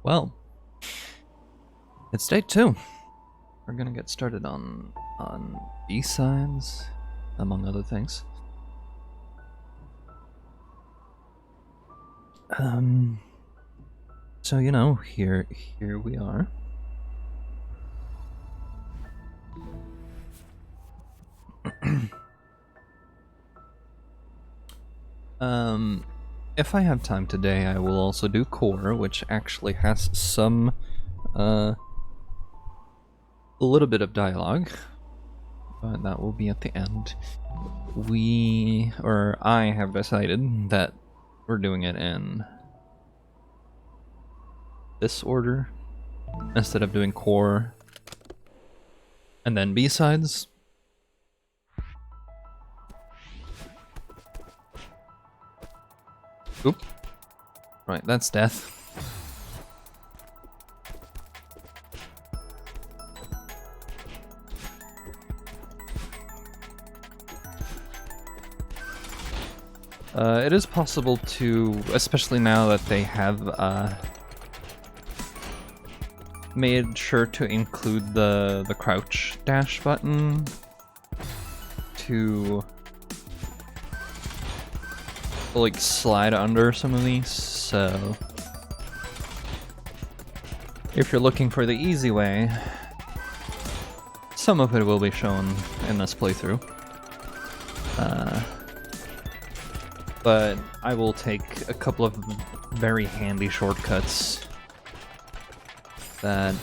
Well, it's day 2. We're gonna get started on B-sides, among other things. So you know, here we are. If I have time today, I will also do core, which actually has some, a little bit of dialogue, but that will be at the end. I have decided that we're doing it in this order, instead of doing core and then B-sides. Oop. Right, that's death. It is possible to, especially now that they have made sure to include the crouch dash button to like slide under some of these, so if you're looking for the easy way, some of it will be shown in this playthrough. But I will take a couple of very handy shortcuts that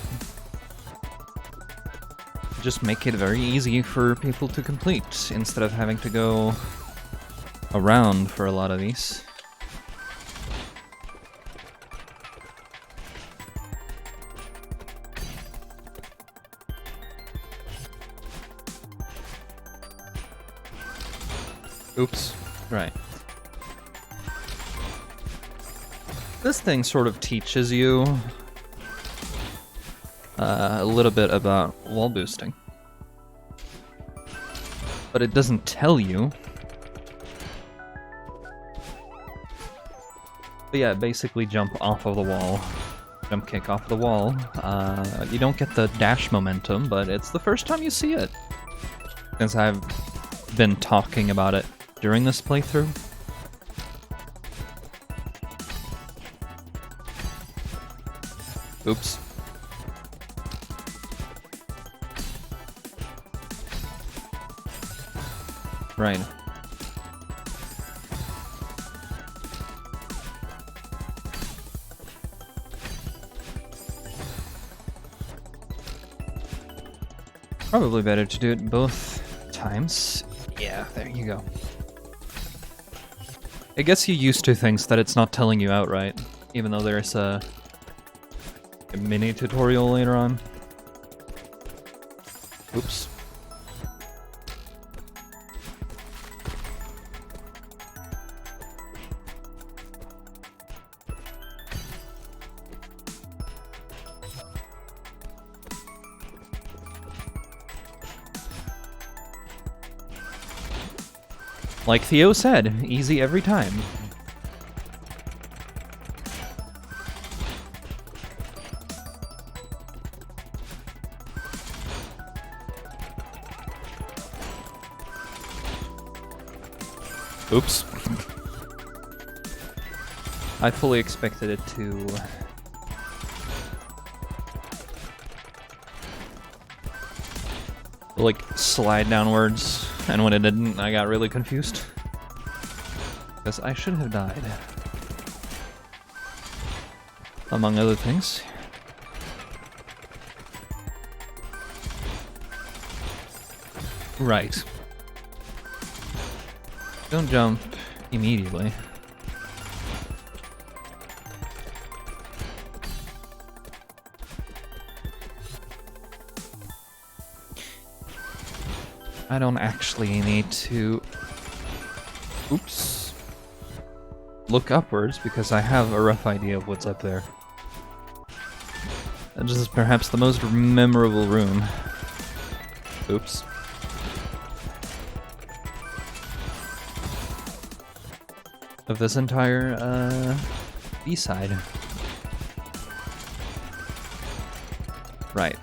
just make it very easy for people to complete, instead of having to go around for a lot of these. Oops. Right. This thing sort of teaches you a little bit about wall boosting, but it doesn't tell you. But yeah, basically jump off of the wall, jump kick off the wall. You don't get the dash momentum, but it's the first time you see it, since I've been talking about it during this playthrough. Oops. Right. Probably better to do it both times. Yeah, there you go. It gets you used to things that it's not telling you outright, even though there's a mini tutorial later on. Oops. Like Theo said, easy every time. Oops. I fully expected it to like slide downwards, and when it didn't, I got really confused, because I should have died, among other things. Right. Don't jump immediately. I don't actually need to... Oops. Look upwards, because I have a rough idea of what's up there. And this is perhaps the most memorable room. Oops. Of this entire, B-side. Right.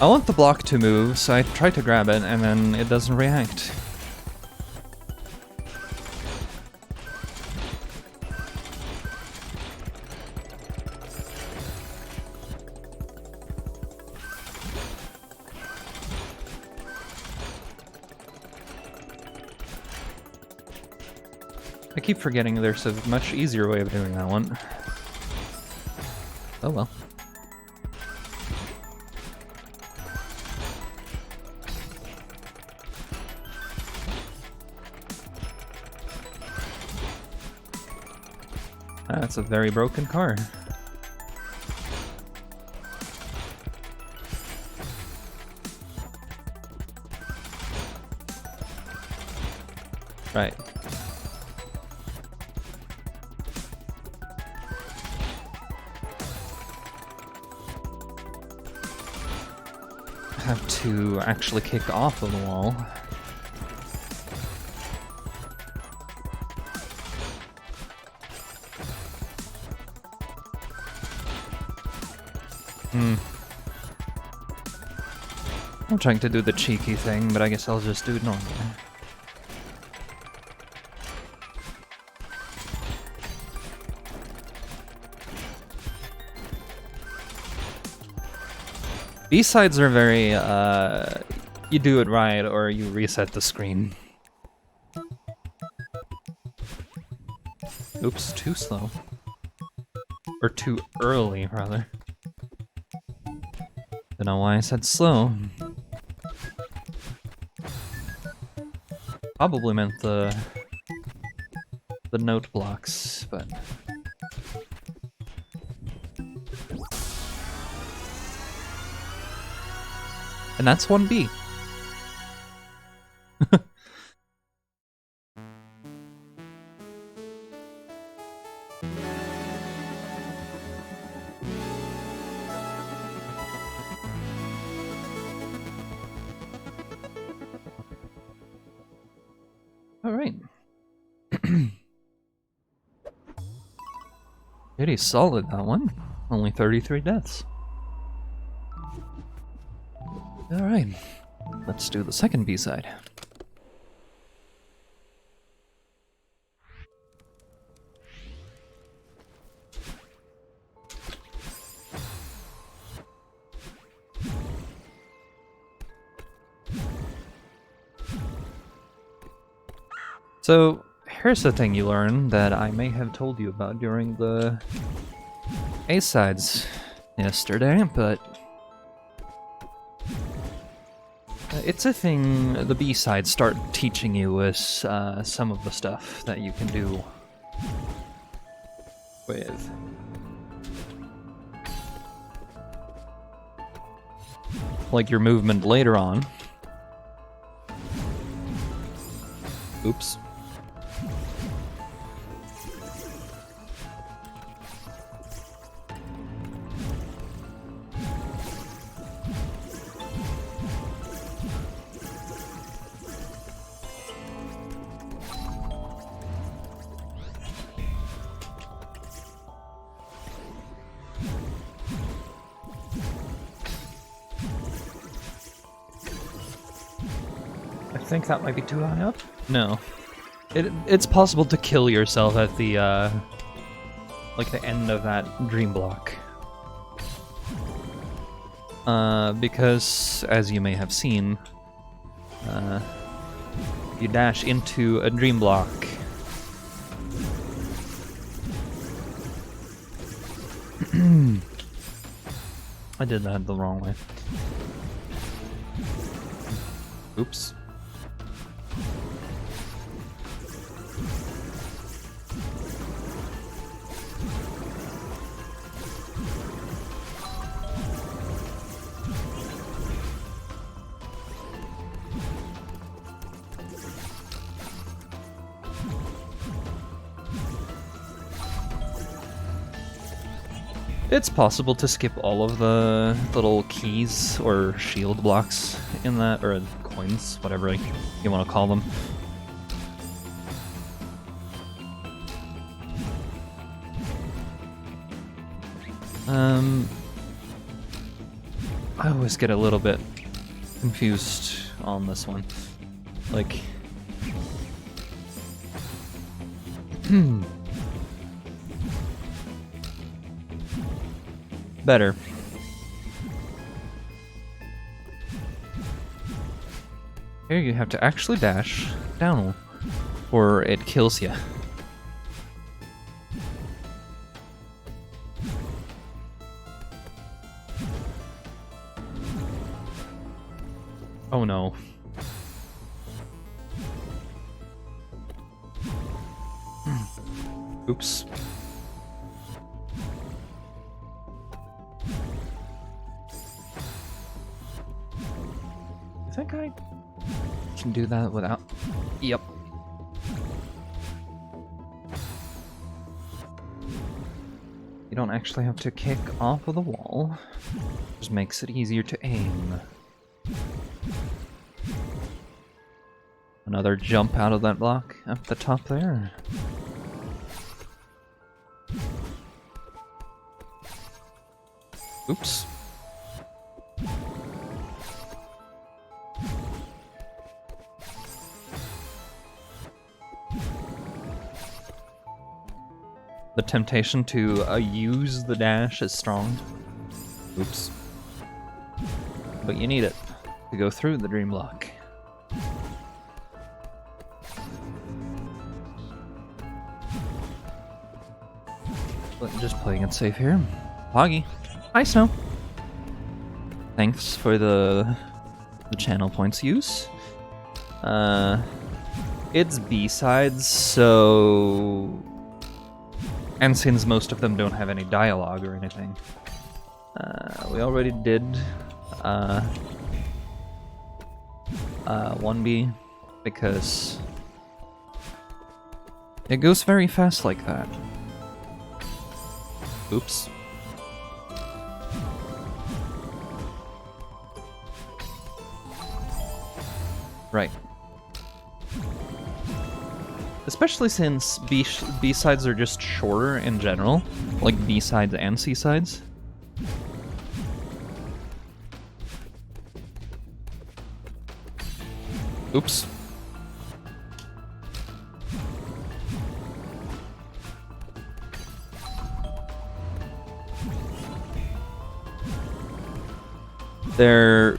I want the block to move, so I try to grab it, and then it doesn't react. I keep forgetting there's a much easier way of doing that one. Oh well. That's a very broken car. Right. Have to actually kick off of the wall. I'm trying to do the cheeky thing, but I guess I'll just do it normally. B-sides are very, you do it right or you reset the screen. Oops, too slow. Or too early, rather. Don't know why I said slow. Probably meant the note blocks, but... And that's 1B. All right. Pretty solid, that one. Only 33 deaths. Alright, let's do the second B-side. So, here's the thing you learn that I may have told you about during the A-sides yesterday, but... it's a thing the B-sides start teaching you with some of the stuff that you can do with. Like your movement later on. Oops. I think that might be too high up. No. It's possible to kill yourself at the, like the end of that dream block. Because, as you may have seen, you dash into a dream block. I did that the wrong way. Oops. It's possible to skip all of the little keys or shield blocks in that, or coins, whatever you want to call them. I always get a little bit confused on this one. Like, better. Here you have to actually dash down, or it kills you. Oh no. Oops. I think I can do that without... Yep. You don't actually have to kick off of the wall. Just makes it easier to aim. Another jump out of that block up the top there. Oops. The temptation to use the dash is strong. Oops. But you need it to go through the dream block. But just playing it safe here. Poggy. Hi, Snow. Thanks for the channel points use. It's B-sides, so... And since most of them don't have any dialogue or anything. We already did 1B, because it goes very fast like that. Oops. Right. Especially since B-sides are just shorter in general, like B-sides and C-sides. Oops. They're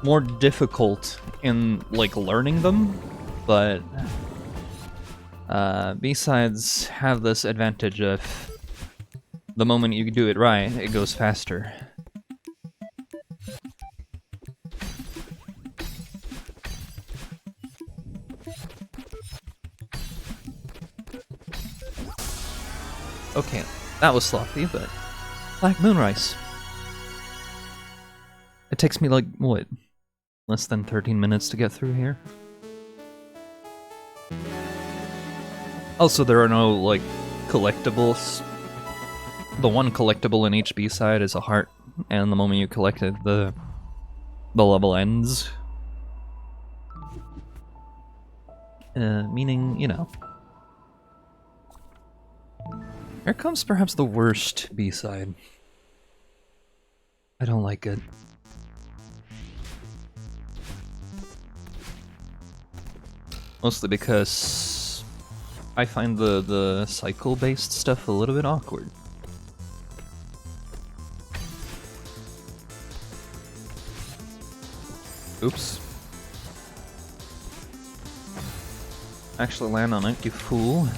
more difficult in, like, learning them, but B-sides have this advantage of the moment you do it right, it goes faster. Okay, that was sloppy, but Black Moonrise. It takes me like, what, less than 13 minutes to get through here? Also, there are no, like, collectibles. The one collectible in each B-side is a heart, and the moment you collect it, the level ends. Meaning, you know. Here comes perhaps the worst B-side. I don't like it. Mostly because I find the cycle-based stuff a little bit awkward. Oops. Actually land on it, you fool.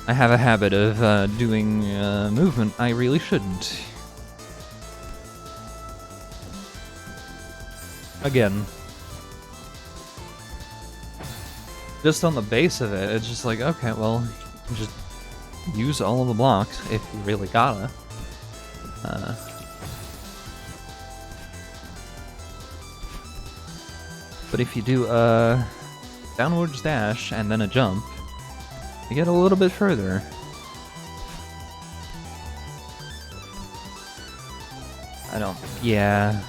I have a habit of doing movement I really shouldn't. Again. Just on the base of it, it's just like, okay, well, just use all of the blocks if you really gotta. But if you do a downwards dash and then a jump, you get a little bit further. Yeah.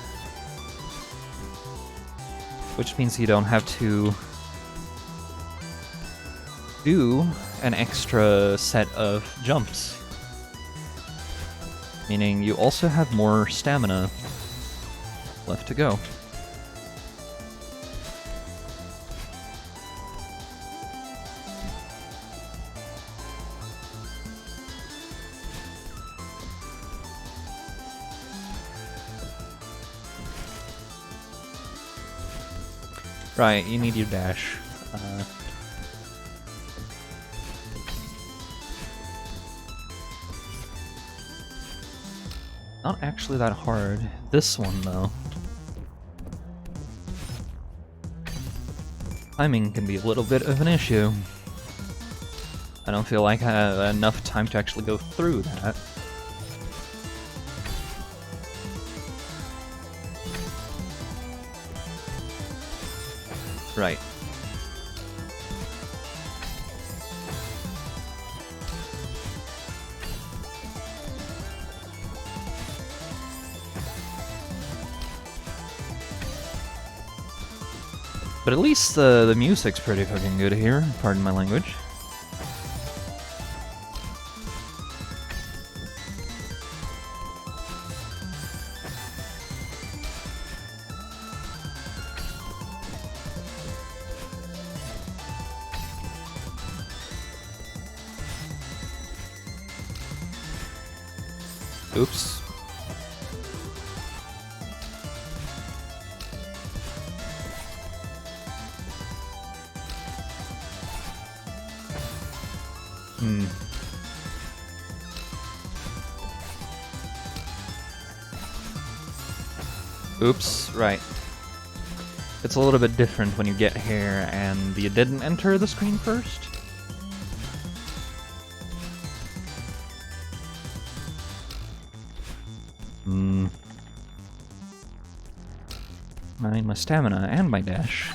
Which means you don't have to do an extra set of jumps. Meaning you also have more stamina left to go. Right, you need your dash. Not actually that hard. This one, though. Timing can be a little bit of an issue. I don't feel like I have enough time to actually go through that. Right. But at least the music's pretty fucking good here, pardon my language. Oops. Oops, right. It's a little bit different when you get here and you didn't enter the screen first. I need my stamina and my dash.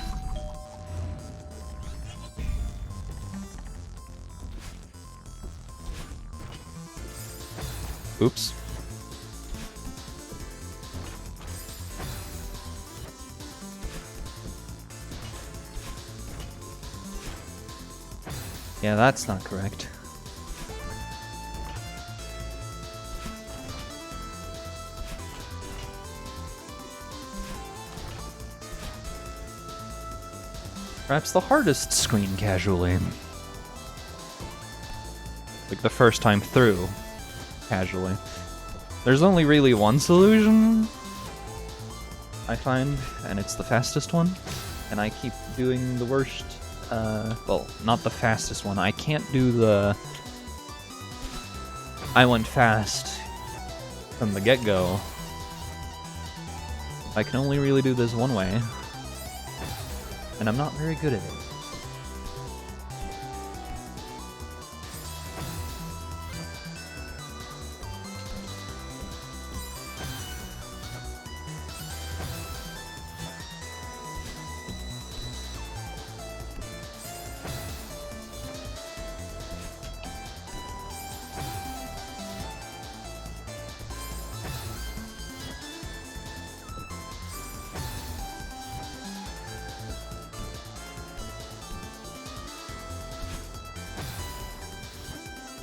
Oops. Yeah, that's not correct. Perhaps the hardest screen casually. Like the first time through, casually. There's only really one solution, I find, and it's the fastest one. And I keep doing the worst, well, not the fastest one. I can't do the I went fast from the get-go. I can only really do this one way. And I'm not very good at it.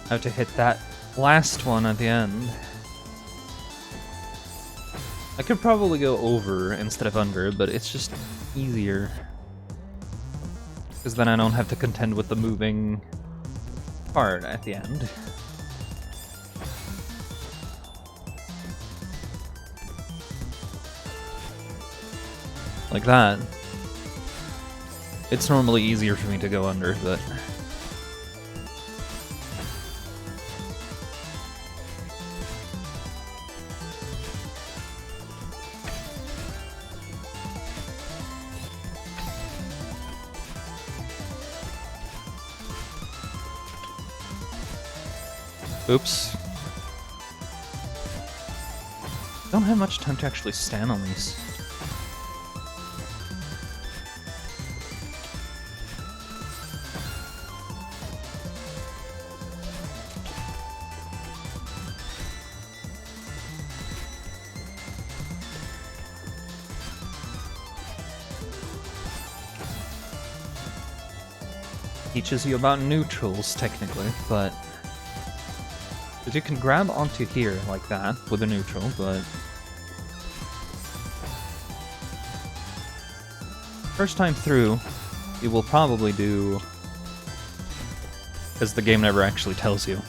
I have to hit that last one at the end. I could probably go over instead of under, but it's just easier. Because then I don't have to contend with the moving part at the end. Like that. It's normally easier for me to go under, but... Oops. Don't have much time to actually stand on these. teaches you about neutrals, technically, but... Because you can grab onto here like that with a neutral, but... First time through, you will probably do... Because the game never actually tells you.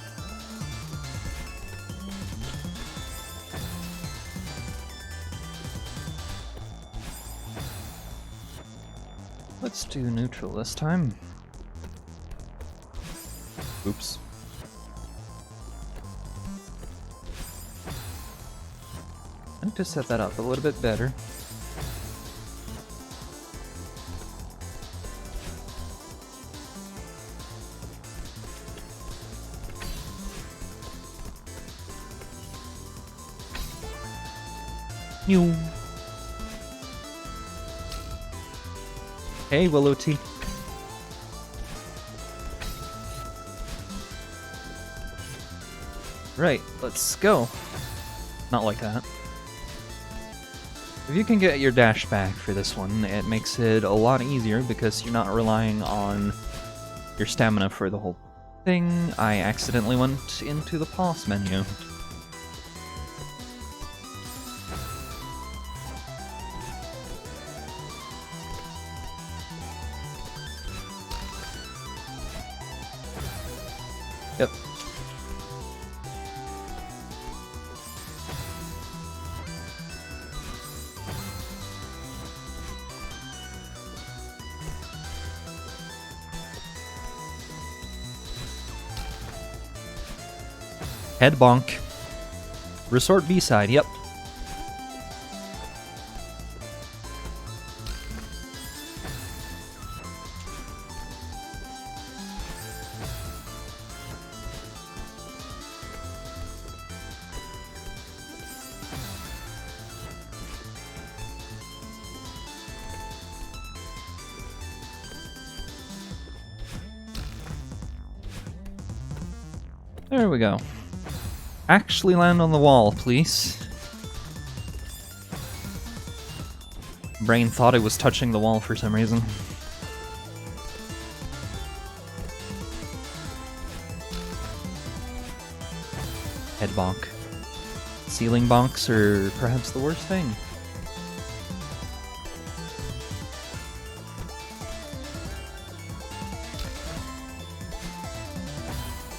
Let's do neutral this time. Oops. I need to set that up a little bit better. New. Hey, Willow T. Right, let's go. Not like that. If you can get your dash back for this one, it makes it a lot easier because you're not relying on your stamina for the whole thing. I accidentally went into the pause menu. Yep. Head bonk. Resort B-side, yep. There we go. Actually land on the wall, please. Brain thought it was touching the wall for some reason. Head bonk. Ceiling bonks are perhaps the worst thing.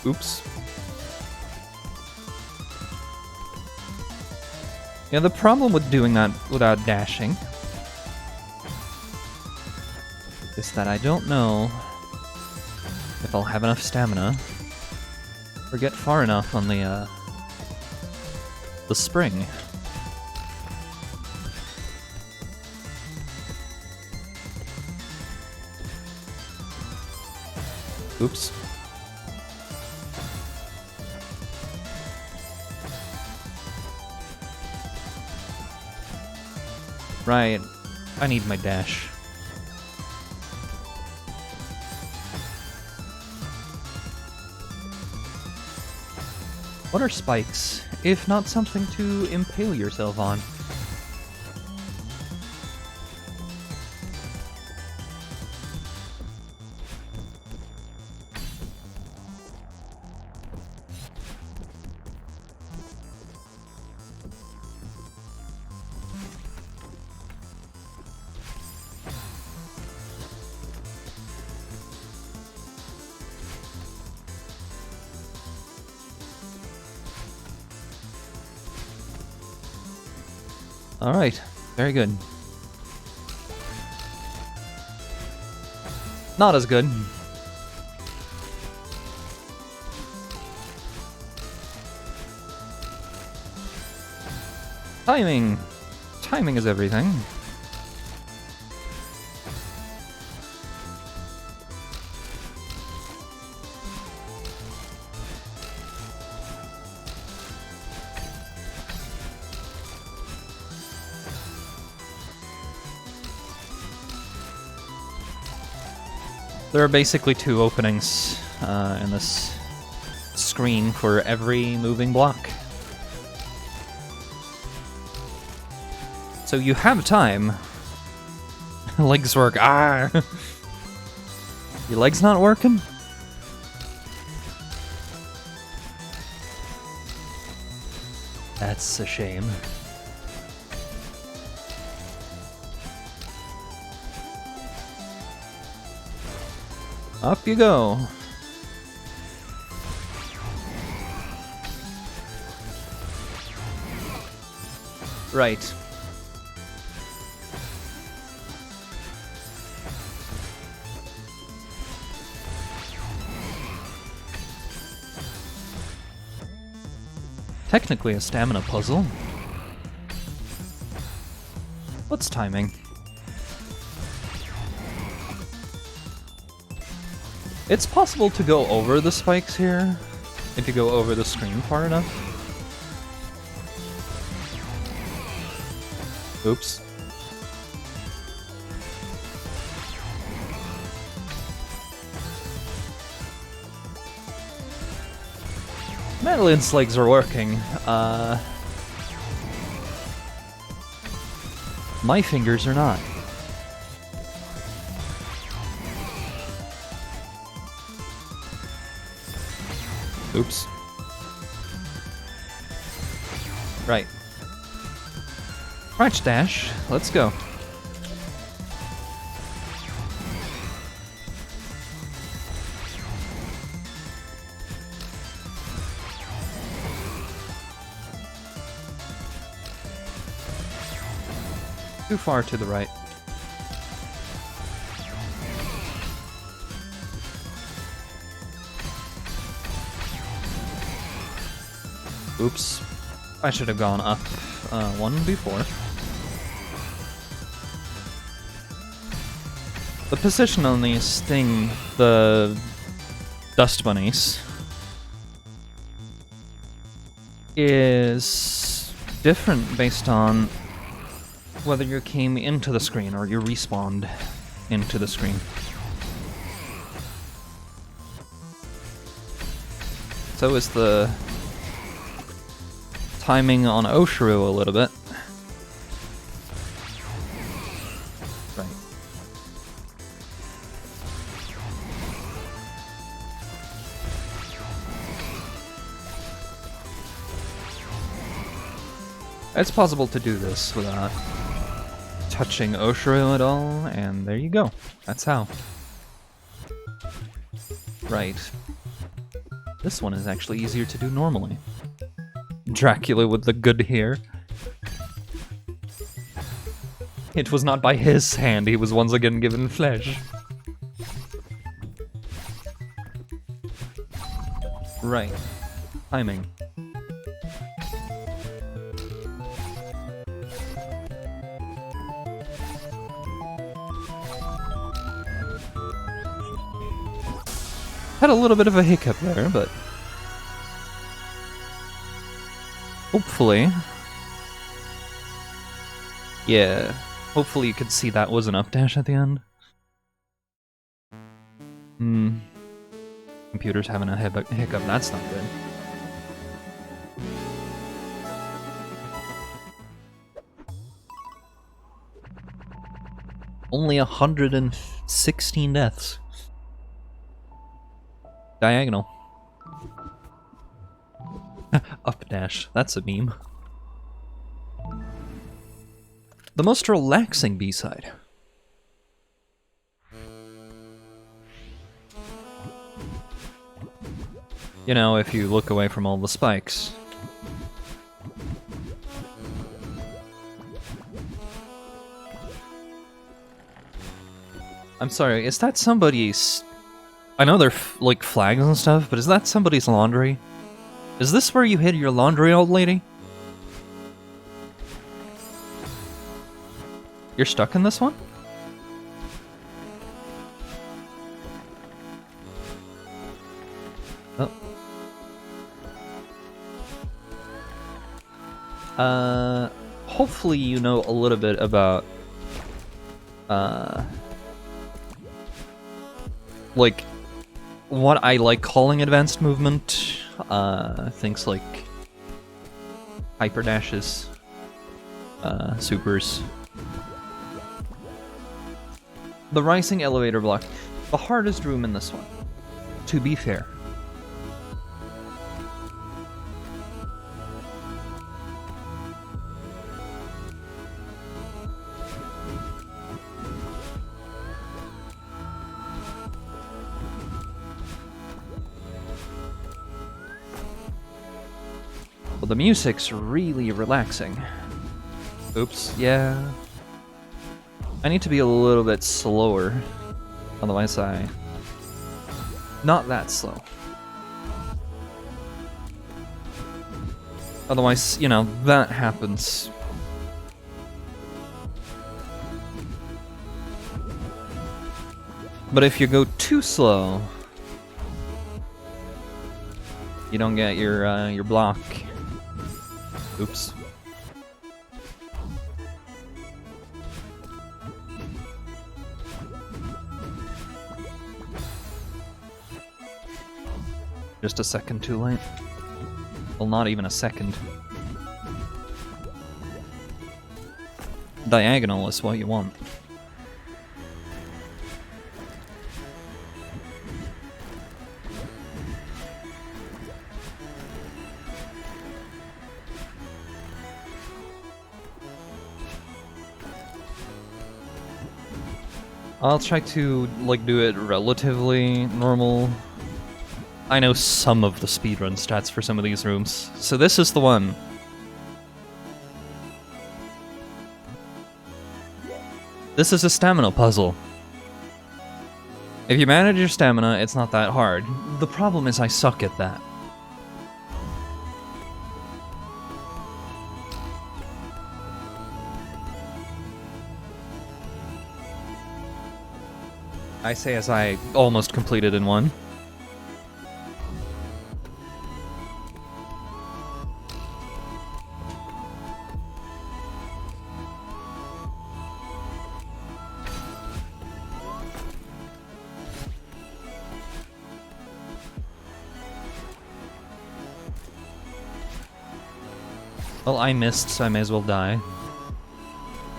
Oops. Yeah, the problem with doing that without dashing is that I don't know if I'll have enough stamina or get far enough on the spring. Oops. Right, I need my dash. What are spikes, if not something to impale yourself on? Alright, very good. Not as good. Timing! Timing is everything. There are basically two openings in this screen for every moving block. So you have time. Legs work. Ah! Your leg's not working? That's a shame. Up you go. Right. Technically a stamina puzzle. What's timing? It's possible to go over the spikes here, if you go over the screen far enough. Oops. Madeline's legs are working. My fingers are not. Oops. Right. Crouch dash, let's go. Too far to the right. Oops. I should have gone up one before. The position on these sting the dust bunnies is different based on whether you came into the screen or you respawned into the screen. So is the timing on Oshiru a little bit. Right. It's possible to do this without touching Oshiru at all, and there you go. That's how. Right. This one is actually easier to do normally. Dracula with the good hair. It was not by his hand, he was once again given flesh. Right. Timing. Had a little bit of a hiccup there, but hopefully, yeah, hopefully you could see that was an up dash at the end. Computer's having a hiccup, that's not good. Only 116 deaths. Diagonal. Up dash, that's a meme. The most relaxing B-side. You know, if you look away from all the spikes. I'm sorry, is that somebody's... I know they're like flags and stuff, but is that somebody's laundry? Is this where you hid your laundry, old lady? You're stuck in this one? Oh. Hopefully you know a little bit about, like, what I like calling advanced movement. Things like hyper dashes, supers. The rising elevator block. the hardest room in this one, to be fair. Well, the music's really relaxing. Oops, yeah. I need to be a little bit slower. Otherwise not that slow. Otherwise, you know, that happens. But if you go too slow, you don't get your block. Oops. Just a second too late. Well, not even a second. Diagonal is what you want. I'll try to, like, do it relatively normal. I know some of the speedrun stats for some of these rooms, so this is the one. This is a stamina puzzle. If you manage your stamina, it's not that hard. The problem is I suck at that. I say as I almost completed in one. Well, I missed, so I may as well die.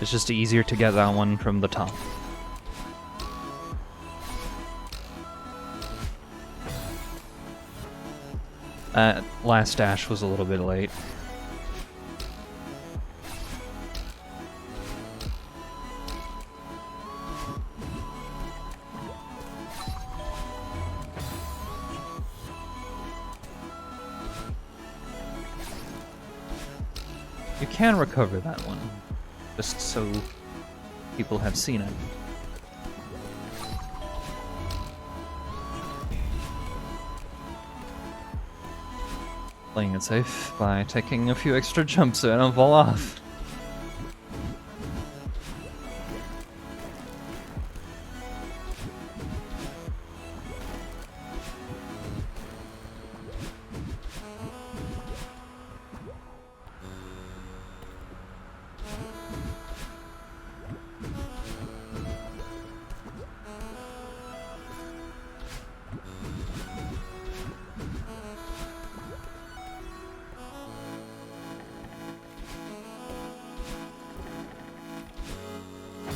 It's just easier to get that one from the top. Last dash was a little bit late. You can recover that one, just so people have seen it. Playing it safe by taking a few extra jumps so I don't fall off.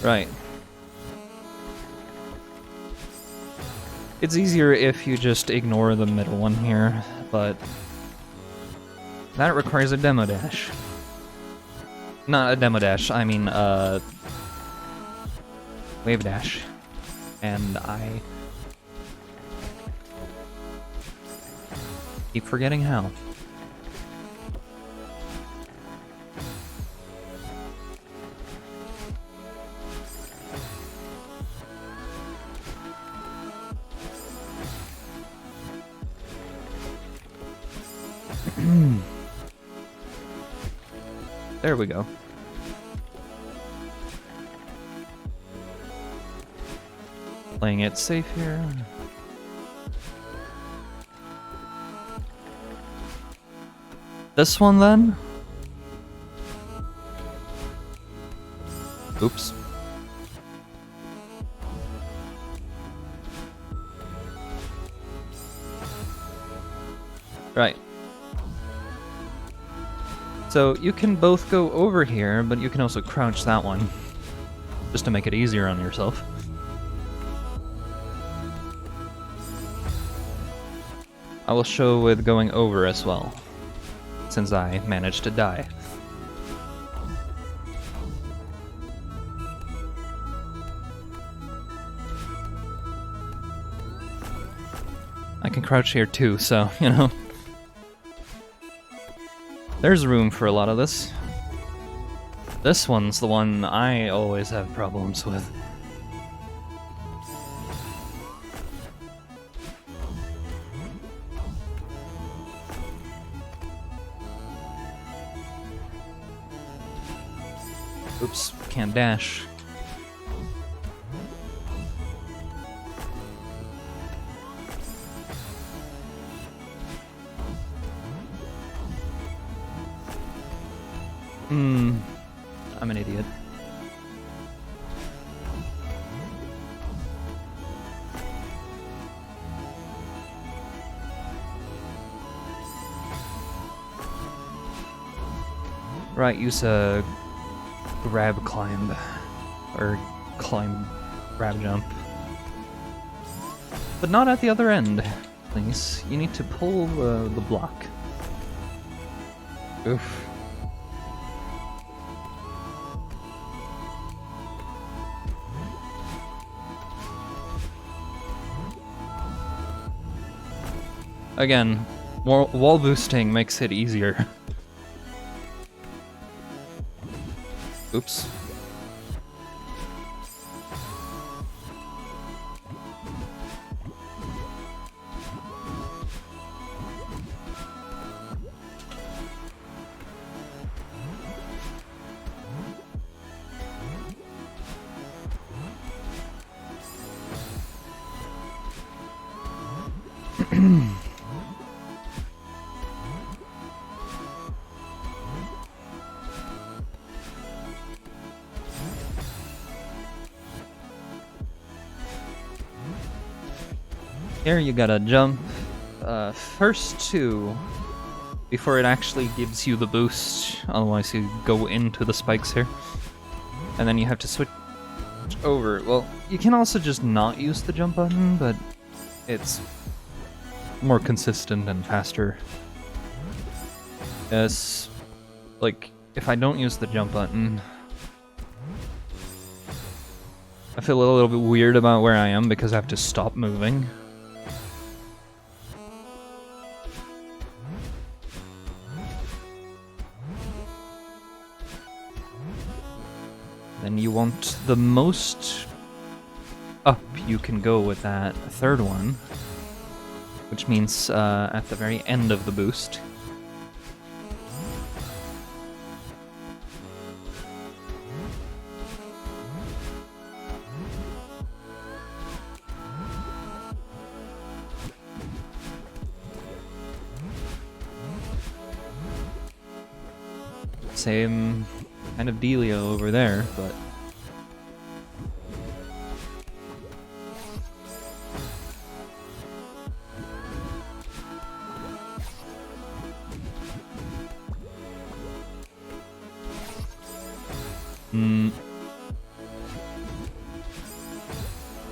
Right. It's easier if you just ignore the middle one here, but that requires a demo dash. Not a demo dash, I mean, wave dash. And I keep forgetting how. There we go. Playing it safe here. This one then? Oops. Right. So you can both go over here, but you can also crouch that one, just to make it easier on yourself. I will show with going over as well, since I managed to die. I can crouch here too, so, you know. There's room for a lot of this. This one's the one I always have problems with. Oops, can't dash. I'm an idiot. Right, use a grab climb. Or climb, grab jump. But not at the other end, please. You need to pull the block. Oof. Again, wall boosting makes it easier. Oops. Here you gotta jump first two before it actually gives you the boost, otherwise you go into the spikes here. And then you have to switch over. Well, you can also just not use the jump button, but it's more consistent and faster. Yes, like, if I don't use the jump button, I feel a little bit weird about where I am because I have to stop moving. Then you want the most up you can go with that third one, which means at the very end of the boost. Same kind of dealio over there, but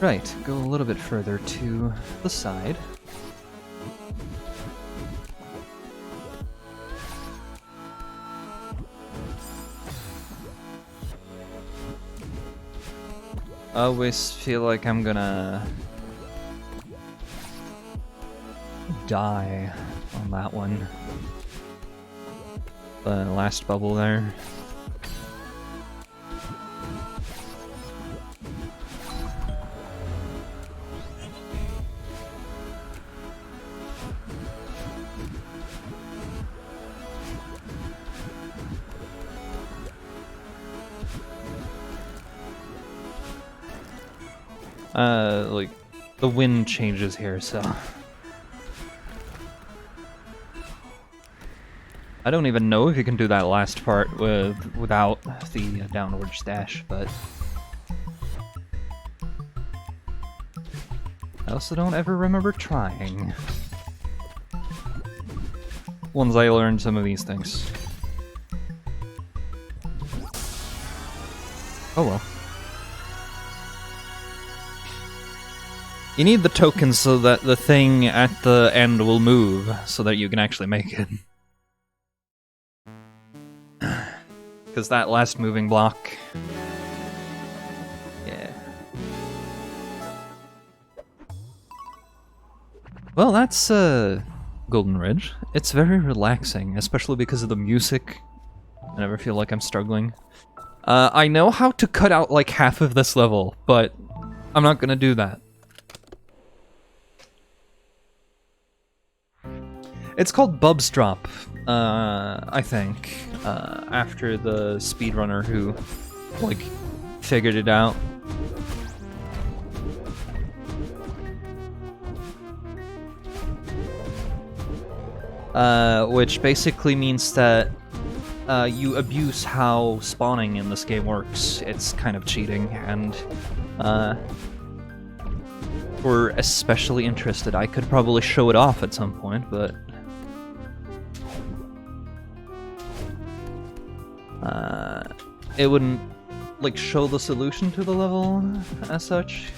right, go a little bit further to the side. I always feel like I'm gonna die on that one. The last bubble there. Like, the wind changes here, so I don't even know if you can do that last part without the downward dash, but I also don't ever remember trying. Once I learned some of these things. Oh well. You need the tokens so that the thing at the end will move, so that you can actually make it. Because that last moving block... Yeah. Well, that's, Golden Ridge. It's very relaxing, especially because of the music. I never feel like I'm struggling. I know how to cut out like half of this level, but I'm not gonna do that. It's called Bub's Drop, I think, after the speedrunner who, like, figured it out. Which basically means that you abuse how spawning in this game works. It's kind of cheating, and if we're especially interested, I could probably show it off at some point, but it wouldn't, like, show the solution to the level as such.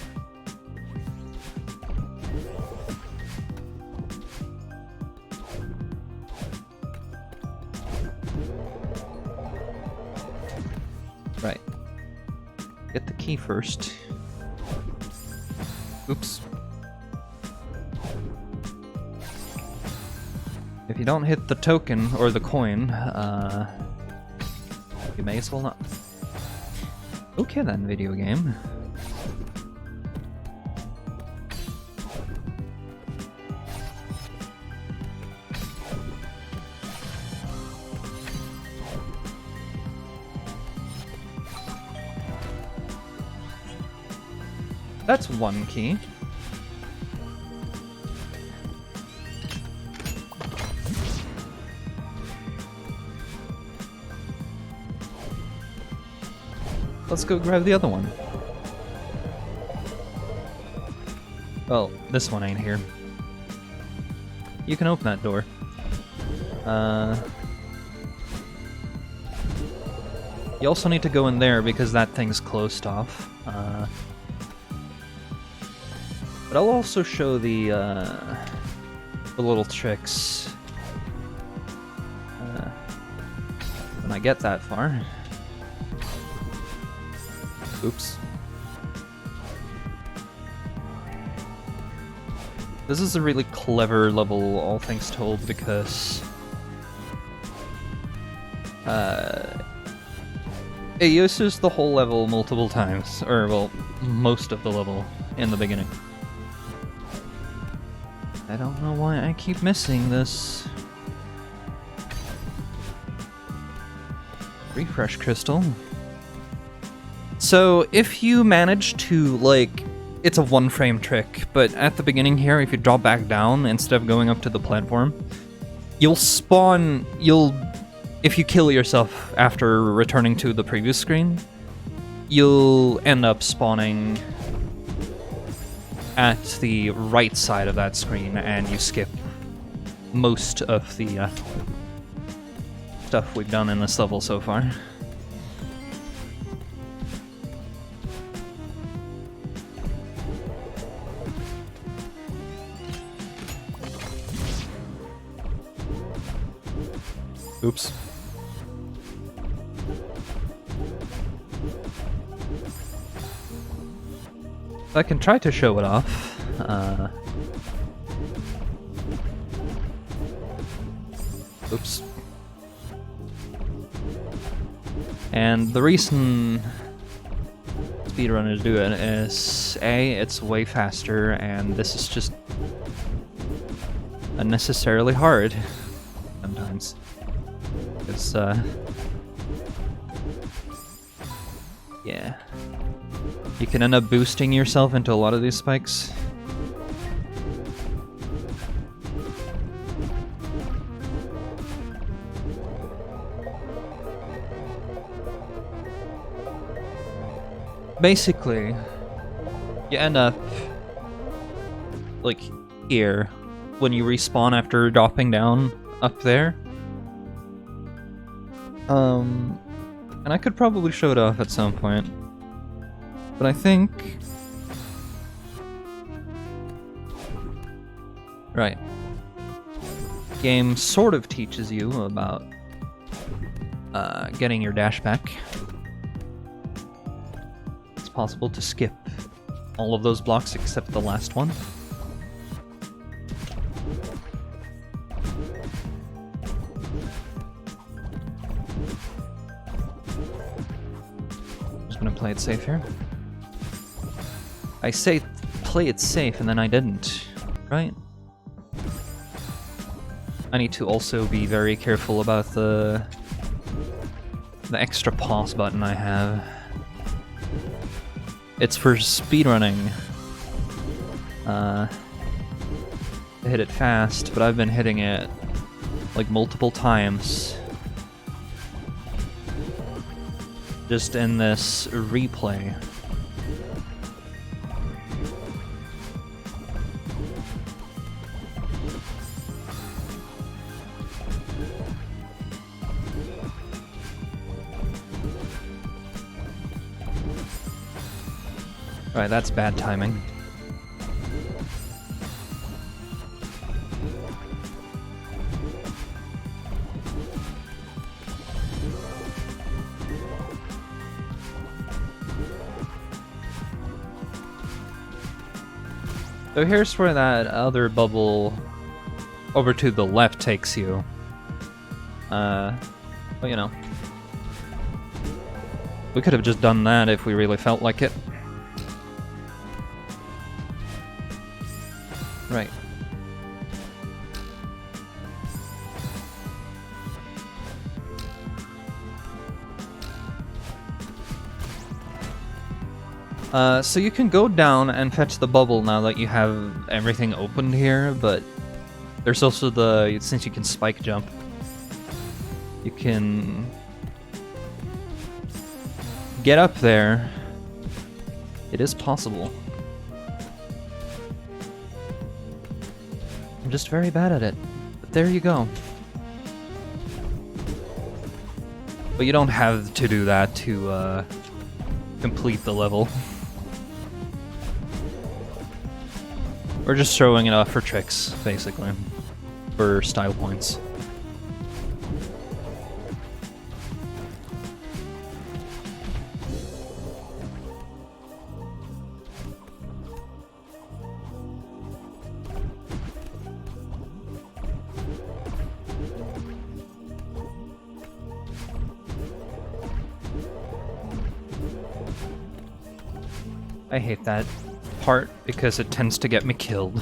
Right. Get the key first. Oops. If you don't hit the token, or the coin, you may as well not. Okay then, video game. That's one key. Let's go grab the other one. Well, this one ain't here. You can open that door. You also need to go in there because that thing's closed off. But I'll also show the little tricks when I get that far. Oops. This is a really clever level, all things told, because it uses the whole level multiple times, or, well, most of the level in the beginning. I don't know why I keep missing this. Refresh crystal. So, if you manage to, like, it's a one-frame trick, but at the beginning here, if you drop back down instead of going up to the platform, you'll spawn, if you kill yourself after returning to the previous screen, you'll end up spawning at the right side of that screen, and you skip most of the stuff we've done in this level so far. Oops. I can try to show it off. Oops. And the reason speedrunners do it is, A, it's way faster, and this is just unnecessarily hard sometimes. It's, yeah. You can end up boosting yourself into a lot of these spikes. Basically, you end up, like, here, when you respawn after dropping down up there. And I could probably show it off at some point. But I think Right. Game sort of teaches you about getting your dash back. It's possible to skip all of those blocks except the last one. Just gonna play it safe here. I say play it safe and then I didn't, right? I need to also be very careful about the extra pause button I have. It's for speedrunning. To hit it fast, but I've been hitting it like multiple times. Just in this replay. Alright, that's bad timing. So here's where that other bubble over to the left takes you. Well, you know. We could have just done that if we really felt like it. Right. So you can go down and fetch the bubble now that you have everything opened here, but there's also the, since you can spike jump, you can get up there. It is possible. I'm just very bad at it, but there you go. But you don't have to do that to complete the level. We're just throwing it off for tricks, basically. For style points. I hate that part because it tends to get me killed.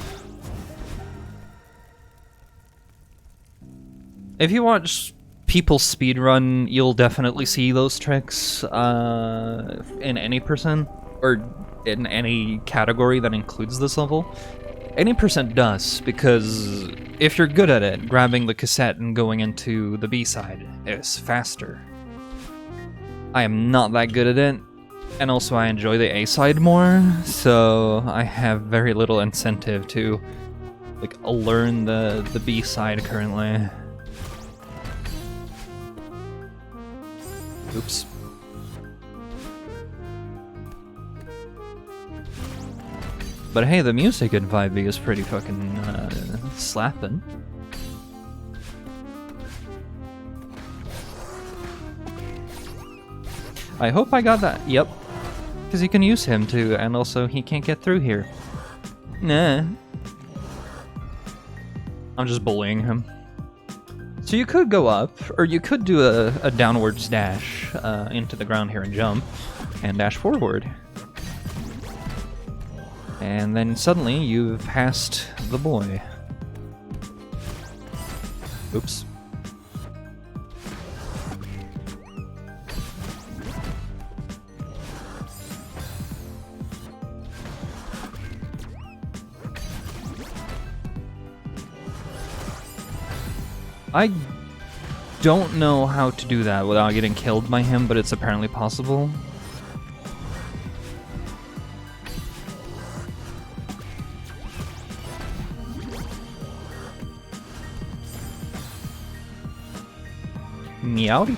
If you watch people speedrun, you'll definitely see those tricks in any percent, or in any category that includes this level. Any percent does, because if you're good at it, grabbing the cassette and going into the B-side is faster. I am not that good at it. And also I enjoy the A-side more, so I have very little incentive to like learn the B-side currently. Oops. But hey, the music in 5B is pretty fucking slapping. I hope I got that. Yep. Because you can use him too, and also he can't get through here. Nah. I'm just bullying him. So you could go up, or you could do a downwards dash into the ground here and jump, and dash forward. And then suddenly you've passed the boy. Oops. I don't know how to do that without getting killed by him, but it's apparently possible. Meowdy.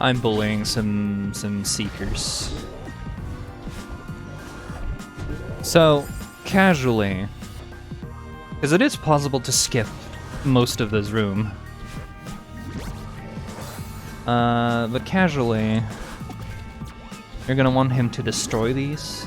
I'm bullying some seekers. So, casually, because it is possible to skip most of this room. But casually, you're gonna want him to destroy these.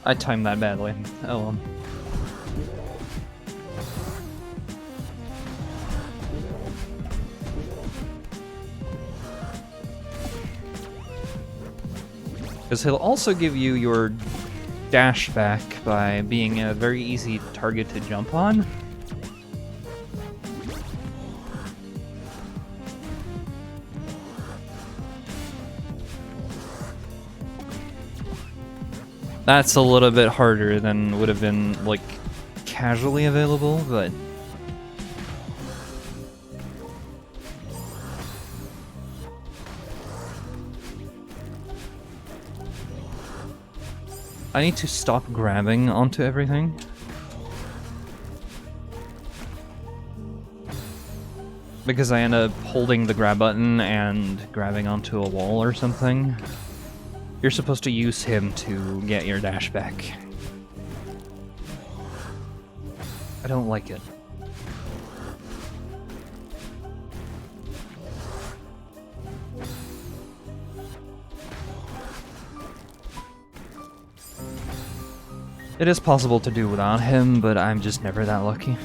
I timed that badly. Oh well. Because he'll also give you your dash back by being a very easy target to jump on. That's a little bit harder than would have been, like, casually available, but... I need to stop grabbing onto everything. Because I end up holding the grab button and grabbing onto a wall or something. You're supposed to use him to get your dash back. I don't like it. It is possible to do without him, but I'm just never that lucky.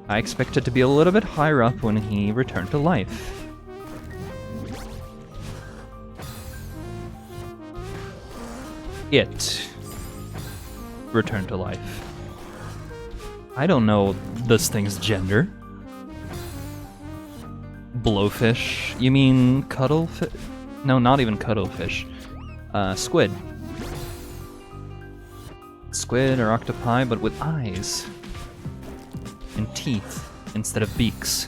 I expect it to be a little bit higher up when he returned to life. It returned to life. I don't know this thing's gender. Blowfish? You mean cuttlefish? No, not even cuttlefish. Squid. Squid or octopi, but with eyes. And teeth instead of beaks.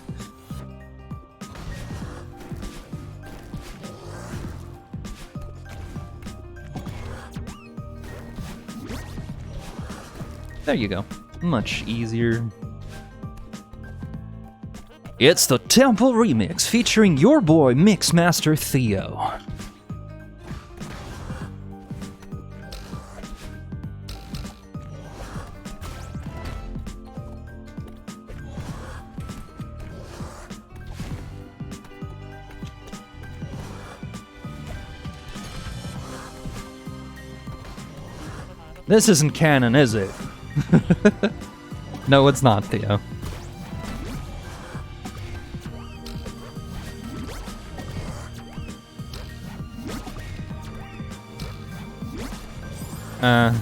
There you go. Much easier. It's the Temple Remix featuring your boy Mixmaster Theo. This isn't canon, is it? No, it's not, Theo. Right.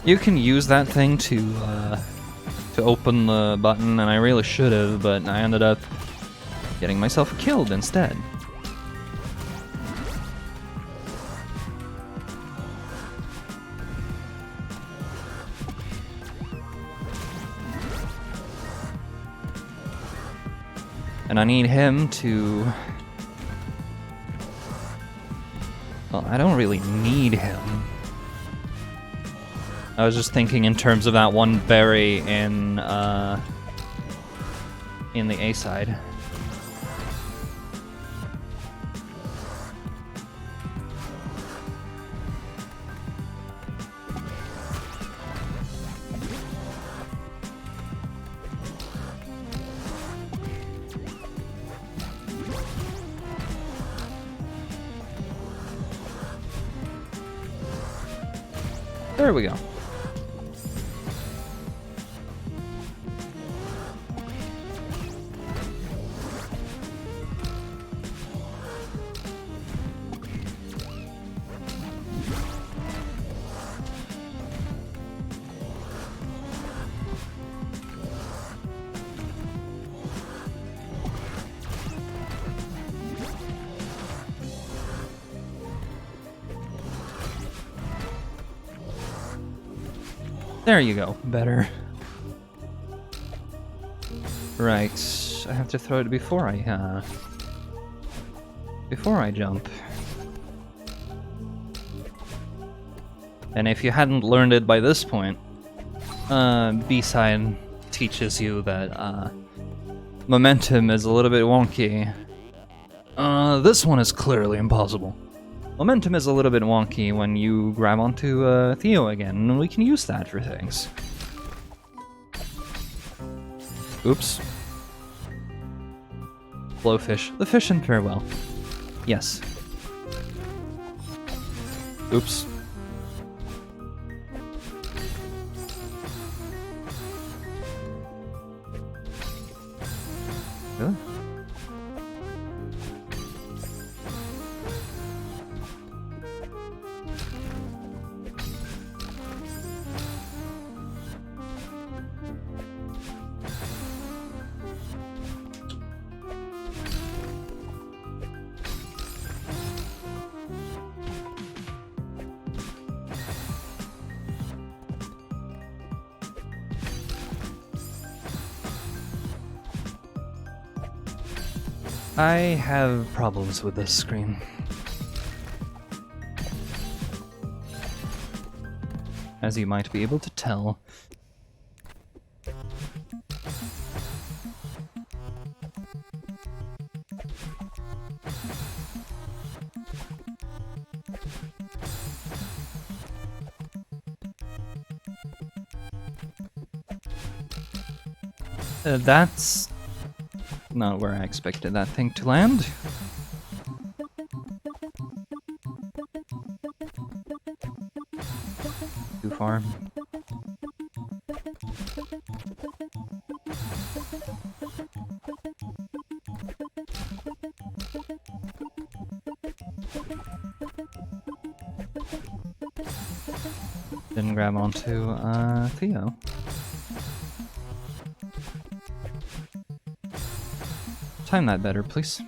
You can use that thing to open the button, and I really should have, but I ended up getting myself killed instead. And I need him to... Well, I don't really need him. I was just thinking in terms of that one berry in the A side. There we go. There you go. Better. Right. I have to throw it before I jump. And if you hadn't learned it by this point, B-side teaches you that momentum is a little bit wonky. This one is clearly impossible. Momentum is a little bit wonky when you grab onto Theo again, and we can use that for things. Oops. Blowfish. The fish and farewell. Yes. Oops. Really? I have problems with this screen. As you might be able to tell. That's not where I expected that thing to land. Too far. Didn't grab onto Theo. Time that better, please.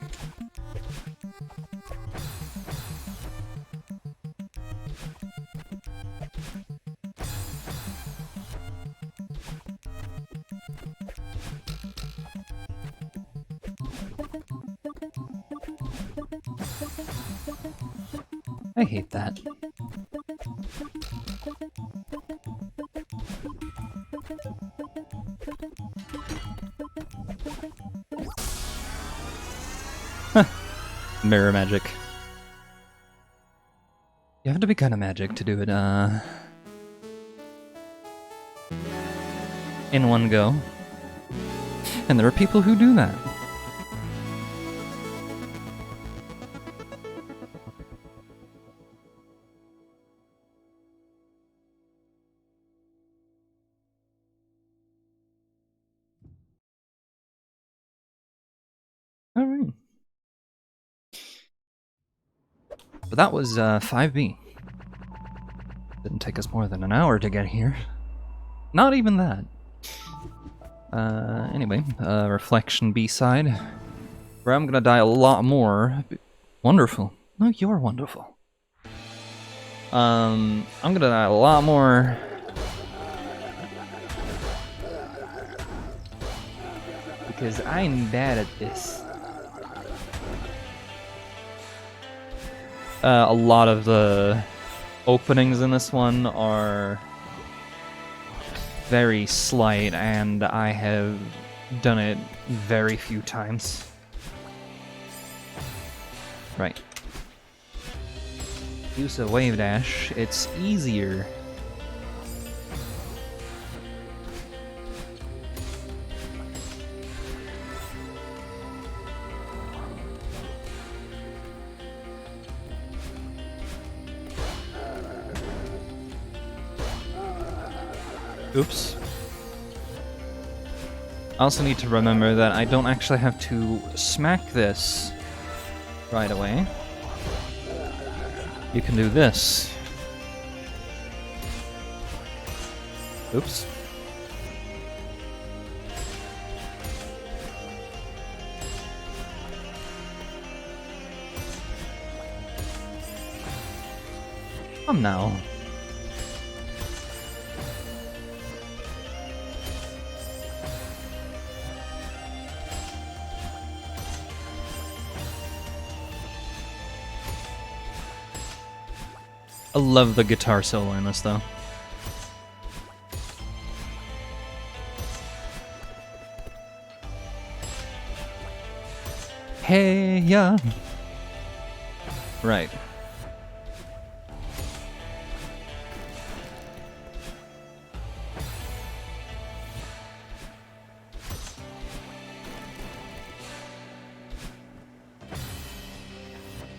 I hate that. Mirror magic. You have to be kind of magic to do it, in one go. And there are people who do that. Alright. But that was 5B. Didn't take us more than an hour to get here. Not even that. Anyway, Reflection B-side, where I'm gonna die a lot more. Wonderful. No, you're wonderful. I'm gonna die a lot more. Because I'm bad at this. A lot of the openings in this one are very slight, and I have done it very few times. Right. Use a wave dash, it's easier. Oops. I also need to remember that I don't actually have to smack this right away. You can do this. Oops. Come now. I love the guitar solo in this, though. Hey, yeah. Right.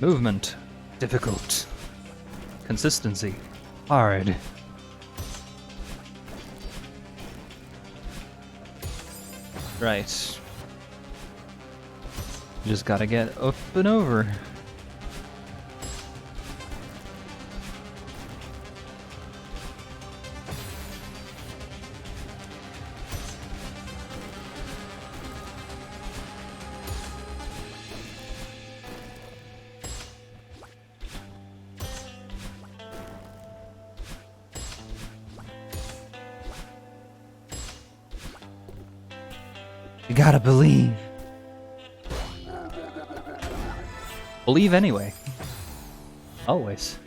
Movement. Difficult. Consistency. Hard. Right. You just gotta get up and over. You gotta believe. Believe anyway. Always.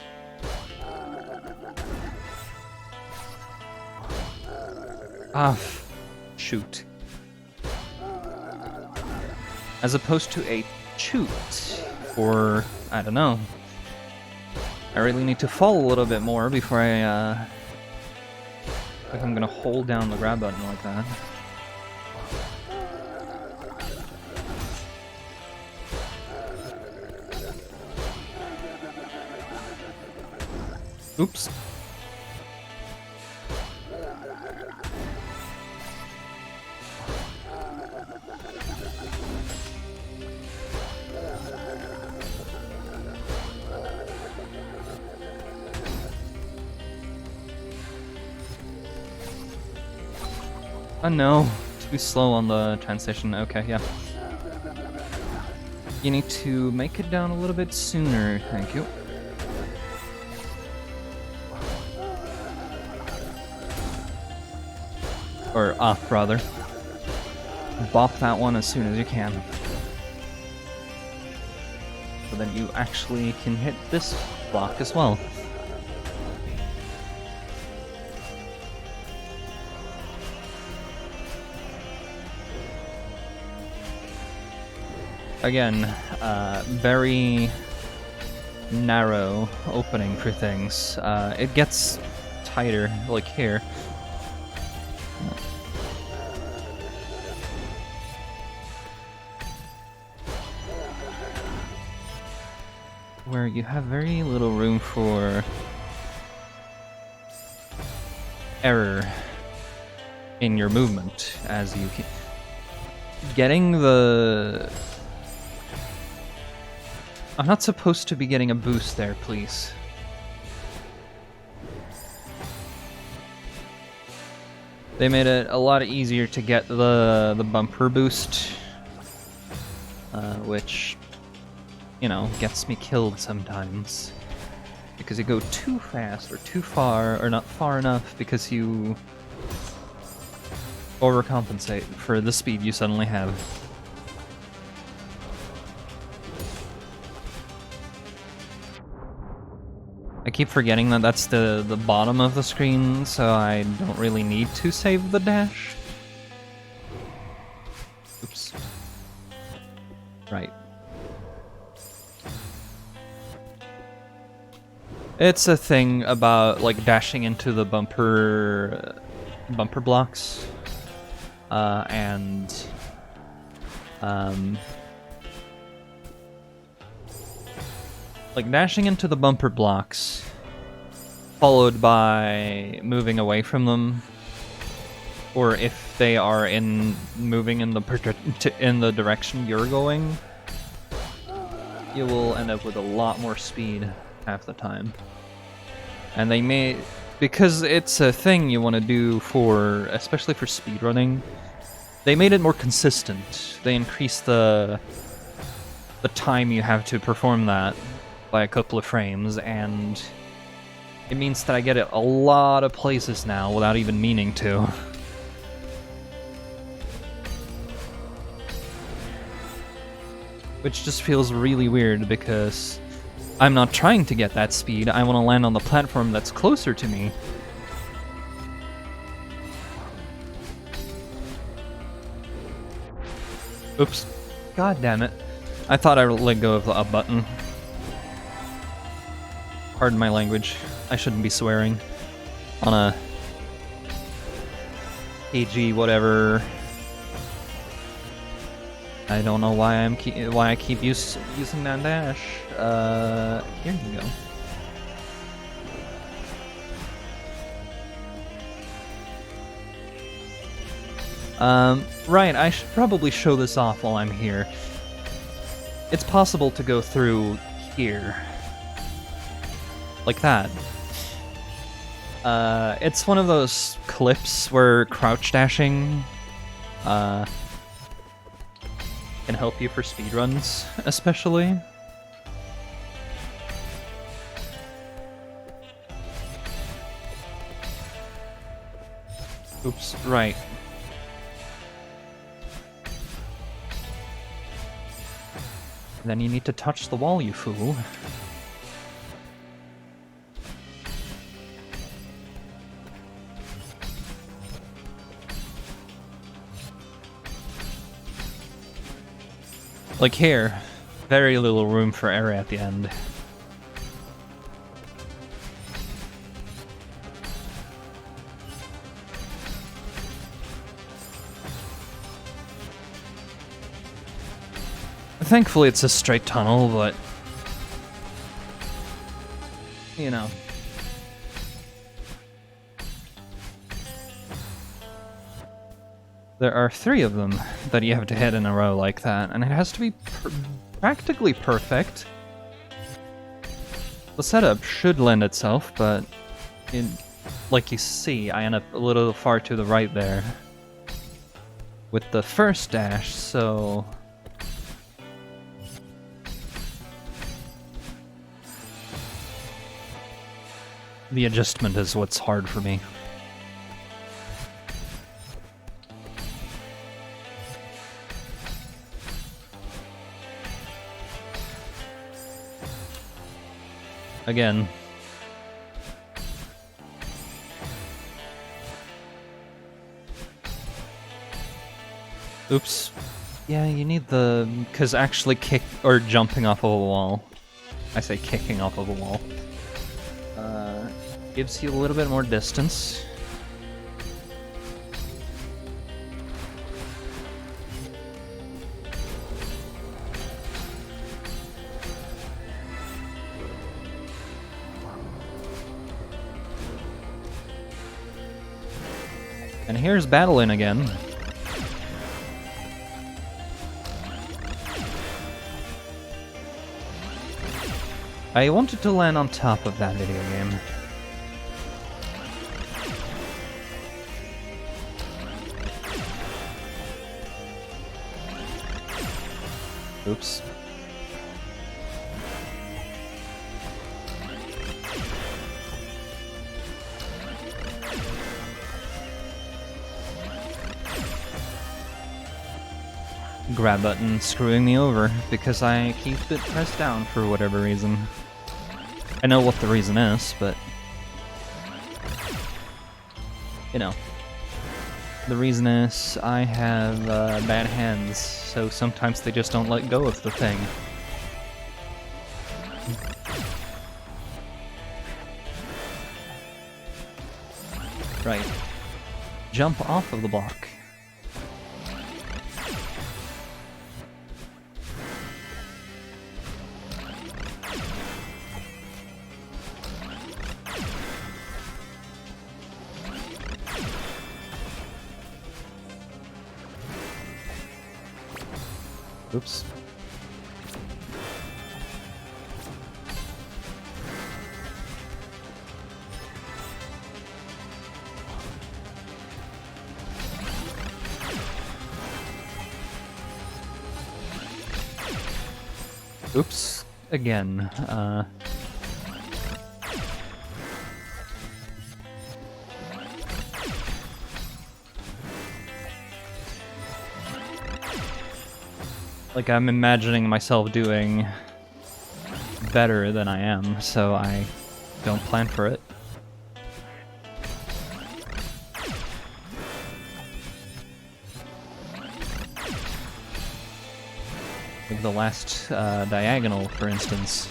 Ah, shoot. As opposed to a shoot, or I don't know. I really need to fall a little bit more before I, like I'm gonna hold down the grab button like that. Oops. Oh no, too slow on the transition. Okay, yeah. You need to make it down a little bit sooner, thank you. Or off, rather. Bop that one as soon as you can. So then you actually can hit this block as well. Again, very narrow opening for things. It gets tighter, like here. Where you have very little room for error in your movement as you can. Getting the... I'm not supposed to be getting a boost there, please. They made it a lot easier to get the bumper boost, which, you know, gets me killed sometimes. Because you go too fast or too far, or not far enough because you overcompensate for the speed you suddenly have. I keep forgetting that that's the bottom of the screen, so I don't really need to save the dash. Oops. Right. It's a thing about like dashing into the bumper blocks, and like dashing into the bumper blocks, followed by moving away from them, or if they are moving in the direction you're going, you will end up with a lot more speed half the time. And they may, because it's a thing you want to do for, especially for speedrunning, they made it more consistent. They increased the time you have to perform that by a couple of frames, and it means that I get it a lot of places now without even meaning to. Which just feels really weird because I'm not trying to get that speed. I want to land on the platform that's closer to me. Oops. God damn it. I thought I let go of a button. Pardon my language. I shouldn't be swearing on a PG whatever. I don't know why I keep using that dash. Here you go. Right, I should probably show this off while I'm here. It's possible to go through here. Like that. It's one of those clips where crouch dashing can help you for speedruns, especially. Oops, right. Then you need to touch the wall, you fool. Like here, very little room for error at the end. Thankfully it's a straight tunnel, but you know. There are 3 of them that you have to hit in a row like that, and it has to be practically perfect. The setup should lend itself, but like you see, I end up a little far to the right there with the first dash, so the adjustment is what's hard for me. Again. Oops. Yeah, you need the... because actually or jumping off of a wall. I say kicking off of a wall. Gives you a little bit more distance. And here's battling again. I wanted to land on top of that video game. Oops. Grab button screwing me over because I keep it pressed down for whatever reason. I know what the reason is, but you know. The reason is I have bad hands, so sometimes they just don't let go of the thing. Right. Jump off of the block. Oops. Oops. Again. Like I'm imagining myself doing better than I am, so I don't plan for it. Like the last diagonal, for instance.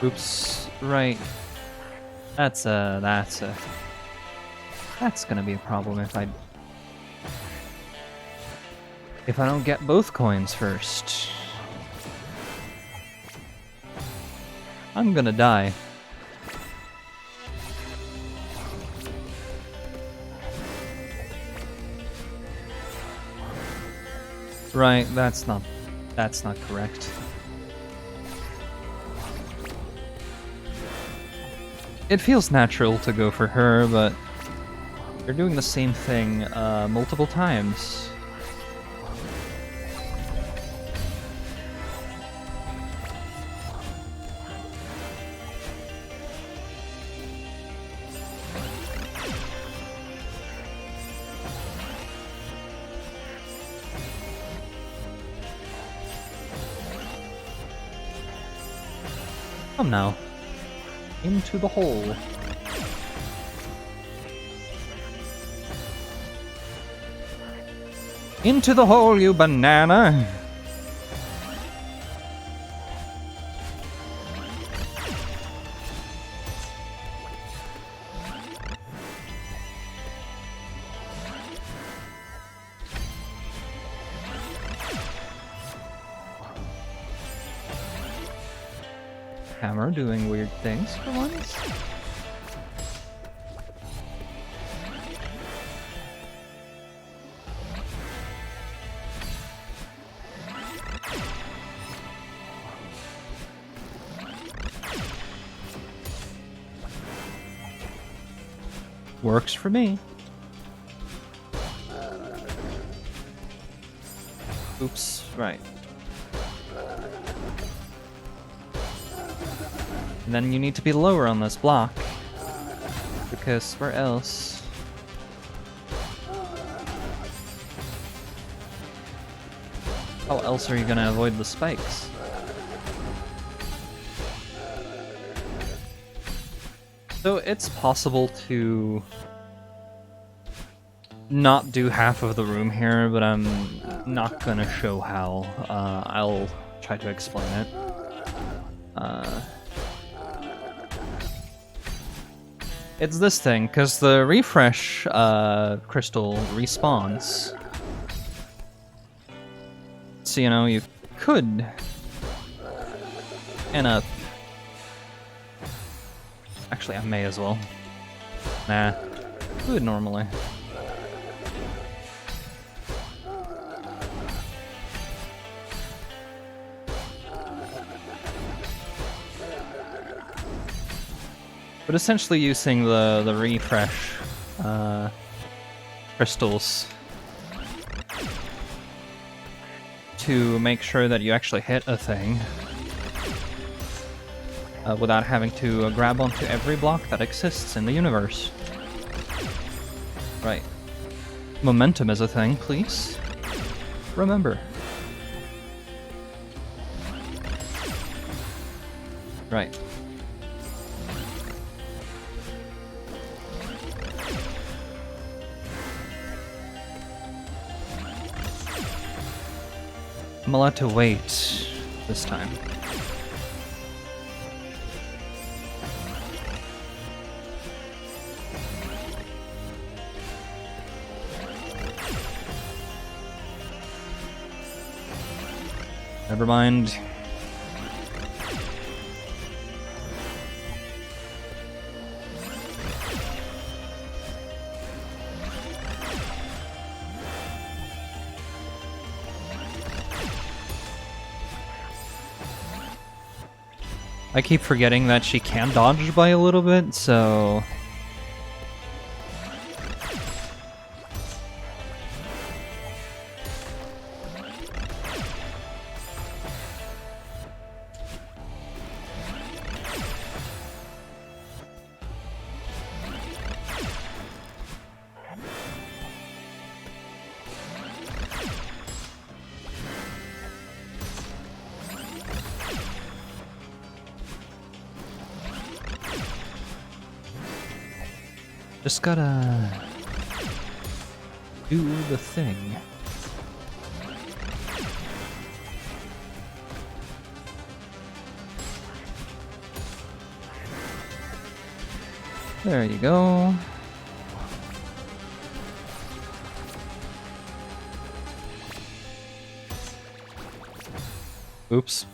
Oops, right. That's gonna be a problem if I don't get both coins first. I'm gonna die. Right, that's not correct. It feels natural to go for her, but you're doing the same thing multiple times. Come now. Into the hole. Into the hole, you banana! Hammer doing weird things for once. Works for me. Oops, right. And then you need to be lower on this block, because where else? How else are you gonna avoid the spikes? So it's possible to not do half of the room here, but I'm not gonna show how. I'll try to explain it. It's this thing, because the refresh crystal respawns. So, you know, you could end up... Actually, I may as well. Nah, do it normally. But essentially using the refresh crystals to make sure that you actually hit a thing without having to grab onto every block that exists in the universe. Right. Momentum is a thing, please. Remember. Right. I'm allowed to wait this time. Never mind. I keep forgetting that she can dodge by a little bit, so... Just gotta do the thing. There you go. Oops.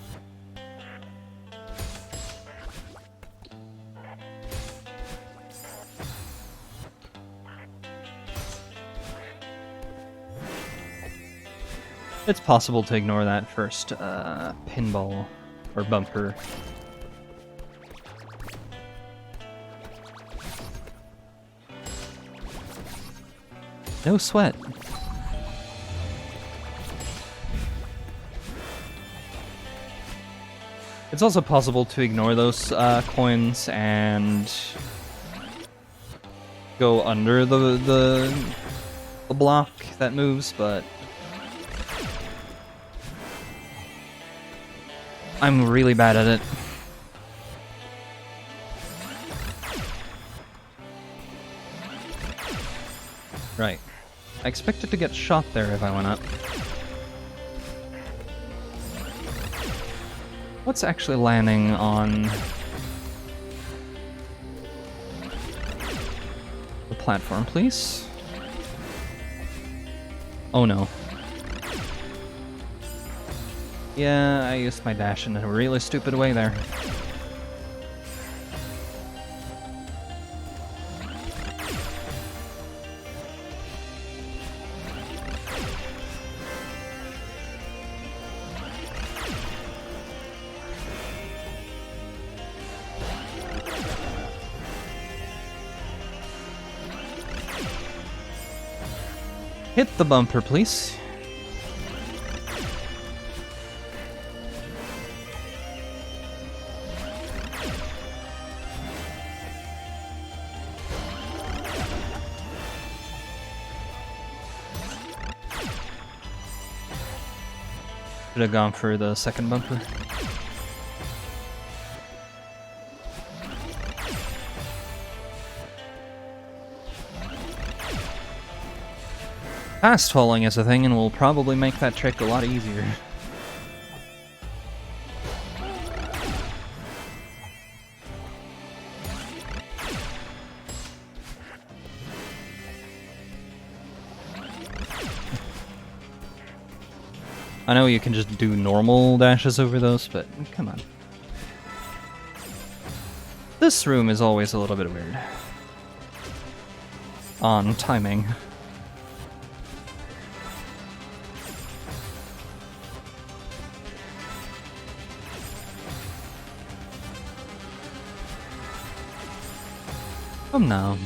It's possible to ignore that first pinball or bumper. No sweat. It's also possible to ignore those coins and go under the block that moves, but I'm really bad at it. Right. I expected to get shot there if I went up. What's actually landing on the platform, please? Oh no. Yeah, I used my dash in a really stupid way there. Hit the bumper, please. Should have gone for the second bumper. Fast falling is a thing, and will probably make that trick a lot easier. I know you can just do normal dashes over those, but come on. This room is always a little bit weird on timing. Come now.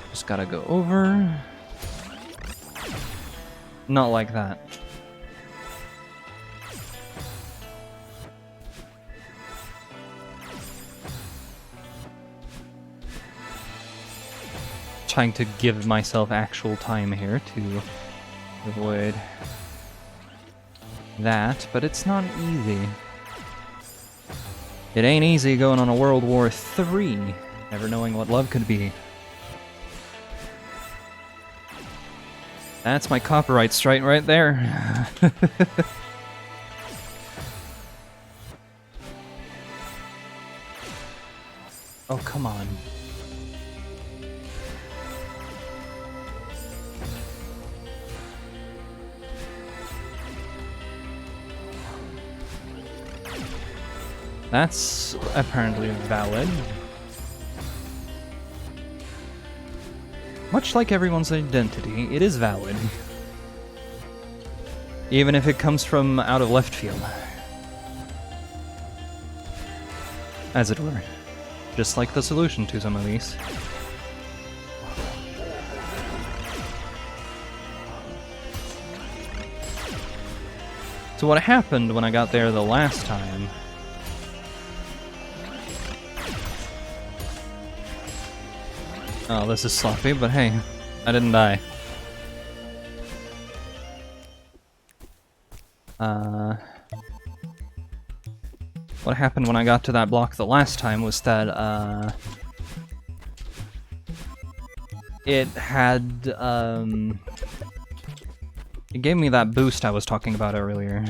Just gotta go over. Not like that. Trying to give myself actual time here to avoid that, but it's not easy. It ain't easy going on a World War III, never knowing what love could be. That's my copyright strike right there. Oh, come on. That's apparently valid. Much like everyone's identity, it is valid. Even if it comes from out of left field. As it were. Just like the solution to some of these. So what happened when I got there the last time Oh, this is sloppy, but hey, I didn't die. What happened when I got to that block the last time was that, it had, it gave me that boost I was talking about earlier.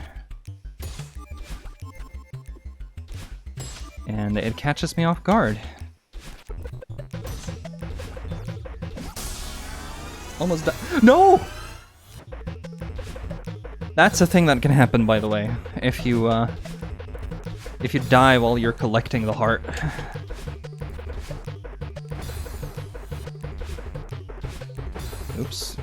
And it catches me off guard. Almost No! That's a thing that can happen, by the way, if you die while you're collecting the heart. Oops.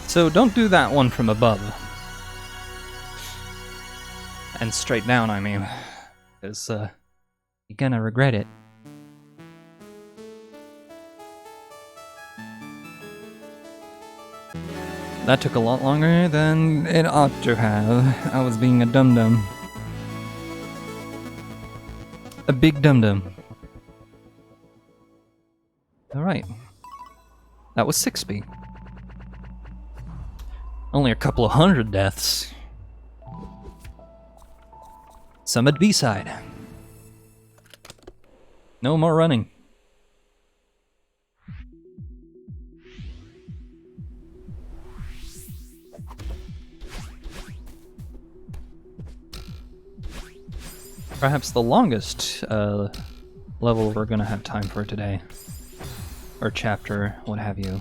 So don't do that one from above. And straight down, I mean. Because, you're gonna regret it. That took a lot longer than it ought to have. I was being a dum-dum. A big dum-dum. Alright. That was 6B. Only a couple of 100 deaths. Some at B-side. No more running. Perhaps the longest level we're gonna have time for today. Or chapter, what have you.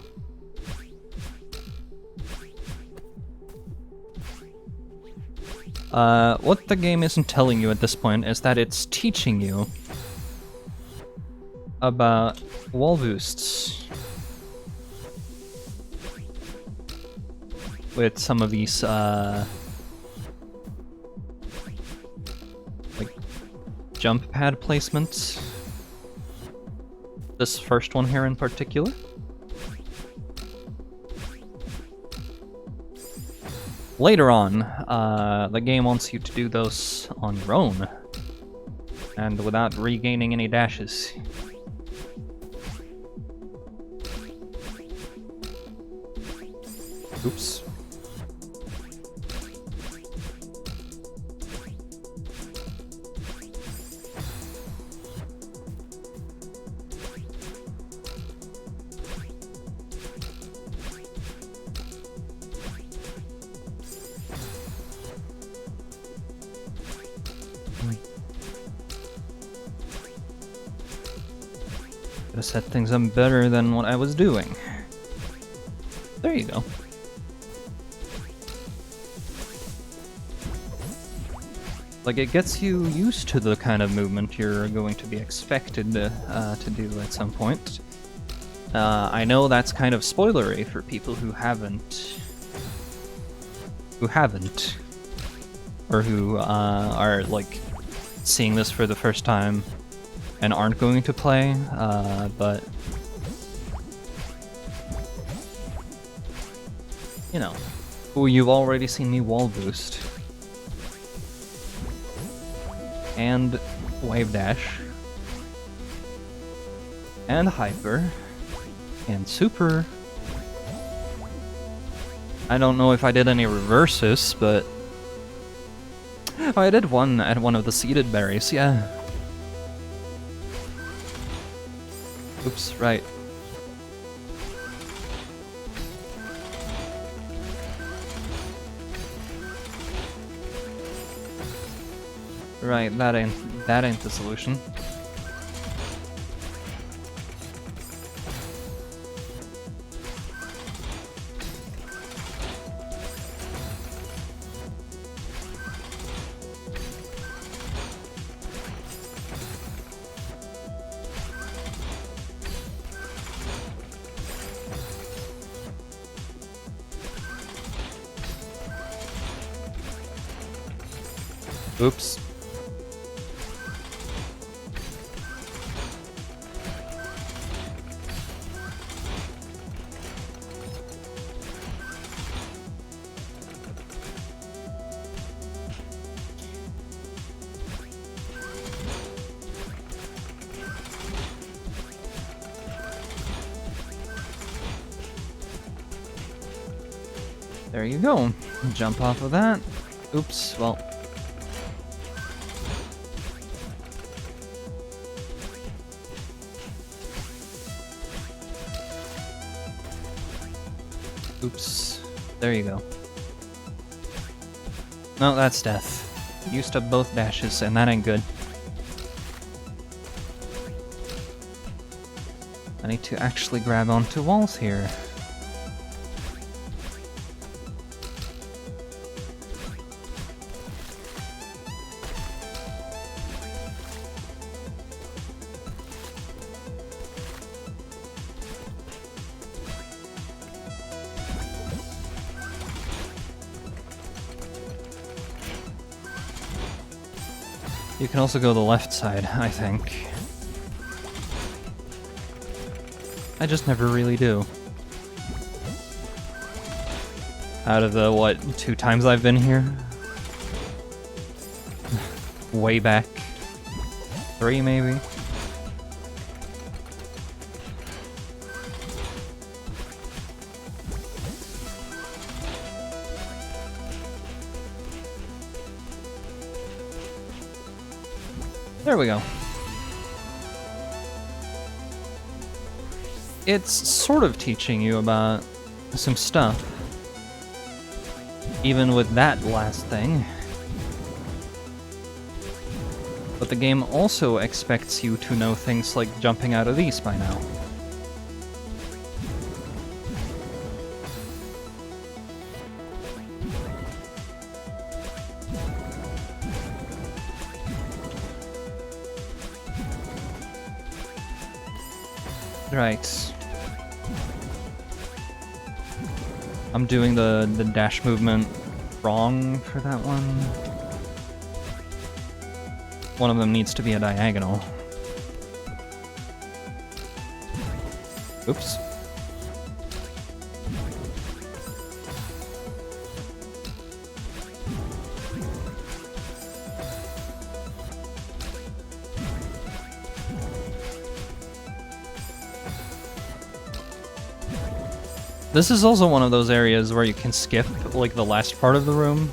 What the game isn't telling you at this point is that it's teaching you about wall boosts with some of these, like, jump pad placements. This first one here in particular. Later on, the game wants you to do those on your own, and without regaining any dashes. Oops. Gotta set things up better than what I was doing. There you go. Like, it gets you used to the kind of movement you're going to be expected to do at some point. I know that's kind of spoilery for people who haven't, or who are, like, seeing this for the first time and aren't going to play, but you know, you've already seen me wall boost and wave dash and hyper and super. I don't know if I did any reverses, but oh, I did one at one of the seeded berries, yeah. Oops, right. Right, that ain't the solution. Oops. There you go. Jump off of that. Oops, well. Oops. There you go. No, that's death. Used up both dashes, and that ain't good. I need to actually grab onto walls here. You can also go the left side, I think. I just never really do. Out of the, what, 2 times I've been here? Way back. 3, maybe? There we go. It's sort of teaching you about some stuff. Even with that last thing. But the game also expects you to know things like jumping out of these by now. Right. I'm doing the dash movement wrong for that one. One of them needs to be a diagonal. Oops. This is also one of those areas where you can skip, like, the last part of the room.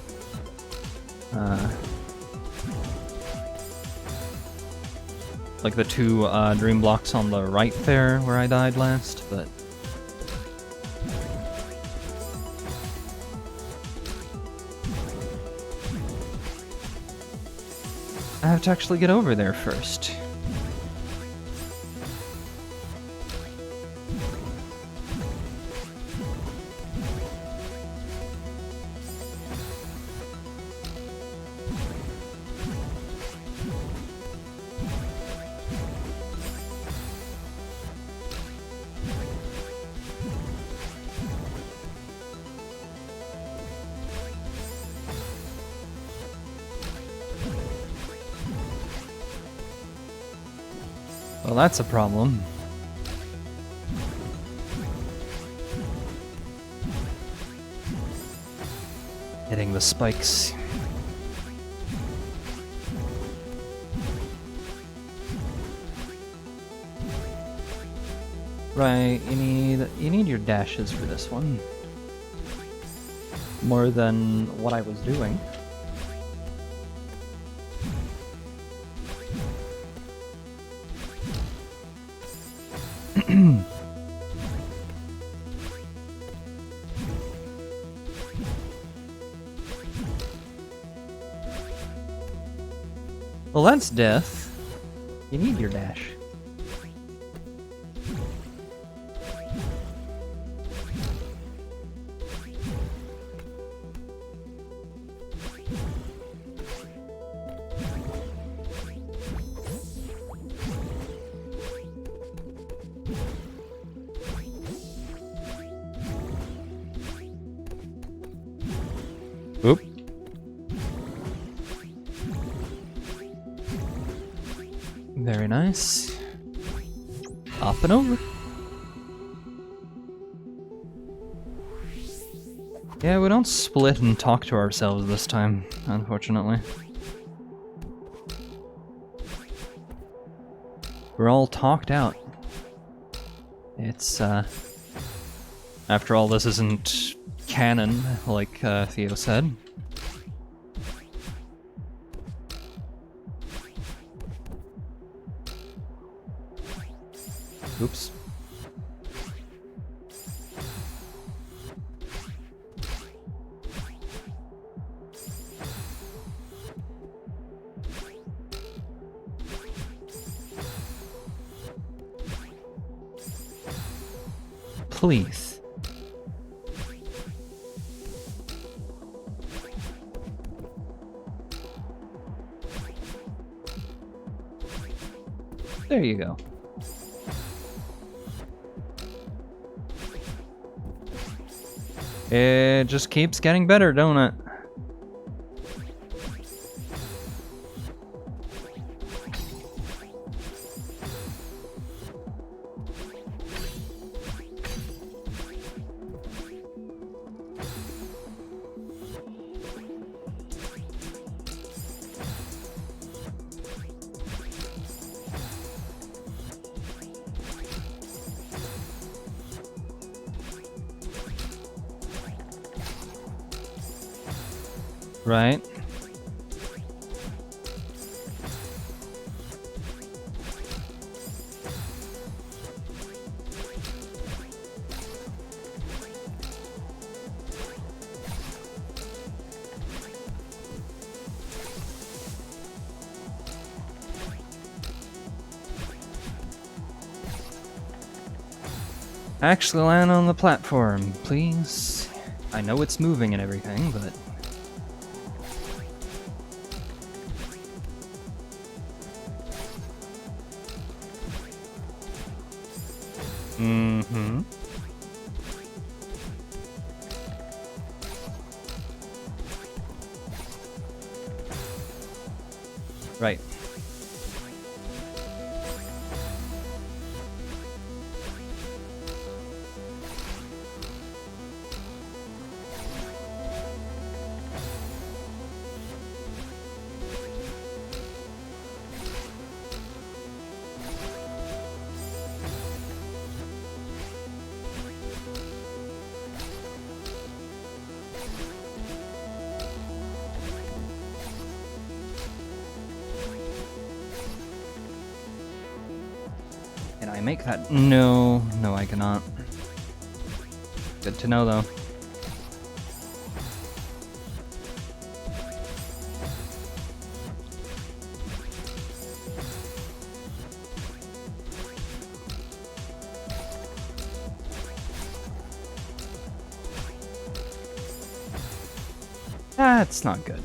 Like the 2 dream blocks on the right there, where I died last, but... I have to actually get over there first. Well, that's a problem. Hitting the spikes. Right, you need your dashes for this one. More than what I was doing. Well, that's death. You need your dash. Oop. Very nice. Up and over. Yeah, we don't split and talk to ourselves this time, unfortunately. We're all talked out. It's, after all, this isn't canon, like Theo said. Oops. Please. There you go. It just keeps getting better, don't it? Right. Actually land on the platform, please. I know it's moving and everything, but... Mm-hmm. Right. Can I make that? No, no I cannot. Good to know though. That's not good.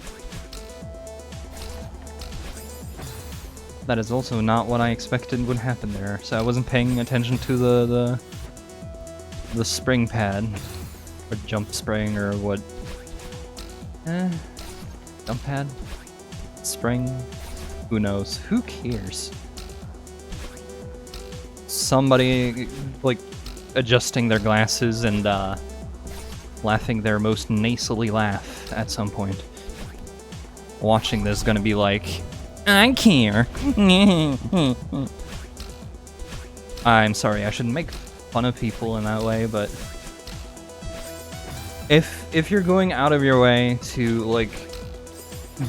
That is also not what I expected would happen there, so I wasn't paying attention to the spring pad. Or jump spring, or what... jump pad? Spring? Who knows? Who cares? Somebody, like, adjusting their glasses and, laughing their most nasally laugh at some point. Watching this is gonna be like, I care. I'm sorry, I shouldn't make fun of people in that way, but if you're going out of your way to, like,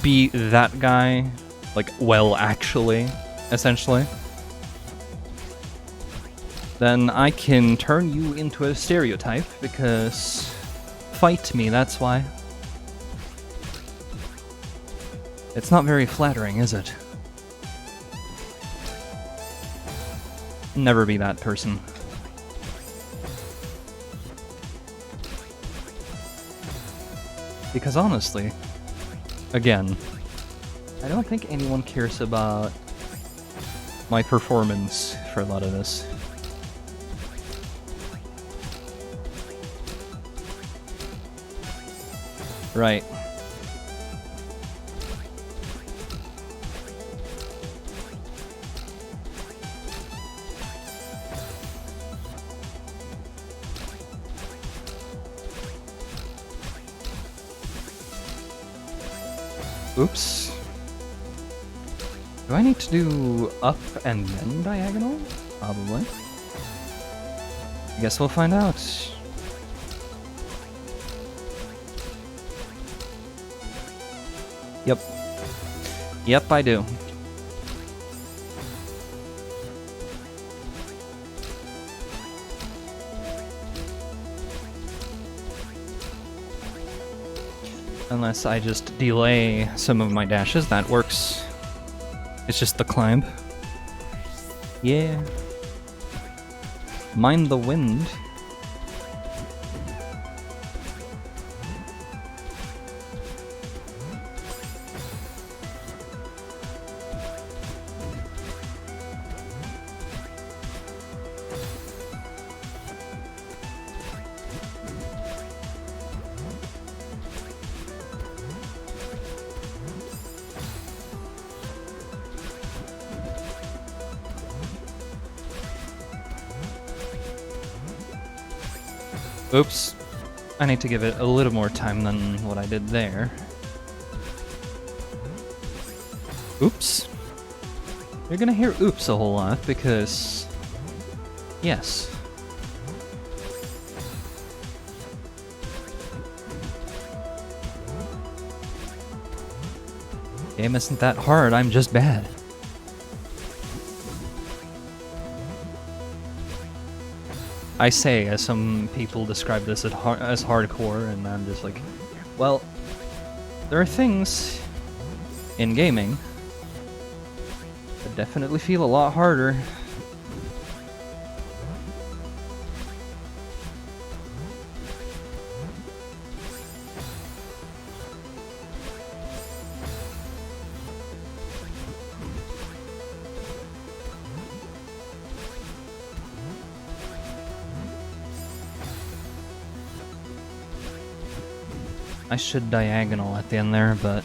be that guy, like, well, actually, essentially, then I can turn you into a stereotype, because fight me, that's why. It's not very flattering, is it? Never be that person. Because honestly, again, I don't think anyone cares about my performance for a lot of this. Right. Oops. Do I need to do up and then diagonal? Probably. I guess we'll find out. Yep. Yep, I do. Unless I just delay some of my dashes, that works. It's just the climb. Yeah. Mind the wind. Oops. I need to give it a little more time than what I did there. Oops. You're gonna hear oops a whole lot because... yes. Game isn't that hard, I'm just bad. I say, as some people describe this as hardcore, and I'm just like, well, there are things in gaming that definitely feel a lot harder. I should diagonal at the end there, but...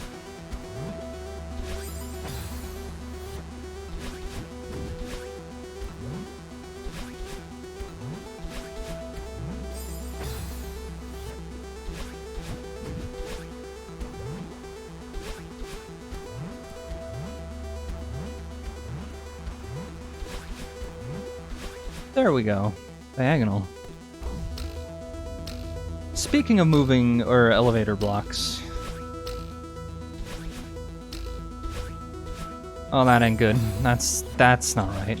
there we go. Diagonal. Speaking of moving, or elevator blocks... oh, that ain't good. That's not right.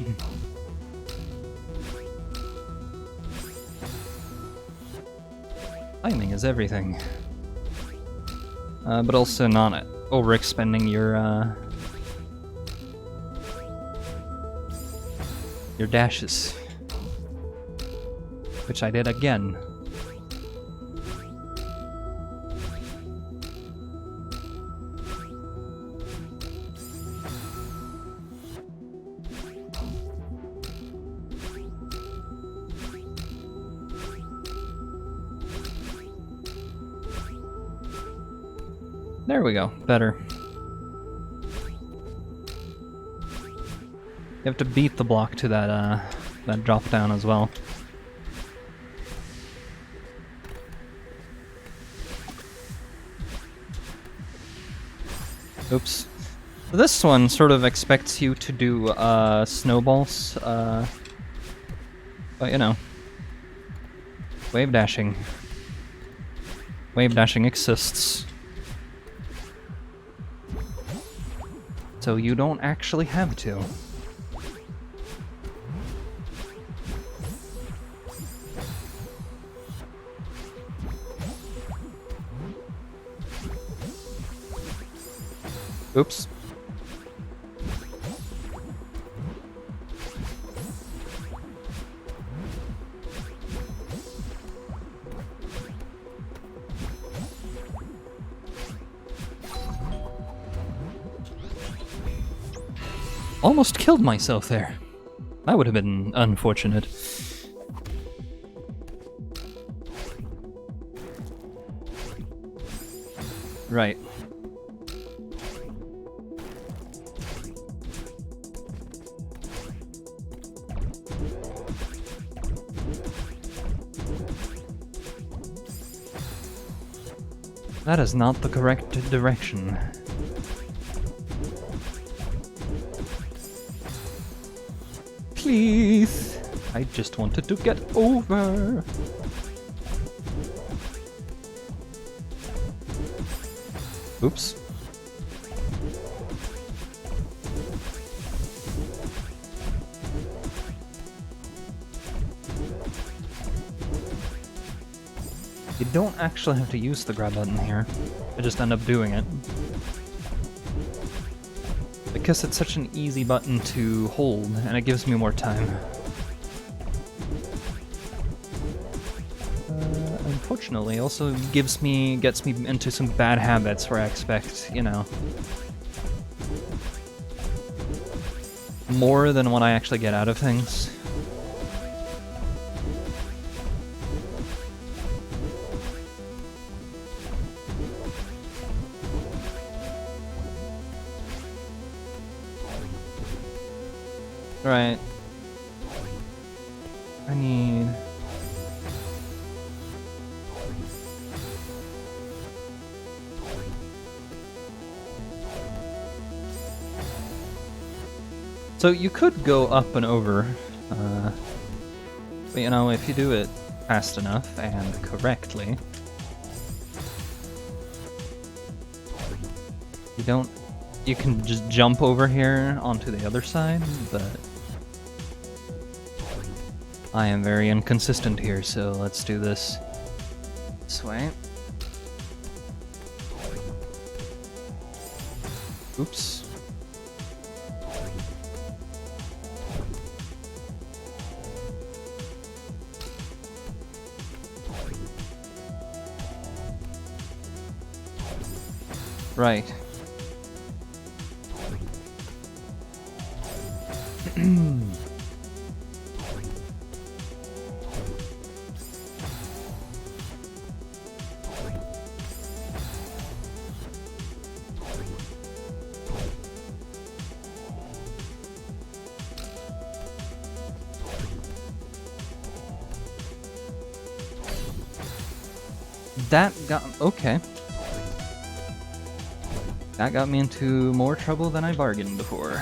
Timing is everything. But also not overexpending your dashes. Which I did again. There we go, better. You have to beat the block to that drop down as well. Oops. This one sort of expects you to do snowballs, but you know, wave dashing. Wave dashing exists. So you don't actually have to. Oops. Almost killed myself there. That would have been unfortunate. Right. That is not the correct direction. Please! I just wanted to get over. Oops. You don't actually have to use the grab button here. I just end up doing it. Because it's such an easy button to hold, and it gives me more time. Unfortunately, also gets me into some bad habits where I expect, you know, more than what I actually get out of things. Right. I need... So you could go up and over, but you know, if you do it fast enough and correctly, you can just jump over here onto the other side, but I am very inconsistent here, so let's do this way. Oops. Right. That got... okay. That got me into more trouble than I bargained before.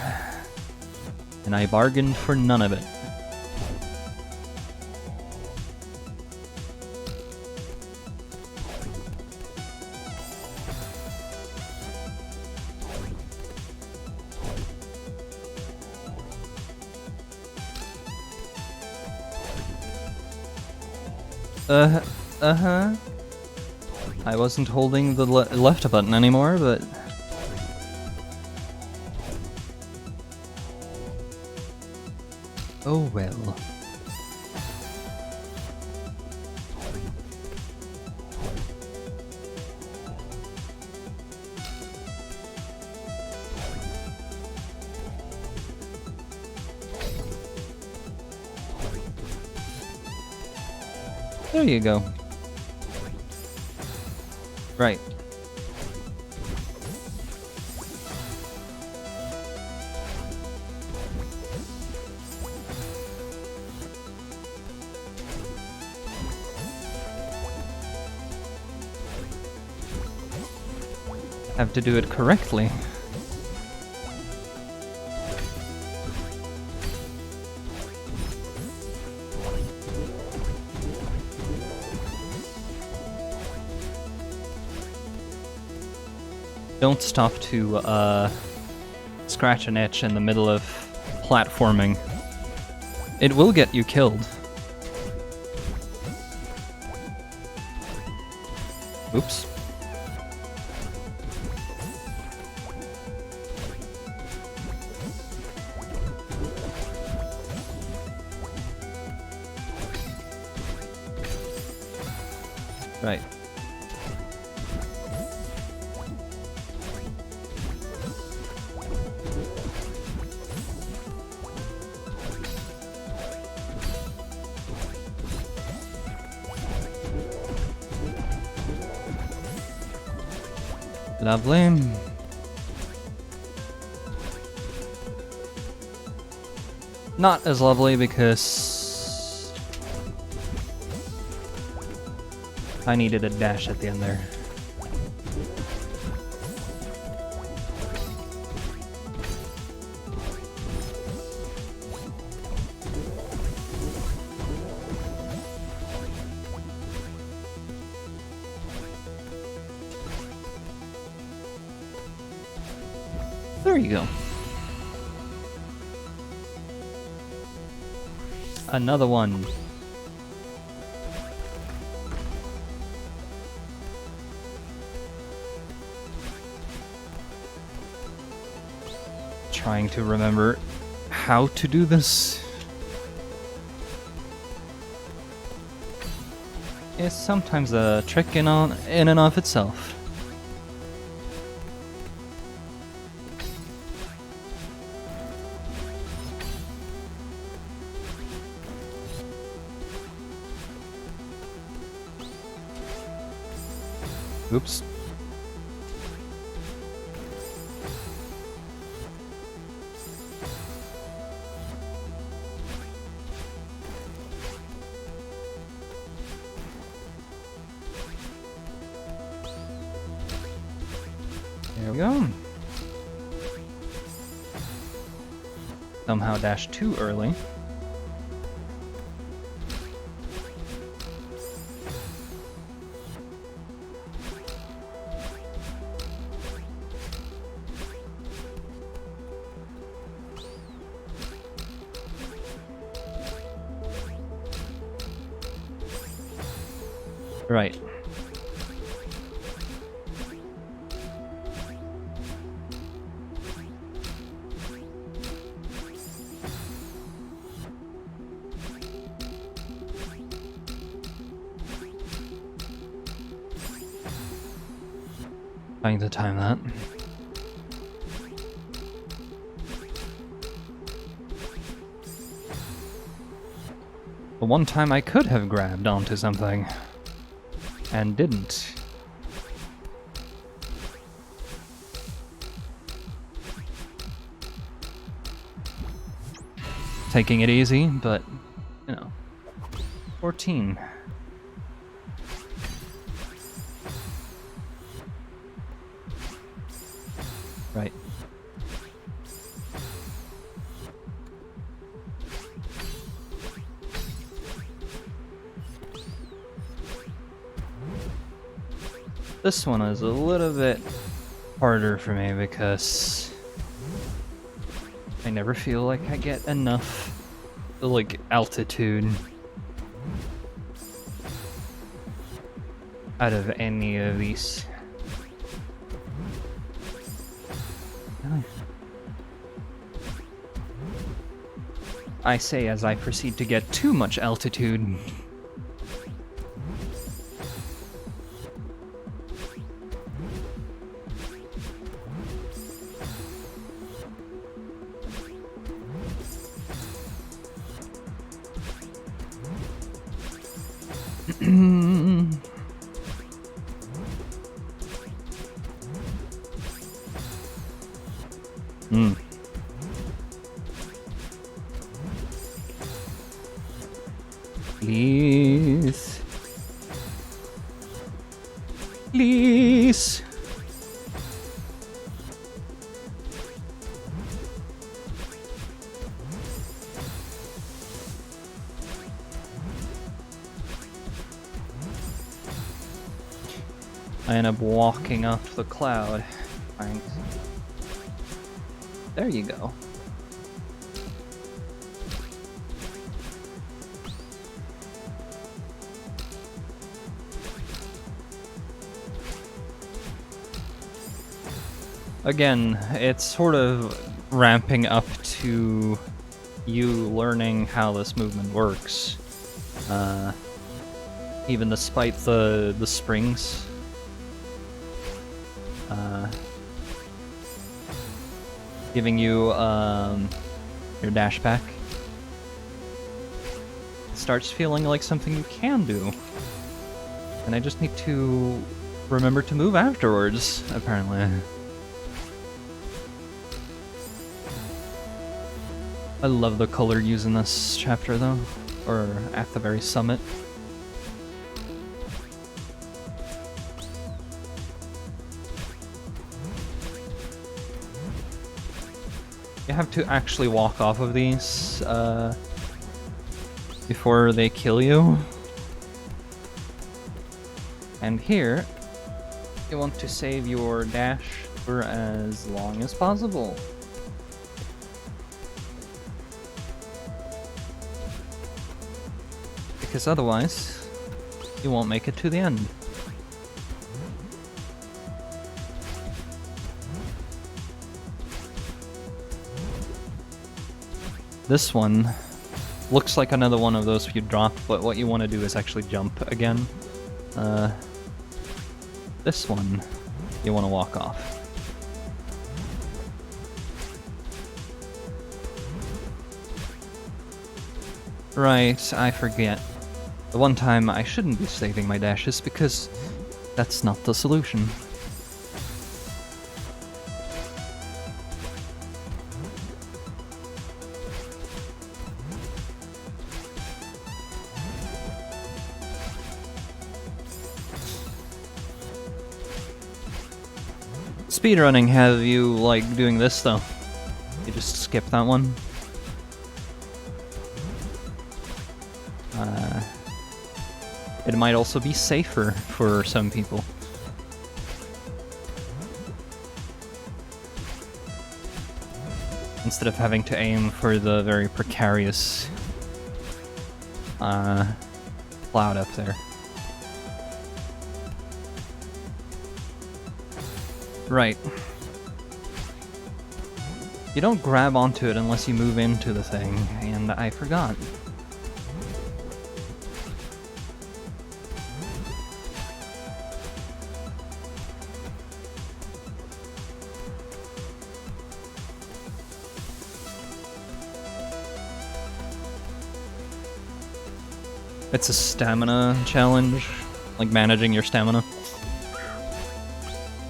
And I bargained for none of it. Uh-huh. I wasn't holding the left button anymore, but... oh well. There you go. Right. Have to do it correctly. Don't stop to scratch an itch in the middle of platforming. It will get you killed. Oops. Right. Lovely. Not as lovely because I needed a dash at the end there. There you go. Another one. trying to remember how to do this is sometimes a trick in and of itself. Oops. There we go. Somehow dashed too early. Right. Trying to time that. The one time I could have grabbed onto something and didn't. Taking it easy, but, you know, 14. Right. This one is a little bit harder for me because I never feel like I get enough, like, altitude out of any of these. I say as I proceed to get too much altitude. Please. Please. I end up walking off the cloud. Thanks. There you go. Again, it's sort of ramping up to you learning how this movement works. Even despite the springs. Giving you your dash back. It starts feeling like something you can do. And I just need to remember to move afterwards, apparently. I love the color used in this chapter, though, or at the very summit. You have to actually walk off of these before they kill you. And here, you want to save your dash for as long as possible. Because otherwise, you won't make it to the end. This one looks like another one of those you drop, but what you want to do is actually jump again. This one, you want to walk off. Right, I forget. The one time I shouldn't be saving my dashes because that's not the solution. Speedrunning have you like doing this though? You just skip that one. It might also be safer for some people. Instead of having to aim for the very precarious cloud up there. Right. You don't grab onto it unless you move into the thing, and I forgot. It's a stamina challenge, like managing your stamina.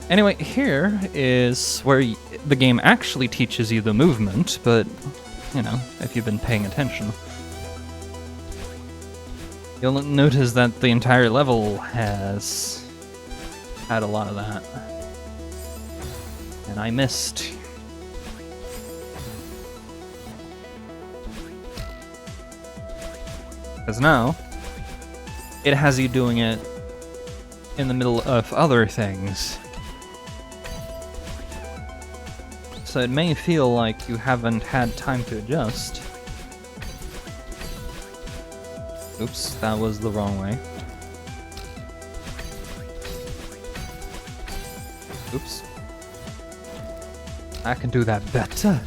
Anyway, here is where the game actually teaches you the movement, but, you know, if you've been paying attention. You'll notice that the entire level has had a lot of that. And I missed. Because now, it has you doing it in the middle of other things. So it may feel like you haven't had time to adjust. Oops, that was the wrong way. Oops. I can do that better.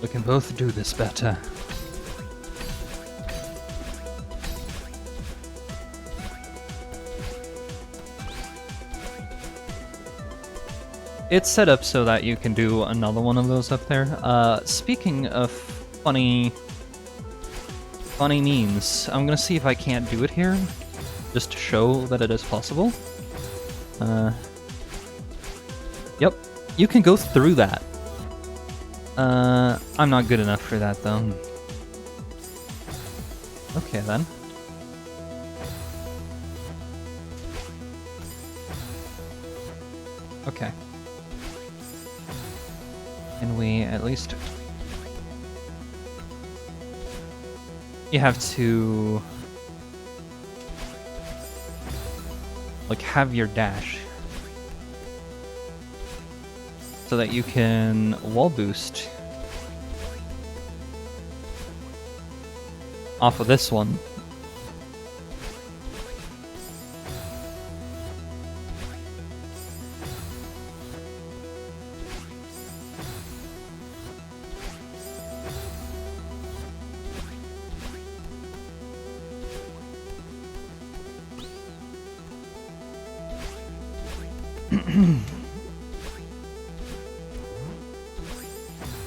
We can both do this better. It's set up so that you can do another one of those up there. Speaking of funny memes, I'm gonna see if I can't do it here, just to show that it is possible. Yep, you can go through that. I'm not good enough for that though. Okay then. Okay. Can we at least... You have to... like, have your dash. So that you can wall boost. Off of this one.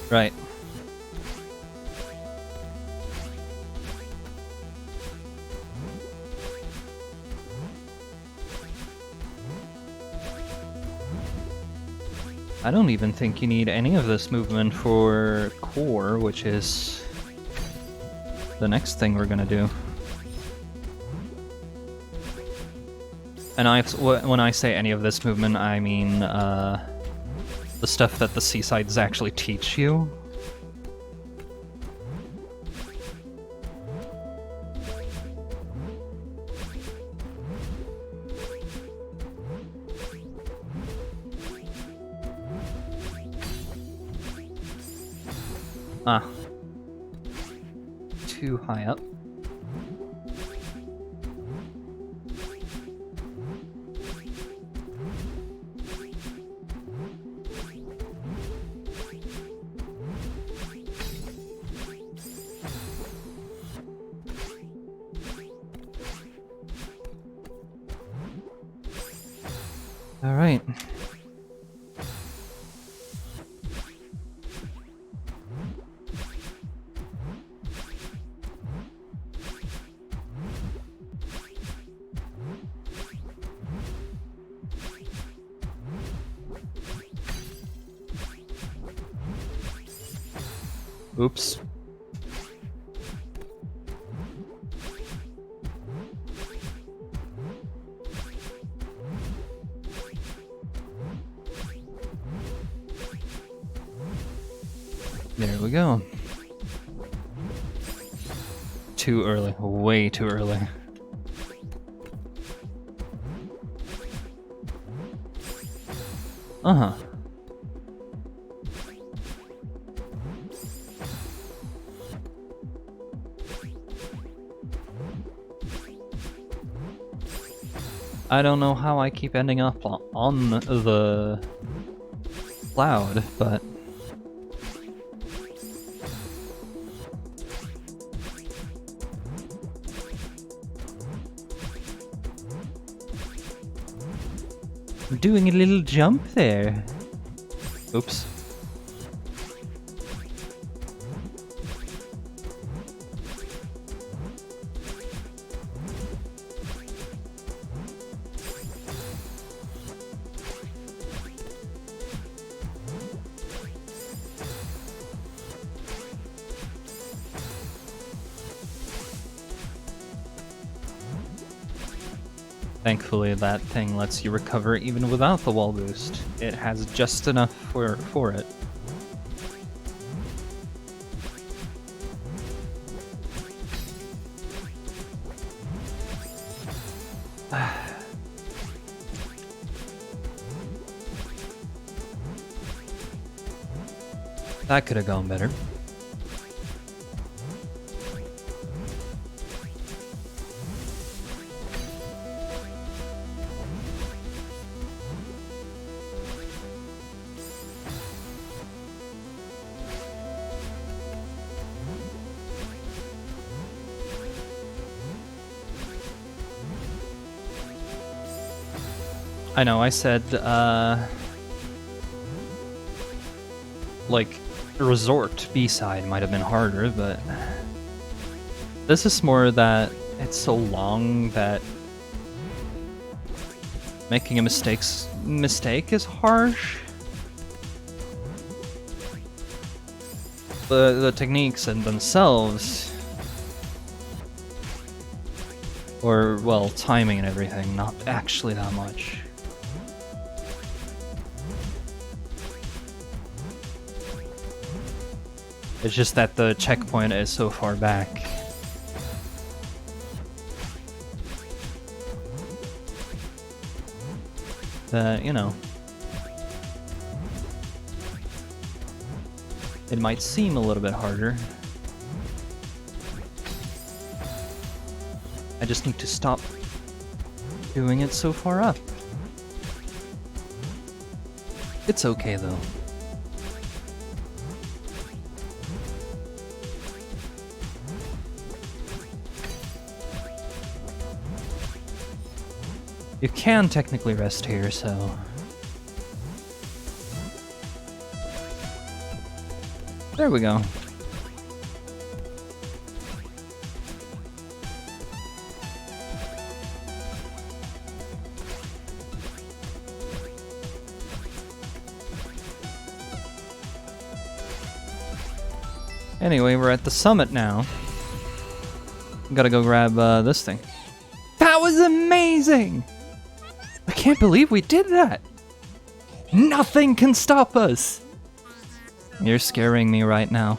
Right. I don't even think you need any of this movement for core, which is the next thing we're gonna do. And when I say any of this movement, I mean the stuff that the seasides actually teach you. Ah. Too high up. All right. Oops. There we go. Too early. Way too early. Uh-huh. I don't know how I keep ending up on the cloud, but... I'm doing a little jump there. Oops. Thankfully, that thing lets you recover even without the wall boost. It has just enough for it. That could have gone better. I know, I said, like, the Resort B-side might have been harder, but this is more that it's so long that making a mistake is harsh. The techniques in themselves, or, well, timing and everything, not actually that much. It's just that the checkpoint is so far back. That, you know, it might seem a little bit harder. I just need to stop doing it so far up. It's okay though. You can technically rest here, so... There we go. Anyway, we're at the summit now. Gotta go grab this thing. That was amazing! I can't believe we did that! Nothing can stop us! You're scaring me right now.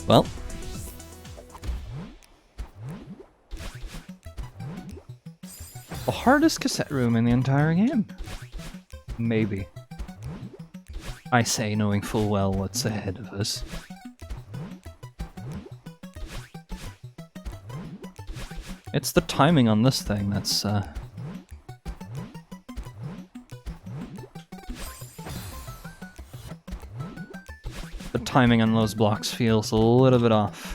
Well. The hardest cassette room in the entire game. Maybe. I say knowing full well what's ahead of us. It's the timing on this thing that's, the timing on those blocks feels a little bit off.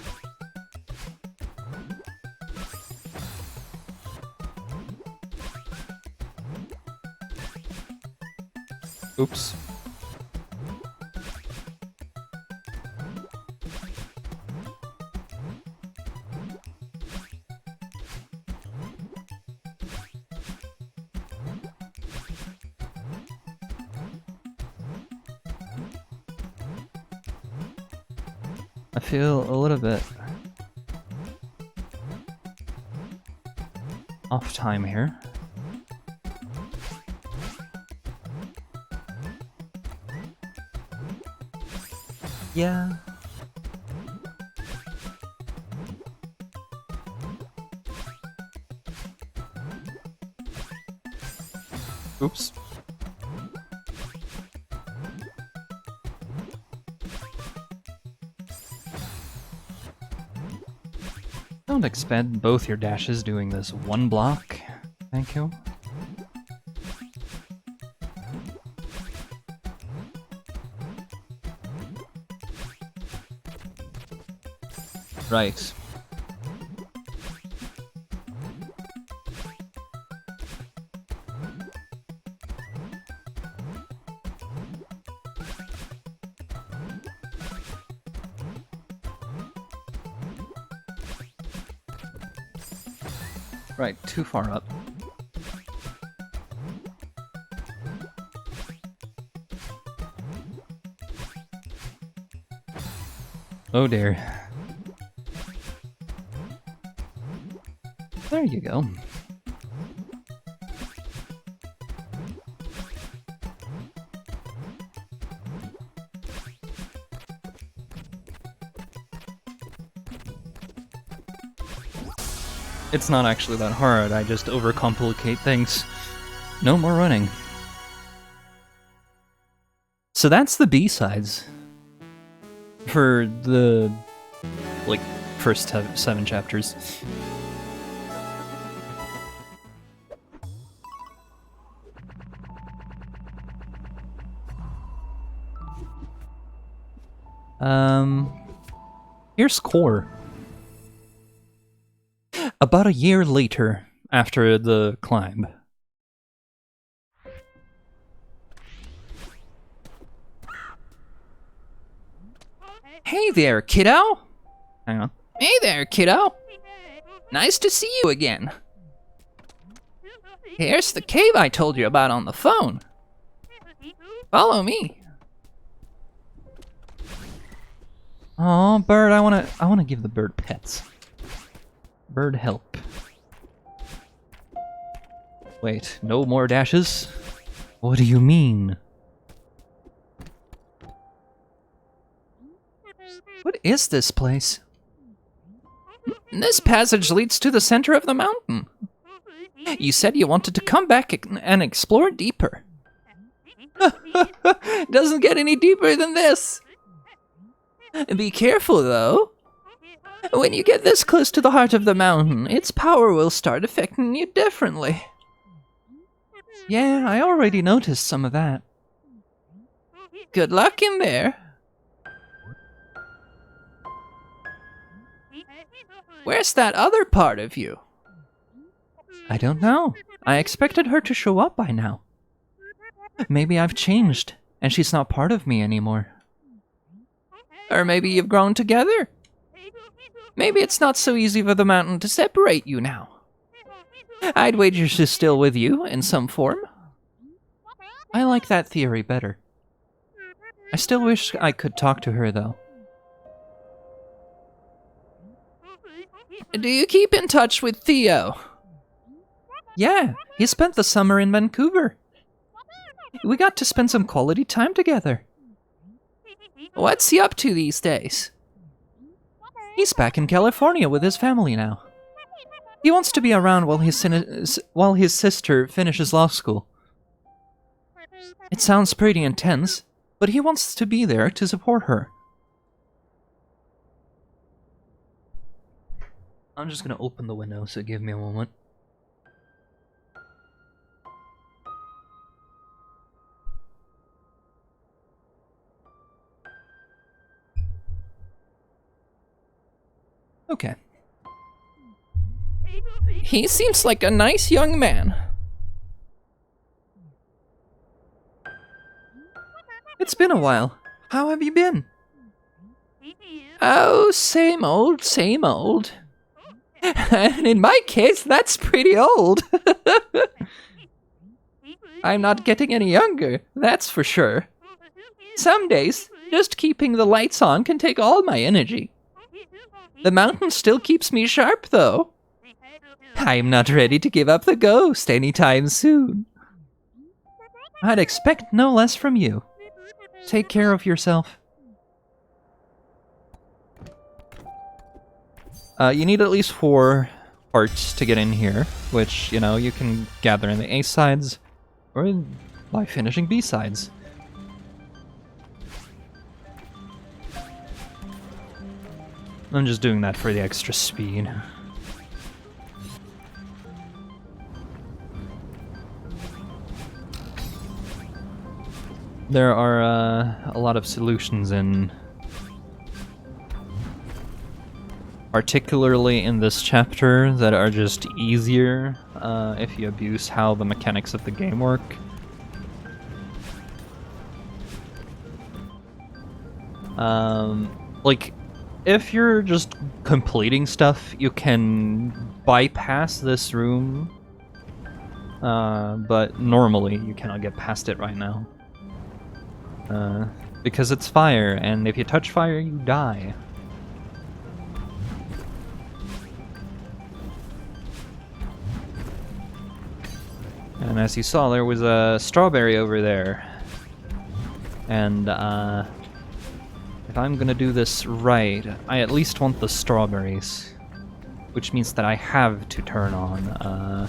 Oops. I feel a little bit off time here. Yeah. Oops. Don't expend both your dashes doing this one block. Thank you. Right. Right, too far up. Oh dear. There you go. It's not actually that hard, I just overcomplicate things. No more running. So that's the B-sides. For the, like, first 7 chapters. Here's Core. About a year later, after the climb. Hey there, kiddo! Hang on. Hey there, kiddo! Nice to see you again. Here's the cave I told you about on the phone. Follow me. Aw, bird, I wanna give the bird pets. Bird help. Wait, no more dashes? What do you mean? What is this place? This passage leads to the center of the mountain. You said you wanted to come back and explore deeper. Doesn't get any deeper than this. Be careful, though. When you get this close to the heart of the mountain, its power will start affecting you differently. Yeah, I already noticed some of that. Good luck in there. Where's that other part of you? I don't know. I expected her to show up by now. Maybe I've changed, and she's not part of me anymore. Or maybe you've grown together. Maybe it's not so easy for the mountain to separate you now. I'd wager she's still with you, in some form. I like that theory better. I still wish I could talk to her, though. Do you keep in touch with Theo? Yeah, he spent the summer in Vancouver. We got to spend some quality time together. What's he up to these days? He's back in California with his family now. He wants to be around while his sister finishes law school. It sounds pretty intense, but he wants to be there to support her. I'm just gonna open the window, so give me a moment. Okay. He seems like a nice young man. It's been a while. How have you been? Oh, same old, same old. And in my case, that's pretty old. I'm not getting any younger, that's for sure. Some days, just keeping the lights on can take all my energy. The mountain still keeps me sharp, though. I'm not ready to give up the ghost anytime soon. I'd expect no less from you. Take care of yourself. You need at least 4 parts to get in here, which, you know, you can gather in the A sides or by finishing B sides. I'm just doing that for the extra speed. There are a lot of solutions in, particularly in this chapter, that are just easier if you abuse how the mechanics of the game work. Like, if you're just completing stuff, you can bypass this room, but normally you cannot get past it right now. Because it's fire, and if you touch fire, you die. And as you saw, there was a strawberry over there. And, if I'm gonna do this right, I at least want the strawberries. Which means that I have to turn on,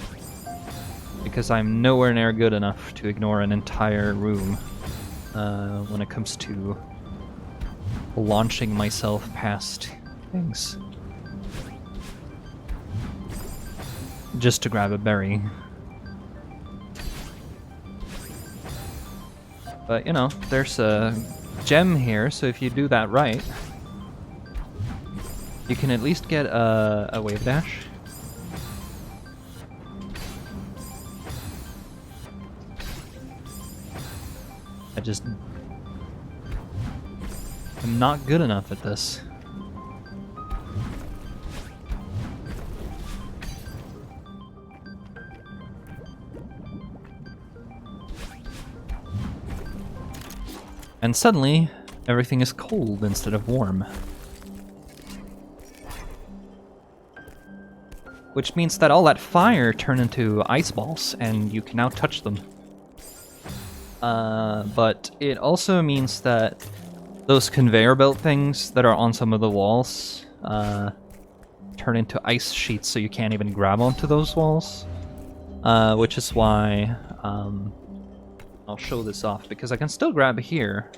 because I'm nowhere near good enough to ignore an entire room. When it comes to launching myself past things. Just to grab a berry. But, you know, there's a gem here, so if you do that right, you can at least get a wave dash. I'm not good enough at this. And suddenly, everything is cold instead of warm. Which means that all that fire turned into ice balls, and you can now touch them. But it also means that those conveyor belt things that are on some of the walls turn into ice sheets, so you can't even grab onto those walls. Which is why I'll show this off, because I can still grab here.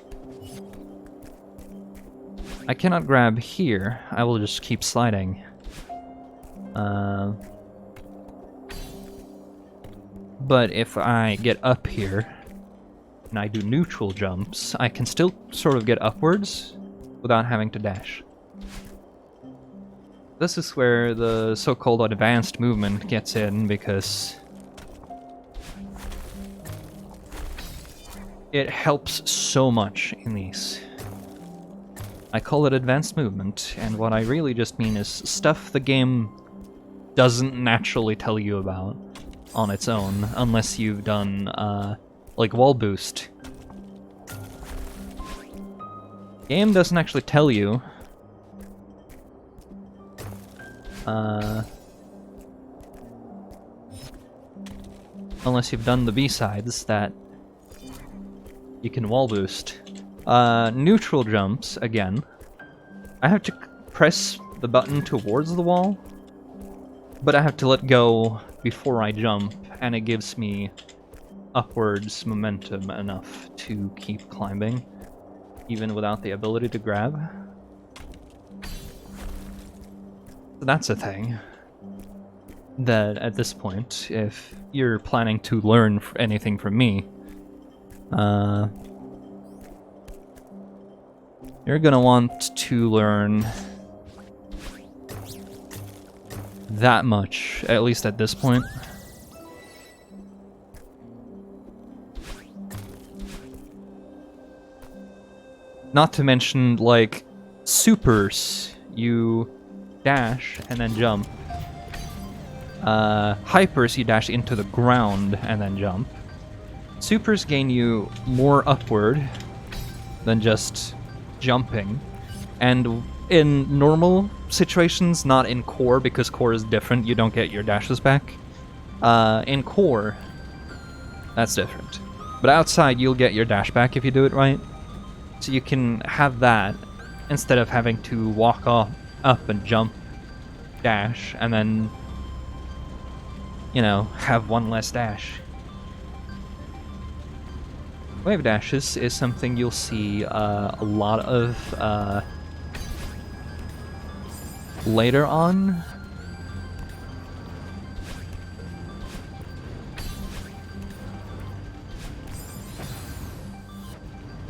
I cannot grab here. I will just keep sliding. But if I get up here, and I do neutral jumps, I can still sort of get upwards without having to dash. This is where the so-called advanced movement gets in, because it helps so much in these. I call it advanced movement, and what I really just mean is stuff the game doesn't naturally tell you about on its own, unless you've done, like wall boost. Game doesn't actually tell you. Unless you've done the B-sides, that you can wall boost. Neutral jumps, again. I have to press the button towards the wall, but I have to let go before I jump, and it gives me upwards momentum enough to keep climbing, even without the ability to grab. So that's a thing that, at this point, if you're planning to learn anything from me, you're gonna want to learn that much, at least at this point. Not to mention, like, supers. You dash and then jump. Hypers, you dash into the ground and then jump. Supers gain you more upward than just jumping. And in normal situations, not in core, because core is different, you don't get your dashes back. In core, that's different. But outside, you'll get your dash back if you do it right. So you can have that instead of having to walk up and jump, dash, and then, you know, have one less dash. Wave dashes is something you'll see a lot of later on.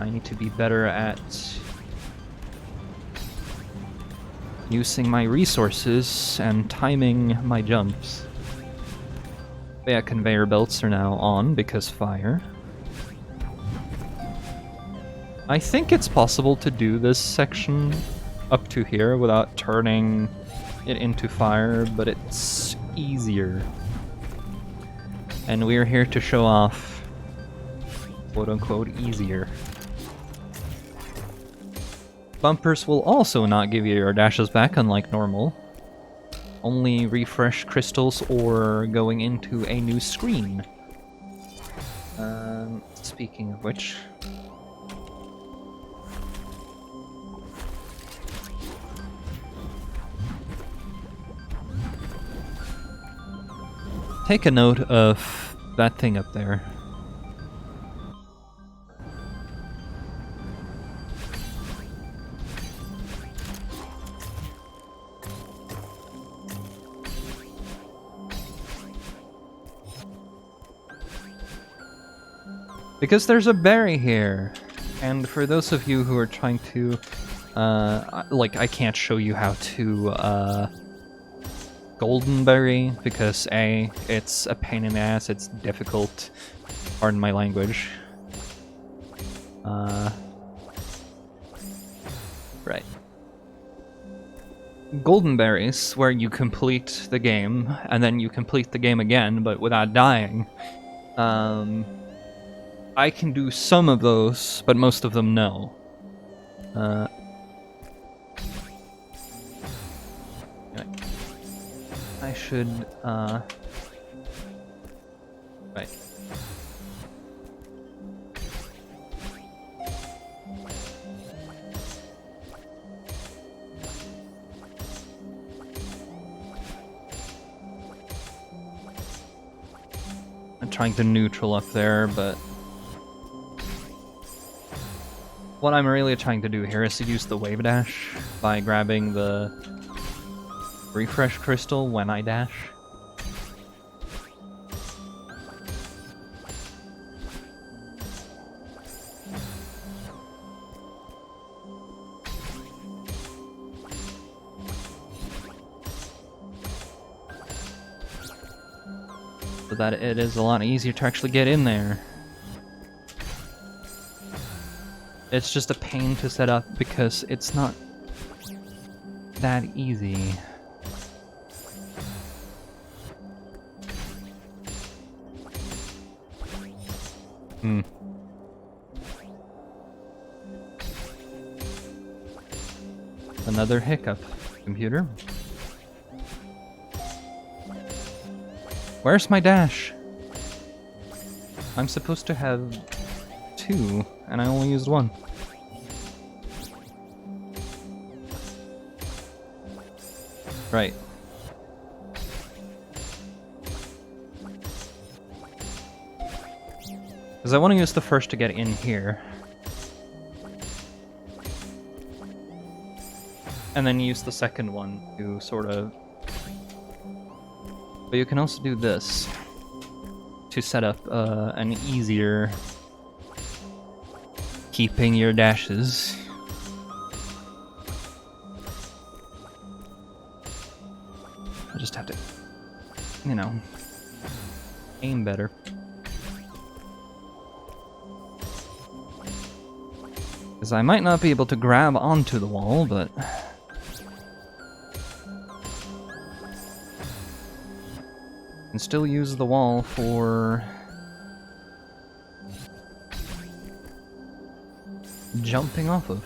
I need to be better at using my resources and timing my jumps. But yeah, conveyor belts are now on because fire. I think it's possible to do this section up to here without turning it into fire, but it's easier. And we're here to show off, quote-unquote, easier. Bumpers will also not give you your dashes back, unlike normal. Only refresh crystals or going into a new screen. Speaking of which... take a note of that thing up there. Because there's a berry here, and for those of you who are trying to, like, I can't show you how to, golden berry, because A, it's a pain in the ass, it's difficult, pardon my language. Right. Golden berries, where you complete the game, and then you complete the game again, but without dying. I can do some of those, but most of them no. I should, right. I'm trying to neutral up there, but what I'm really trying to do here is to use the wave dash by grabbing the refresh crystal when I dash. So that it is a lot easier to actually get in there. It's just a pain to set up because it's not that easy. Another hiccup, computer. Where's my dash? I'm supposed to have 2, and I only used 1. Right. Because I want to use the first to get in here. And then use the second one to sort of... But you can also do this to set up an easier keeping your dashes. I just have to, you know, aim better. Because I might not be able to grab onto the wall, but... can still use the wall for... jumping off of.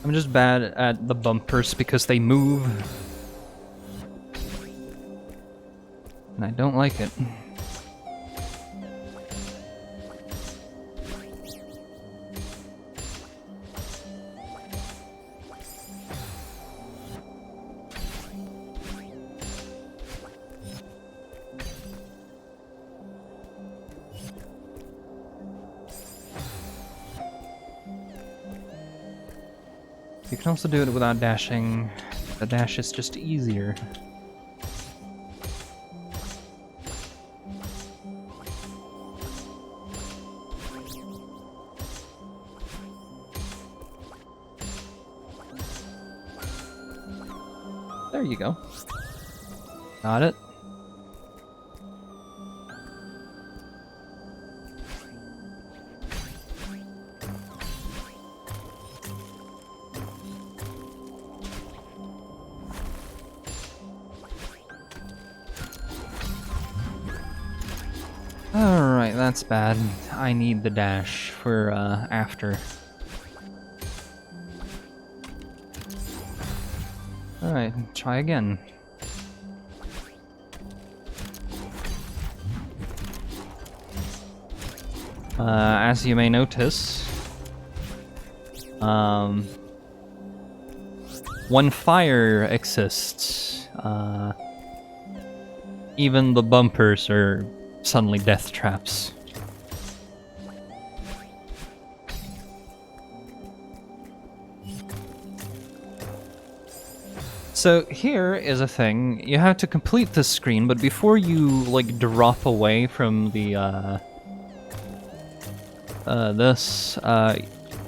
I'm just bad at the bumpers because they move. And I don't like it. You can also do it without dashing. The dash is just easier. There you go. Got it. Alright, that's bad. I need the dash for after. Alright, try again. As you may notice, when fire exists, even the bumpers are suddenly death traps. So here is a thing. You have to complete this screen, but before you like drop away from the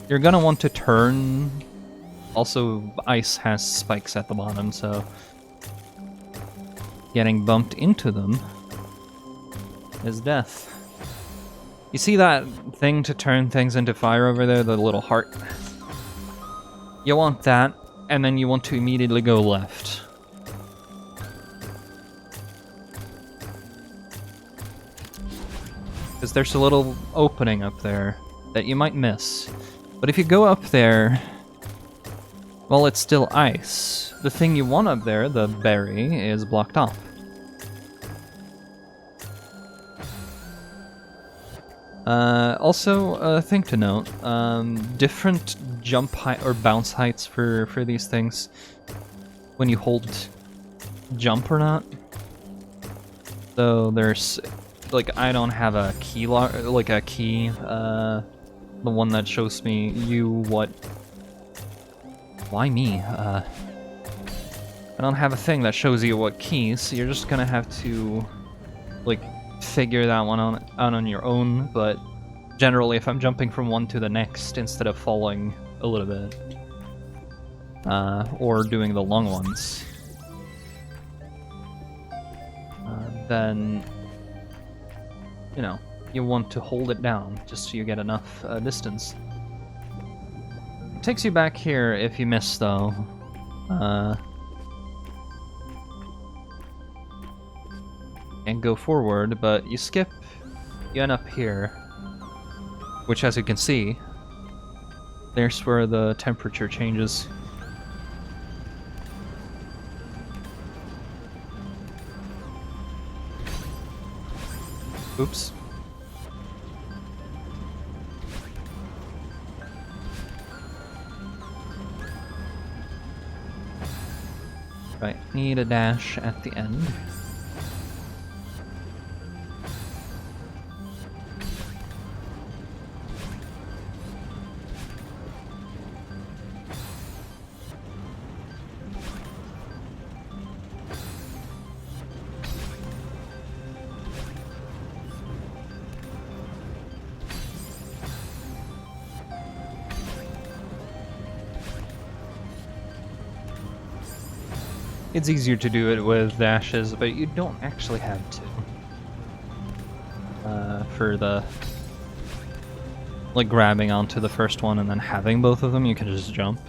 you're gonna want to turn. Also, ice has spikes at the bottom, so getting bumped into them is death. You see that thing to turn things into fire over there, the little heart? You want that, and then you want to immediately go left. Because there's a little opening up there that you might miss. But if you go up there, well, it's still ice. The thing you want up there, the berry, is blocked off. Also, a thing to note, different jump height or bounce heights for these things when you hold jump or not. So there's, like, I don't have a key the one that shows me what. Why me? I don't have a thing that shows you what keys, so you're just gonna have to, like, figure that one out on your own, but generally if I'm jumping from one to the next instead of falling a little bit, or doing the long ones, then, you know, you want to hold it down just so you get enough distance. It takes you back here if you miss, though. And go forward, but you skip, you end up here, which, as you can see, there's where the temperature changes. Oops. Right, need a dash at the end. It's easier to do it with dashes, but you don't actually have to. For the... like grabbing onto the first one and then having both of them, you can just jump.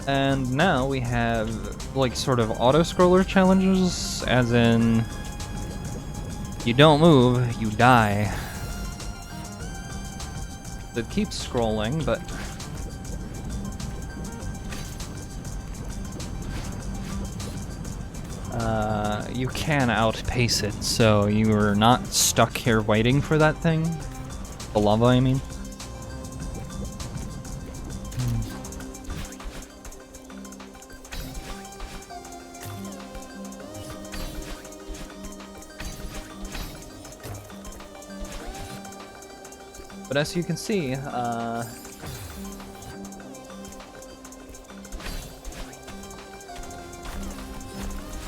And now we have, like, sort of auto-scroller challenges, as in... you don't move, you die. It keeps scrolling, but... you can outpace it, so you are not stuck here waiting for that thing. The lava, I mean. But as you can see,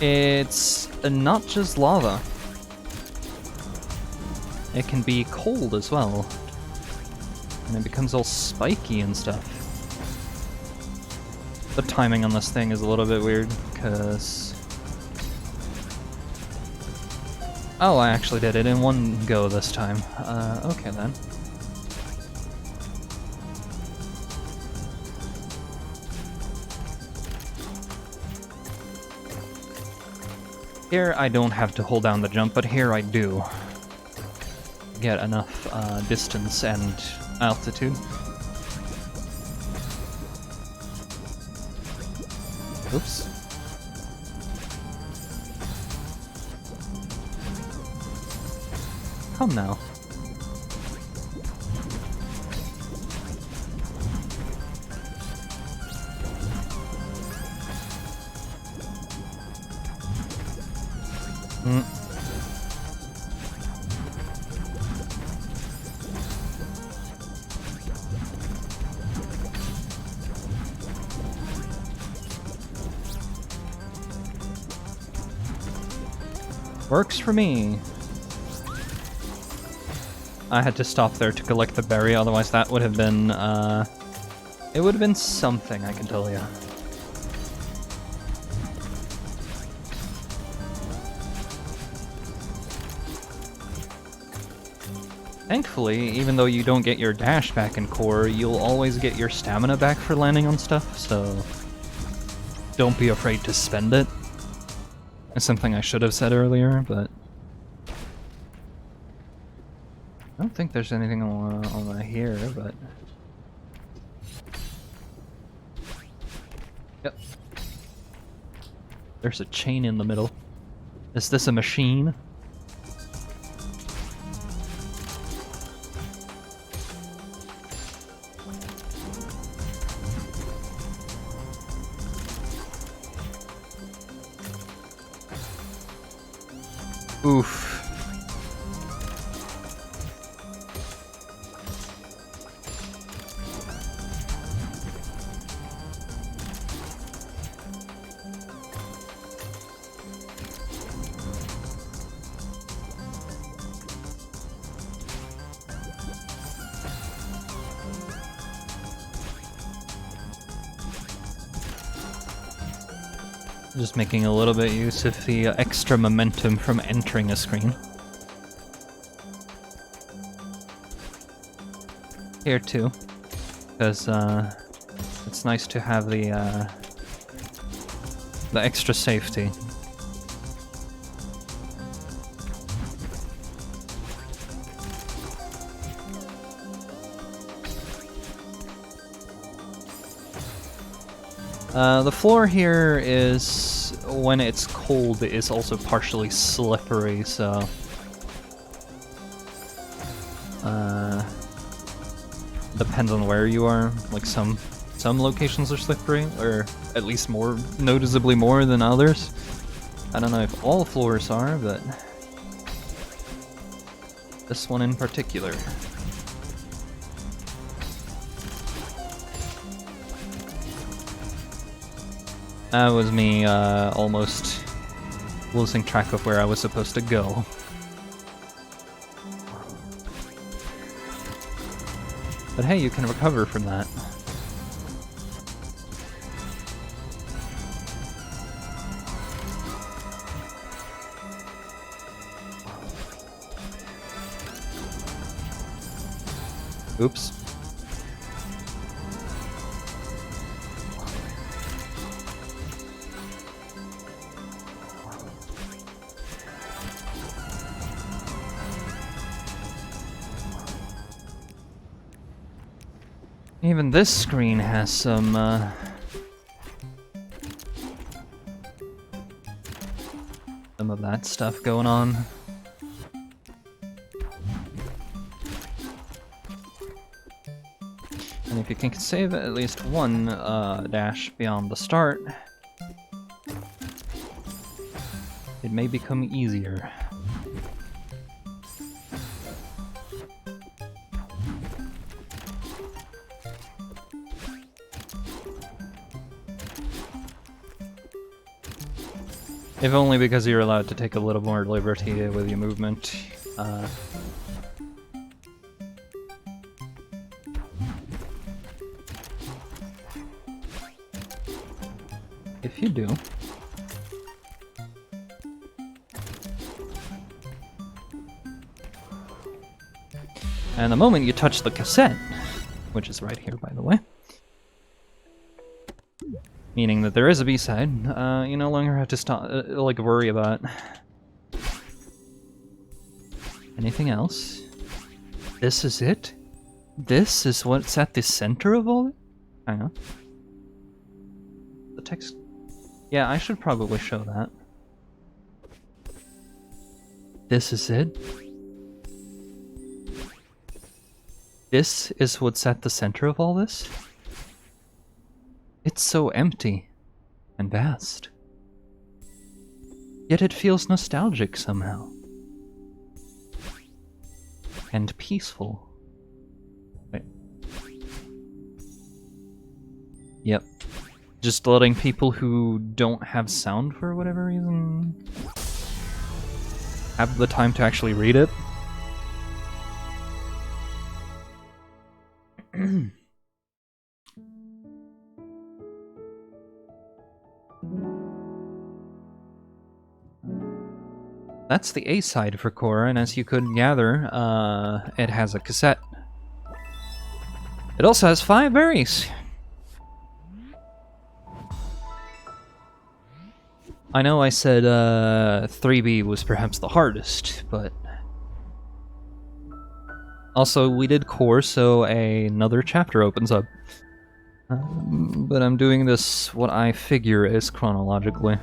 it's not just lava. It can be cold as well. And it becomes all spiky and stuff. The timing on this thing is a little bit weird, because... oh, I actually did it in one go this time. Okay then. Here I don't have to hold down the jump, but here I do. Get enough distance and altitude. Oops. Come now. Works for me. I had to stop there to collect the berry, otherwise that would have been, it would have been something, I can tell you. Thankfully, even though you don't get your dash back in core, you'll always get your stamina back for landing on stuff, so don't be afraid to spend it. It's something I should have said earlier, but I don't think there's anything on here, but... yep. There's a chain in the middle. Is this a machine? Oof. Just making a little bit use of the extra momentum from entering a screen. Here too, because it's nice to have the extra safety. The floor here is, when it's cold, is also partially slippery, so... depends on where you are. Like, some locations are slippery, or at least more, noticeably more than others. I don't know if all floors are, but... this one in particular. That was me almost losing track of where I was supposed to go. But hey, you can recover from that. Oops. Even this screen has some, some of that stuff going on. And if you can save at least one dash beyond the start, it may become easier. If only because you're allowed to take a little more liberty with your movement. If you do. And the moment you touch the cassette, which is right here by the way, meaning that there is a B-side, you no longer have to stop, like, worry about anything else. This is it? This is what's at the center of all it? Hang on. The text... Yeah, I should probably show that. This is it? This is what's at the center of all this? It's so empty and vast. Yet it feels nostalgic somehow. And peaceful. Wait. Yep. Just letting people who don't have sound for whatever reason have the time to actually read it. That's the A side for Korra, and as you could gather, it has a cassette. It also has 5 berries. I know I said 3B was perhaps the hardest, but... Also, we did core, so another chapter opens up. But I'm doing this what I figure is chronologically.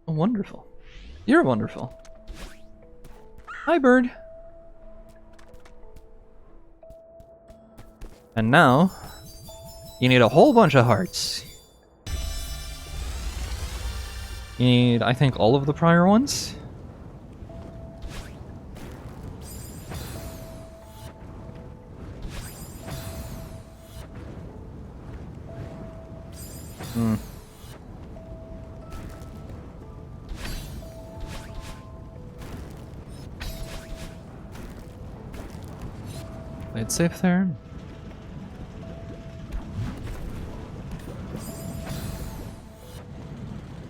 Oh, wonderful. You're wonderful. Hi, bird. And now, you need a whole bunch of hearts. You need, I think, all of the prior ones? Hmm. Play it safe there.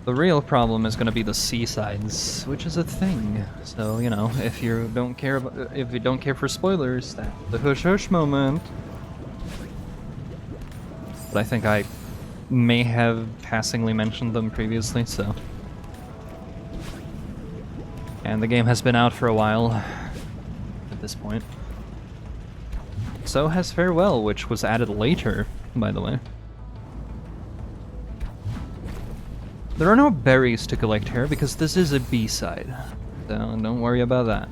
The real problem is going to be the C-sides, which is a thing. So, you know, if you don't care about, if you don't care for spoilers, that's the hush hush moment. But I think I may have passingly mentioned them previously, so. And the game has been out for a while at this point. So has Farewell, which was added later, by the way. There are no berries to collect here because this is a B-side, so don't worry about that.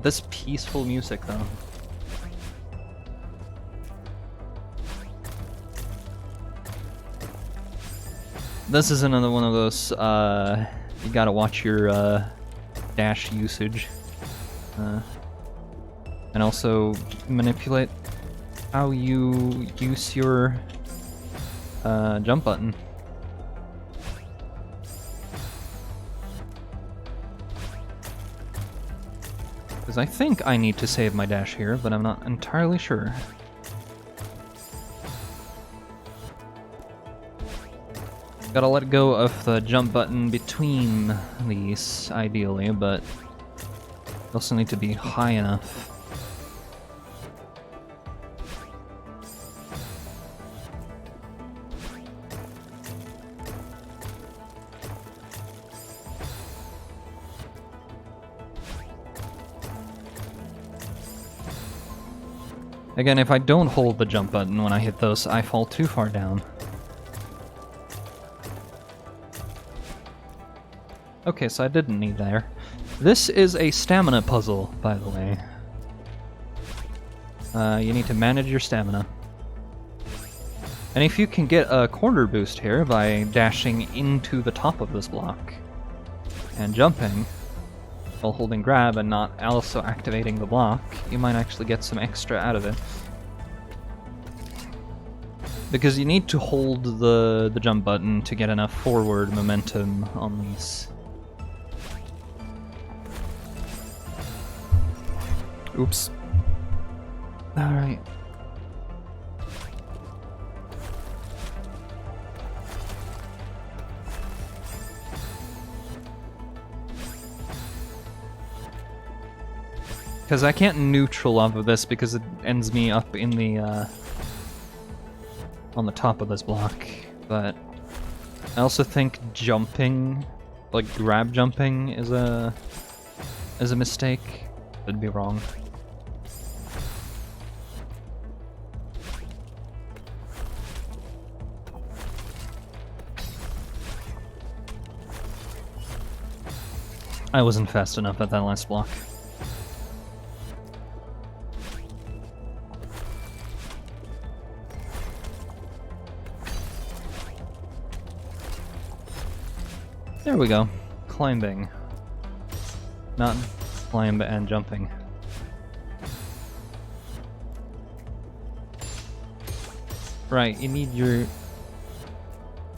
This peaceful music, though. This is another one of those, you gotta watch your, dash usage. And also manipulate how you use your jump button. Because I think I need to save my dash here, but I'm not entirely sure. Gotta let go of the jump button between these, ideally, but you also need to be high enough. Again, if I don't hold the jump button when I hit those, I fall too far down. Okay, so I didn't need there. This is a stamina puzzle, by the way. You need to manage your stamina. And if you can get a corner boost here by dashing into the top of this block and jumping while holding grab and not also activating the block, you might actually get some extra out of it. Because you need to hold the jump button to get enough forward momentum on these. Oops. Alright. Because I can't neutral off of this because it ends me up in the, on the top of this block. But I also think jumping, like grab jumping, is a mistake. Could be wrong. I wasn't fast enough at that last block. There we go. Climbing. Not climb and jumping. Right, you need your...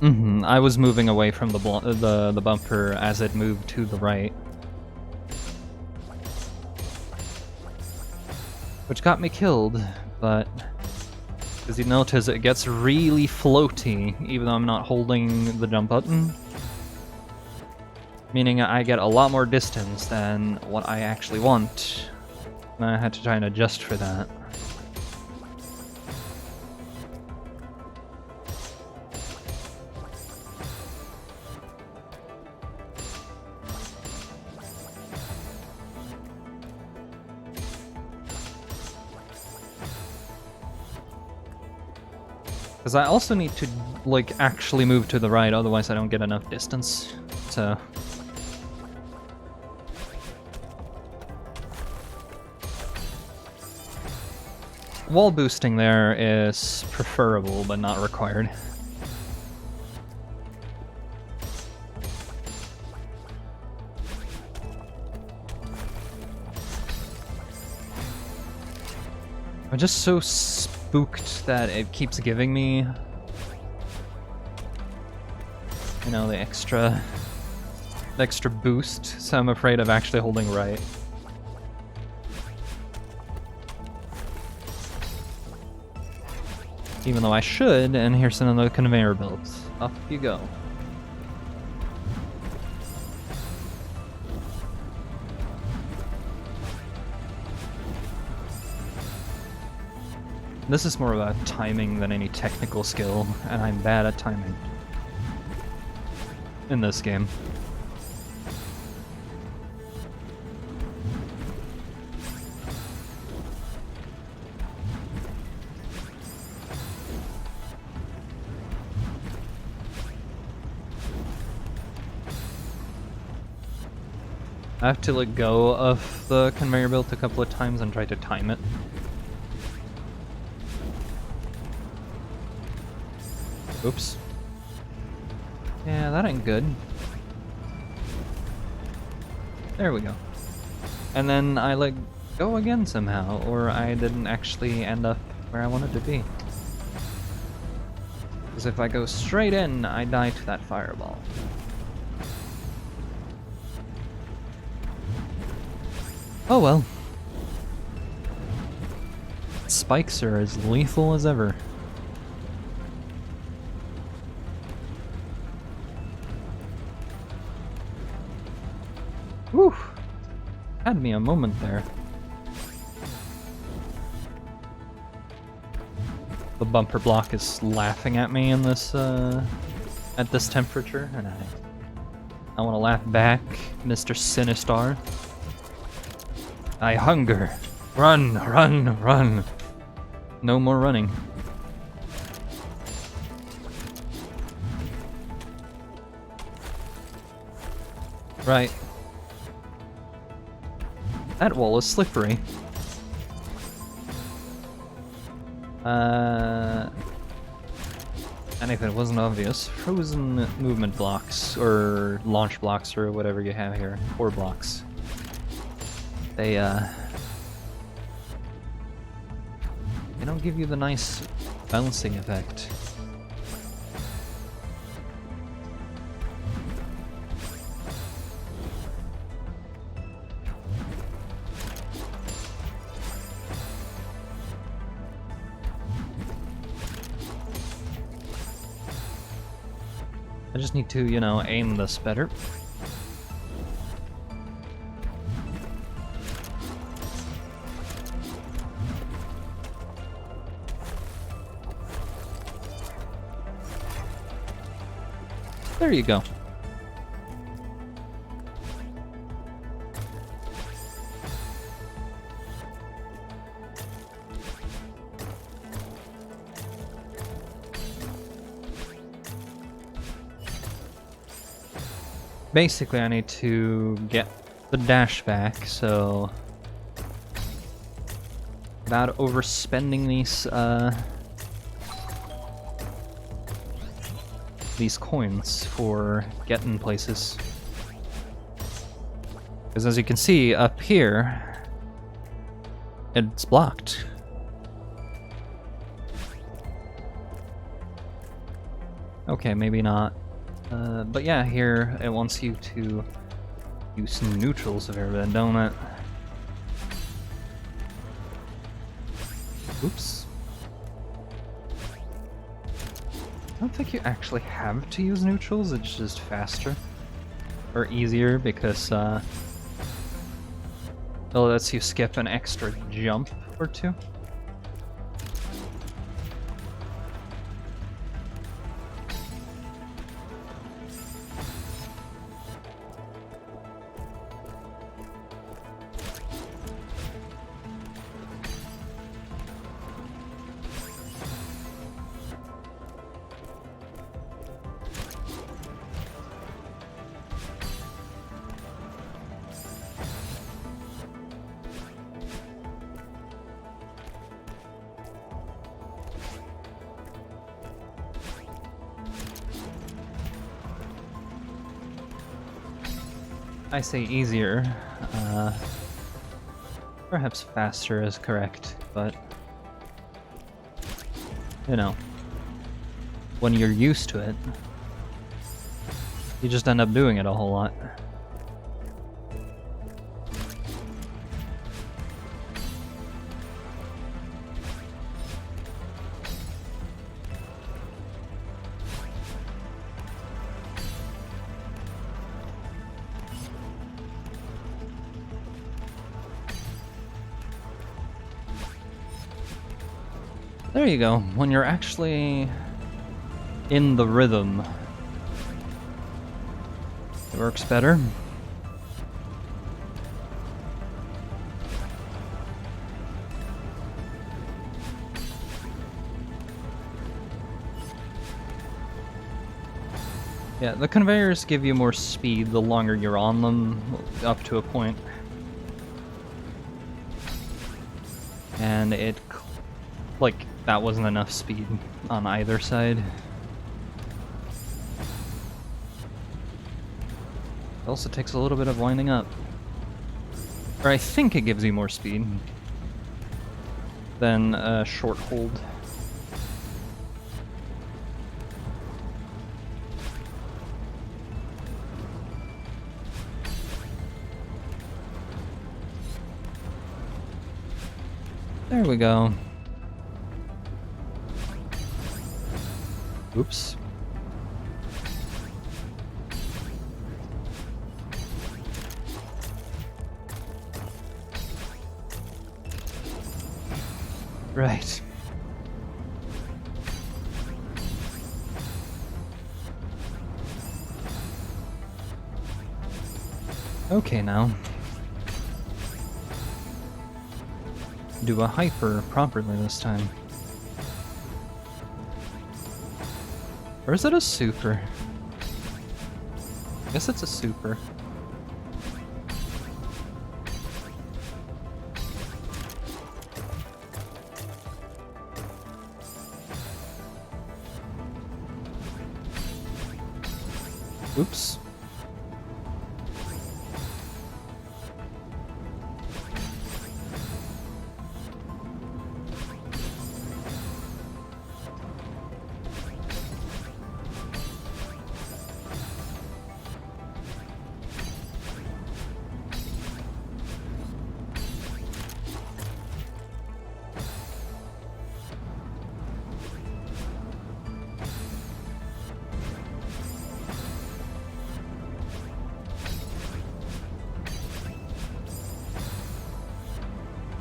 I was moving away from the bumper as it moved to the right. Which got me killed, but... As you notice, it gets really floaty, even though I'm not holding the jump button. Meaning I get a lot more distance than what I actually want. And I had to try and adjust for that. Because I also need to, like, actually move to the right, otherwise I don't get enough distance. So... wall boosting there is preferable, but not required. I'm just so spooked that it keeps giving me, you know, the extra boost, so I'm afraid of actually holding right. Even though I should, and here's another conveyor belt. Up you go. This is more about timing than any technical skill, and I'm bad at timing in this game. I have to let go of the conveyor belt a couple of times and try to time it. Oops. Yeah, that ain't good. There we go. And then I let go again somehow, or I didn't actually end up where I wanted to be. Because if I go straight in, I die to that fireball. Oh well. Spikes are as lethal as ever. Whew! Had me a moment there. The bumper block is laughing at me in this, at this temperature, and I want to laugh back, Mr. Sinistar. I hunger. Run, run, run. No more running. Right. That wall is slippery. And if it wasn't obvious, frozen movement blocks, or launch blocks, or whatever you have here, or blocks. They don't give you the nice bouncing effect. I just need to, you know, aim this better. There you go. Basically, I need to get the dash back, so without overspending these coins for getting places. Because as you can see up here, it's blocked. Okay, maybe not. But yeah, here it wants you to use some neutrals of everything, don't it? Oops. I don't think you actually have to use neutrals, it's just faster. Or easier, because it lets you skip an extra jump or two. I say easier, perhaps faster is correct, but, you know, when you're used to it, you just end up doing it a whole lot. There you go. When you're actually in the rhythm, it works better. Yeah, the conveyors give you more speed the longer you're on them, up to a point. And it, like, that wasn't enough speed on either side. It also takes a little bit of winding up. Or I think it gives you more speed than a short hold. There we go. Oops. Right. Okay, now. Do a hyper properly this time. Or is it a super? I guess it's a super. Oops.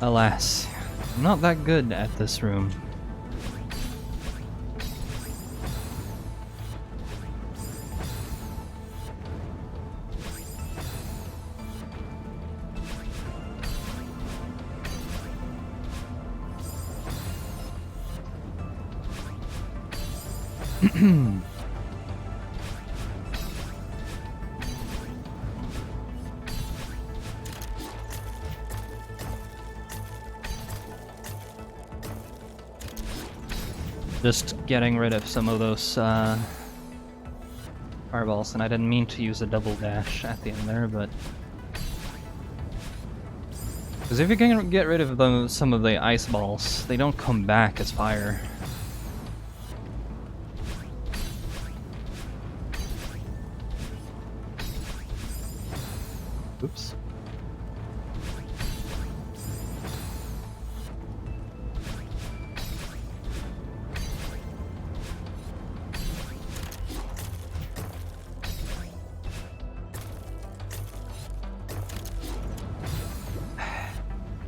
Alas, I'm not that good at this room. Just getting rid of some of those fireballs, and I didn't mean to use a double dash at the end there, but because if you can get rid of some of the ice balls, they don't come back as fire. Oops.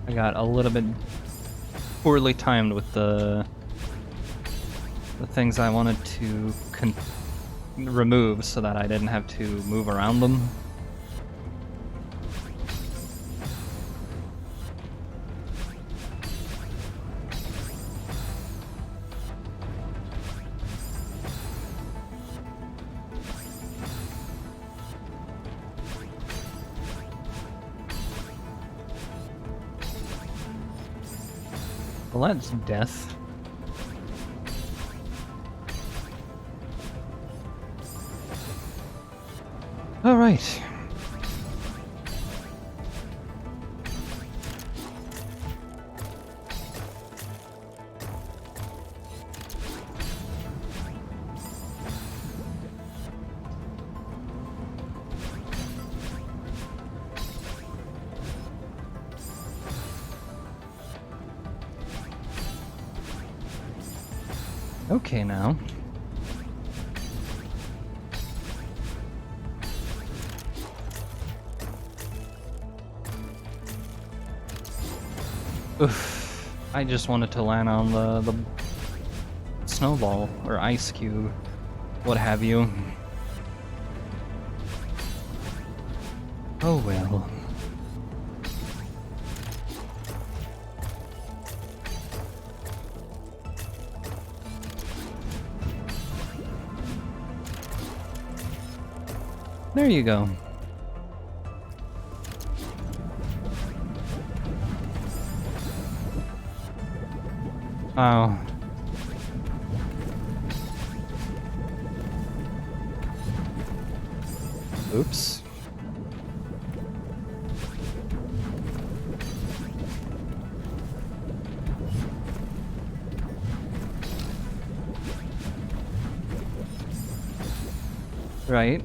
I got a little bit poorly timed with the things I wanted to remove so that I didn't have to move around them. Well, that's death. All right. Okay, now. Oof. I just wanted to land on the snowball or ice cube, what have you. Oh well. There you go. Oh. Oops. Right.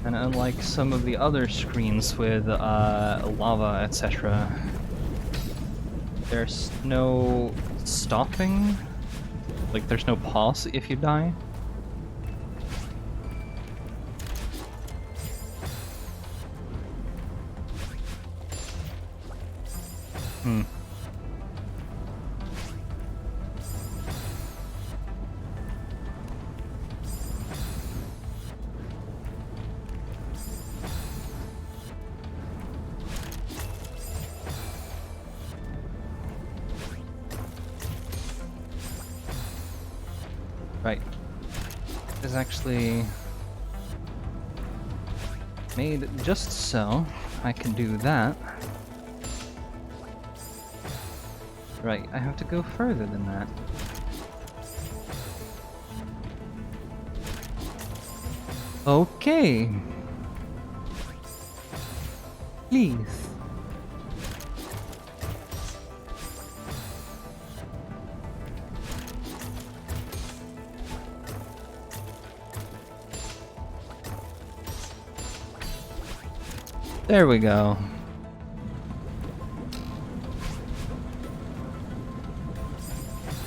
And unlike some of the other screens with lava, etc., There's no stopping? Like, there's no pause if you die? Hmm. Right. Is actually made just so I can do that. Right, I have to go further than that. Okay. Please. There we go.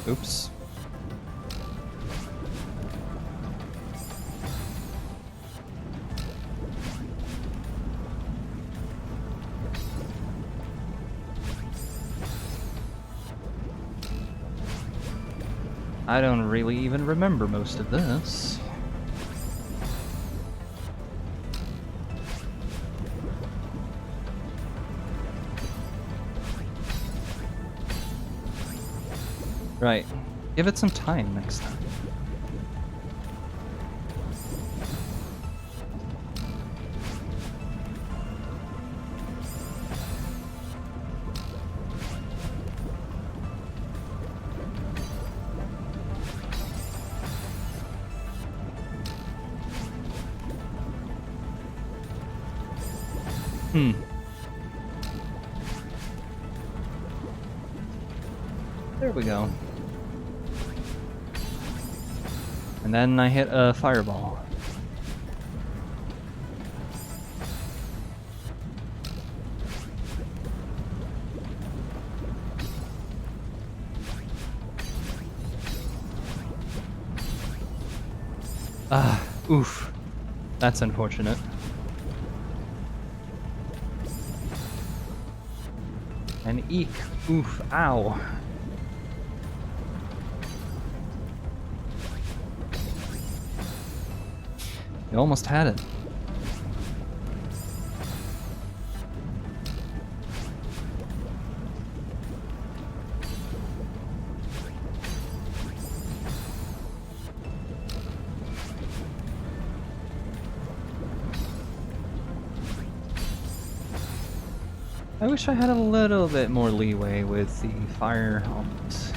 Oops. I don't really even remember most of this. Right. Give it some time next time. There we go. And then I hit a fireball. Ah, oof. That's unfortunate. And eek, oof, ow. You almost had it. I wish I had a little bit more leeway with the fire helmets.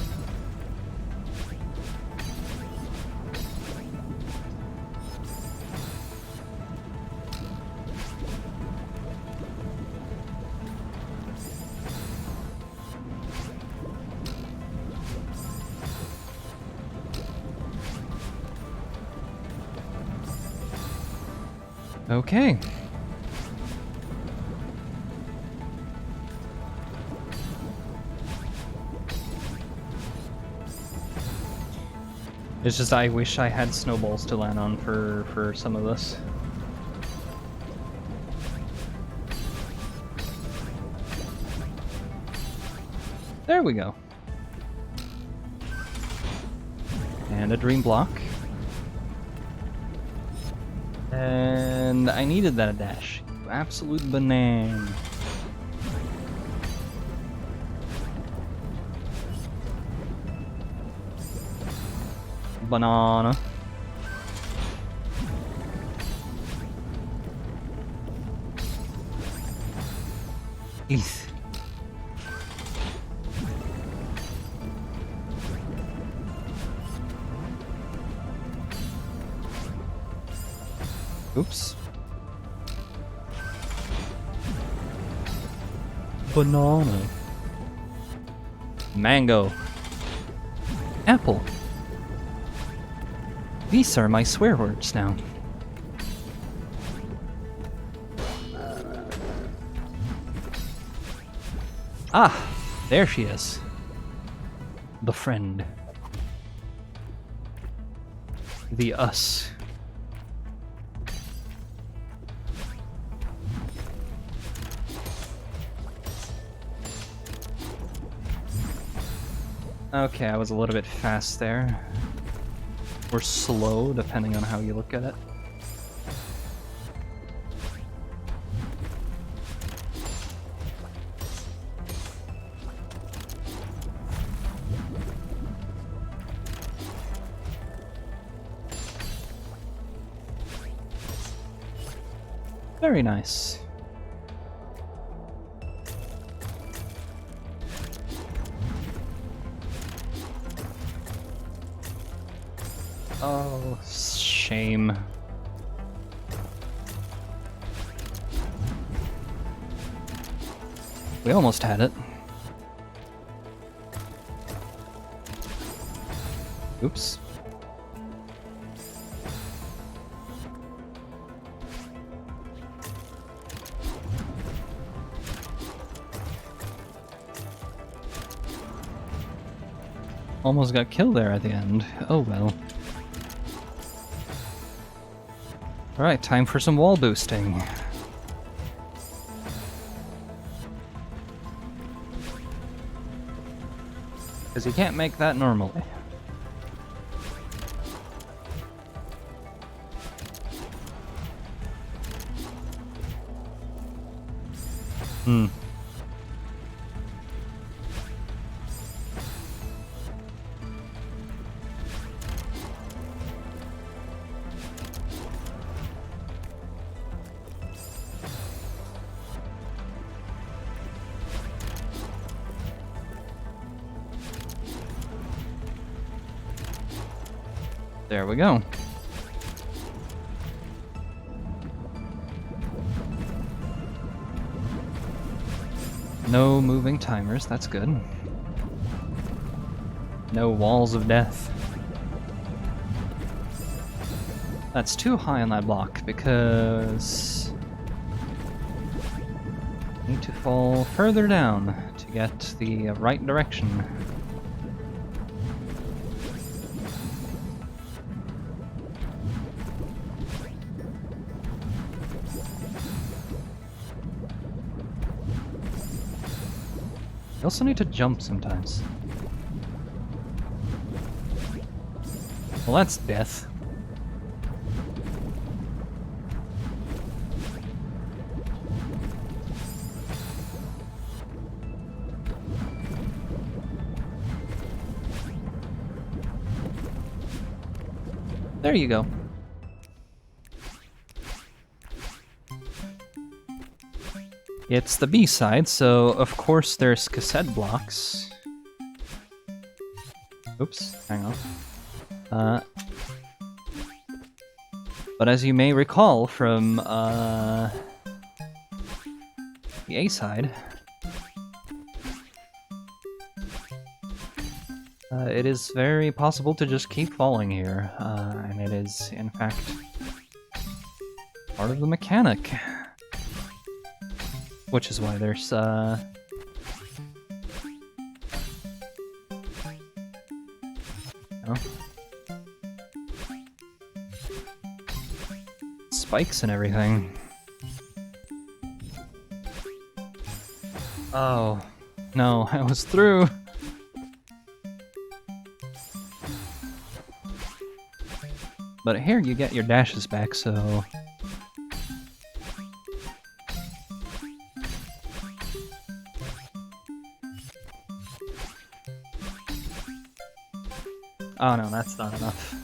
Okay. It's just I wish I had snowballs to land on for some of this. There we go. And a dream block. And I needed that dash. You absolute banana. Banana. Eesh. Oops. Banana. Mango. Apple. These are my swear words now. Ah! There she is. The friend. The us. Okay, I was a little bit fast there. Or slow, depending on how you look at it. Very nice. Oh, shame. We almost had it. Oops. Almost got killed there at the end. Oh well. Alright, time for some wall boosting. Because you can't make that normally. There we go. No moving timers, that's good. No walls of death. That's too high on that block because I need to fall further down to get the right direction. You also need to jump sometimes. Well, that's death. There you go. It's the B-side, so of course there's cassette blocks. Oops, hang on. But as you may recall from the A-side, it is very possible to just keep falling here, and it is, in fact, part of the mechanic. Which is why there's, spikes and everything. Oh, no, I was through. But here you get your dashes back, so... Oh no, that's not enough.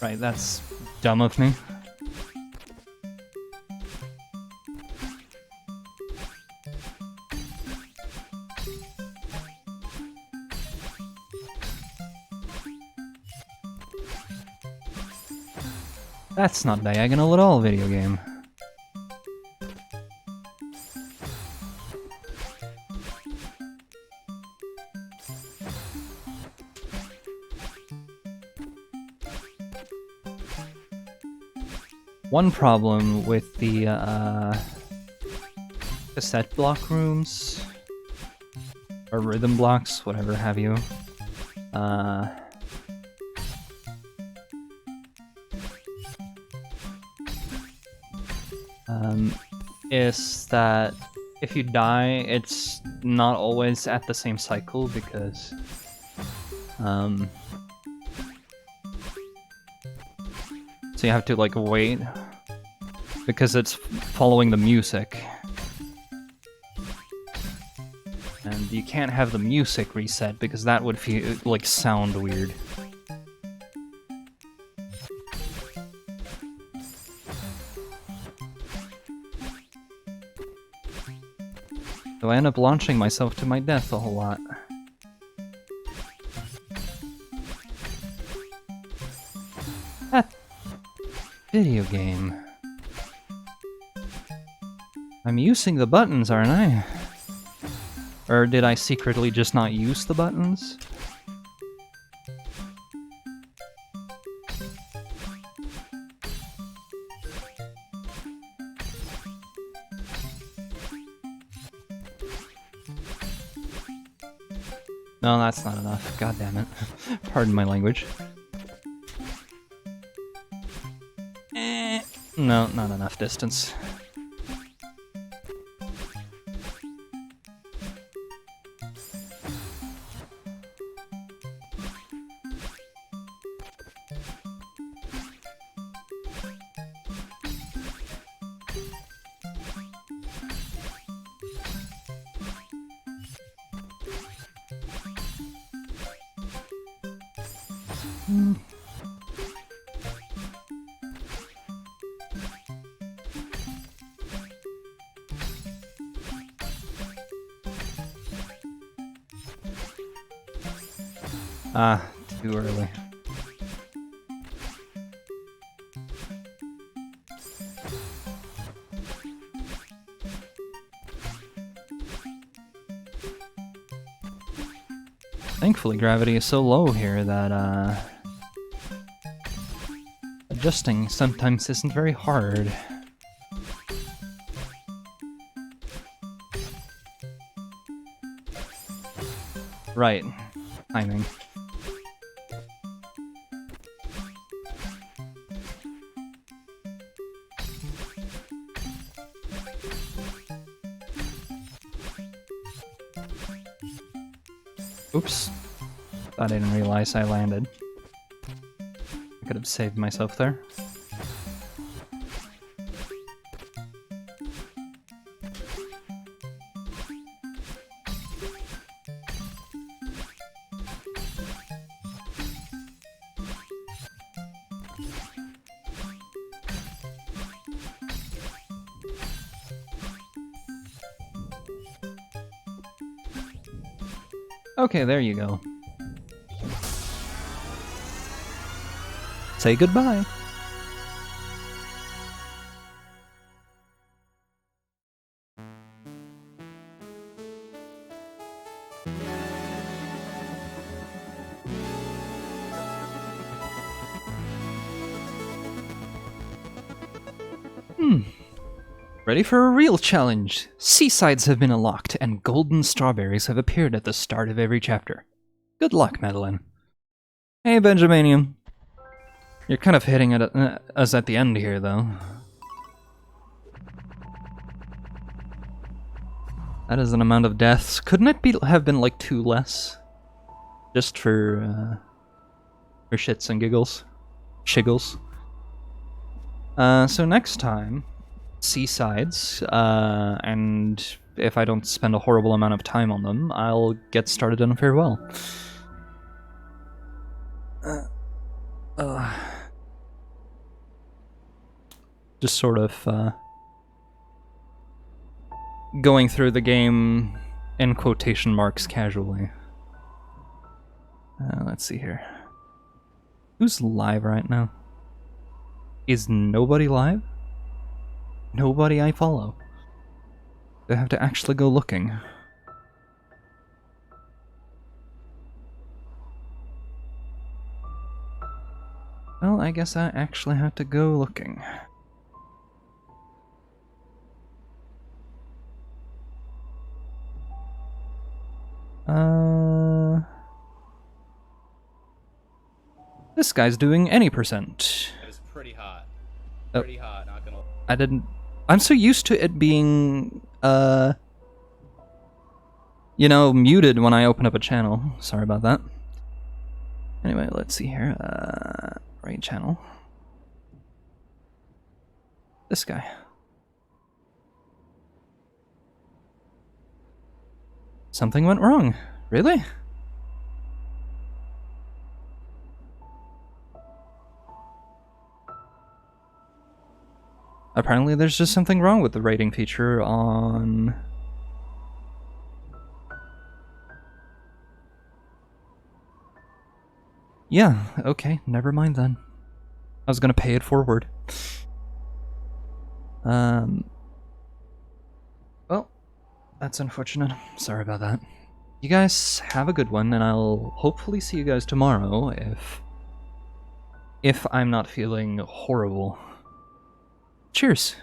Right, that's dumb of me. That's not diagonal at all, video game. One problem with the cassette block rooms, or rhythm blocks, whatever have you, is that if you die, it's not always at the same cycle because so you have to like wait because it's following the music. And you can't have the music reset because that would feel like sound weird. So I end up launching myself to my death a whole lot. That video game. I'm using the buttons, aren't I? Or did I secretly just not use the buttons? No, that's not enough. God damn it. Pardon my language. No, not enough distance. Ah, too early. Thankfully, gravity is so low here that, adjusting sometimes isn't very hard. Right. Timing. Oops. Thought I didn't realize I landed. I could have saved myself there. Okay, there you go. Say goodbye. Ready for a real challenge. Seasides have been unlocked, and golden strawberries have appeared at the start of every chapter. Good luck, Madeline. Hey, Benjaminium. You're kind of hitting us at the end here, though. That is an amount of deaths. Couldn't it have been like 2 less? Just for shits and giggles. Shiggles. So next time, seasides, and if I don't spend a horrible amount of time on them, I'll get started on Farewell. Just sort of going through the game in quotation marks casually. Let's see here. Who's live right now? Is nobody live? Nobody I follow. I have to actually go looking. Well, I guess I actually have to go looking. This guy's doing any percent. It was pretty hot. Oh. Pretty hot, not gonna... I didn't... I'm so used to it being, you know, muted when I open up a channel. Sorry about that. Anyway, let's see here. Right channel. This guy. Something went wrong. Really? Apparently there's just something wrong with the rating feature on... Yeah, okay, never mind then. I was gonna pay it forward. Well, that's unfortunate. Sorry about that. You guys have a good one, and I'll hopefully see you guys tomorrow if I'm not feeling horrible. Cheers.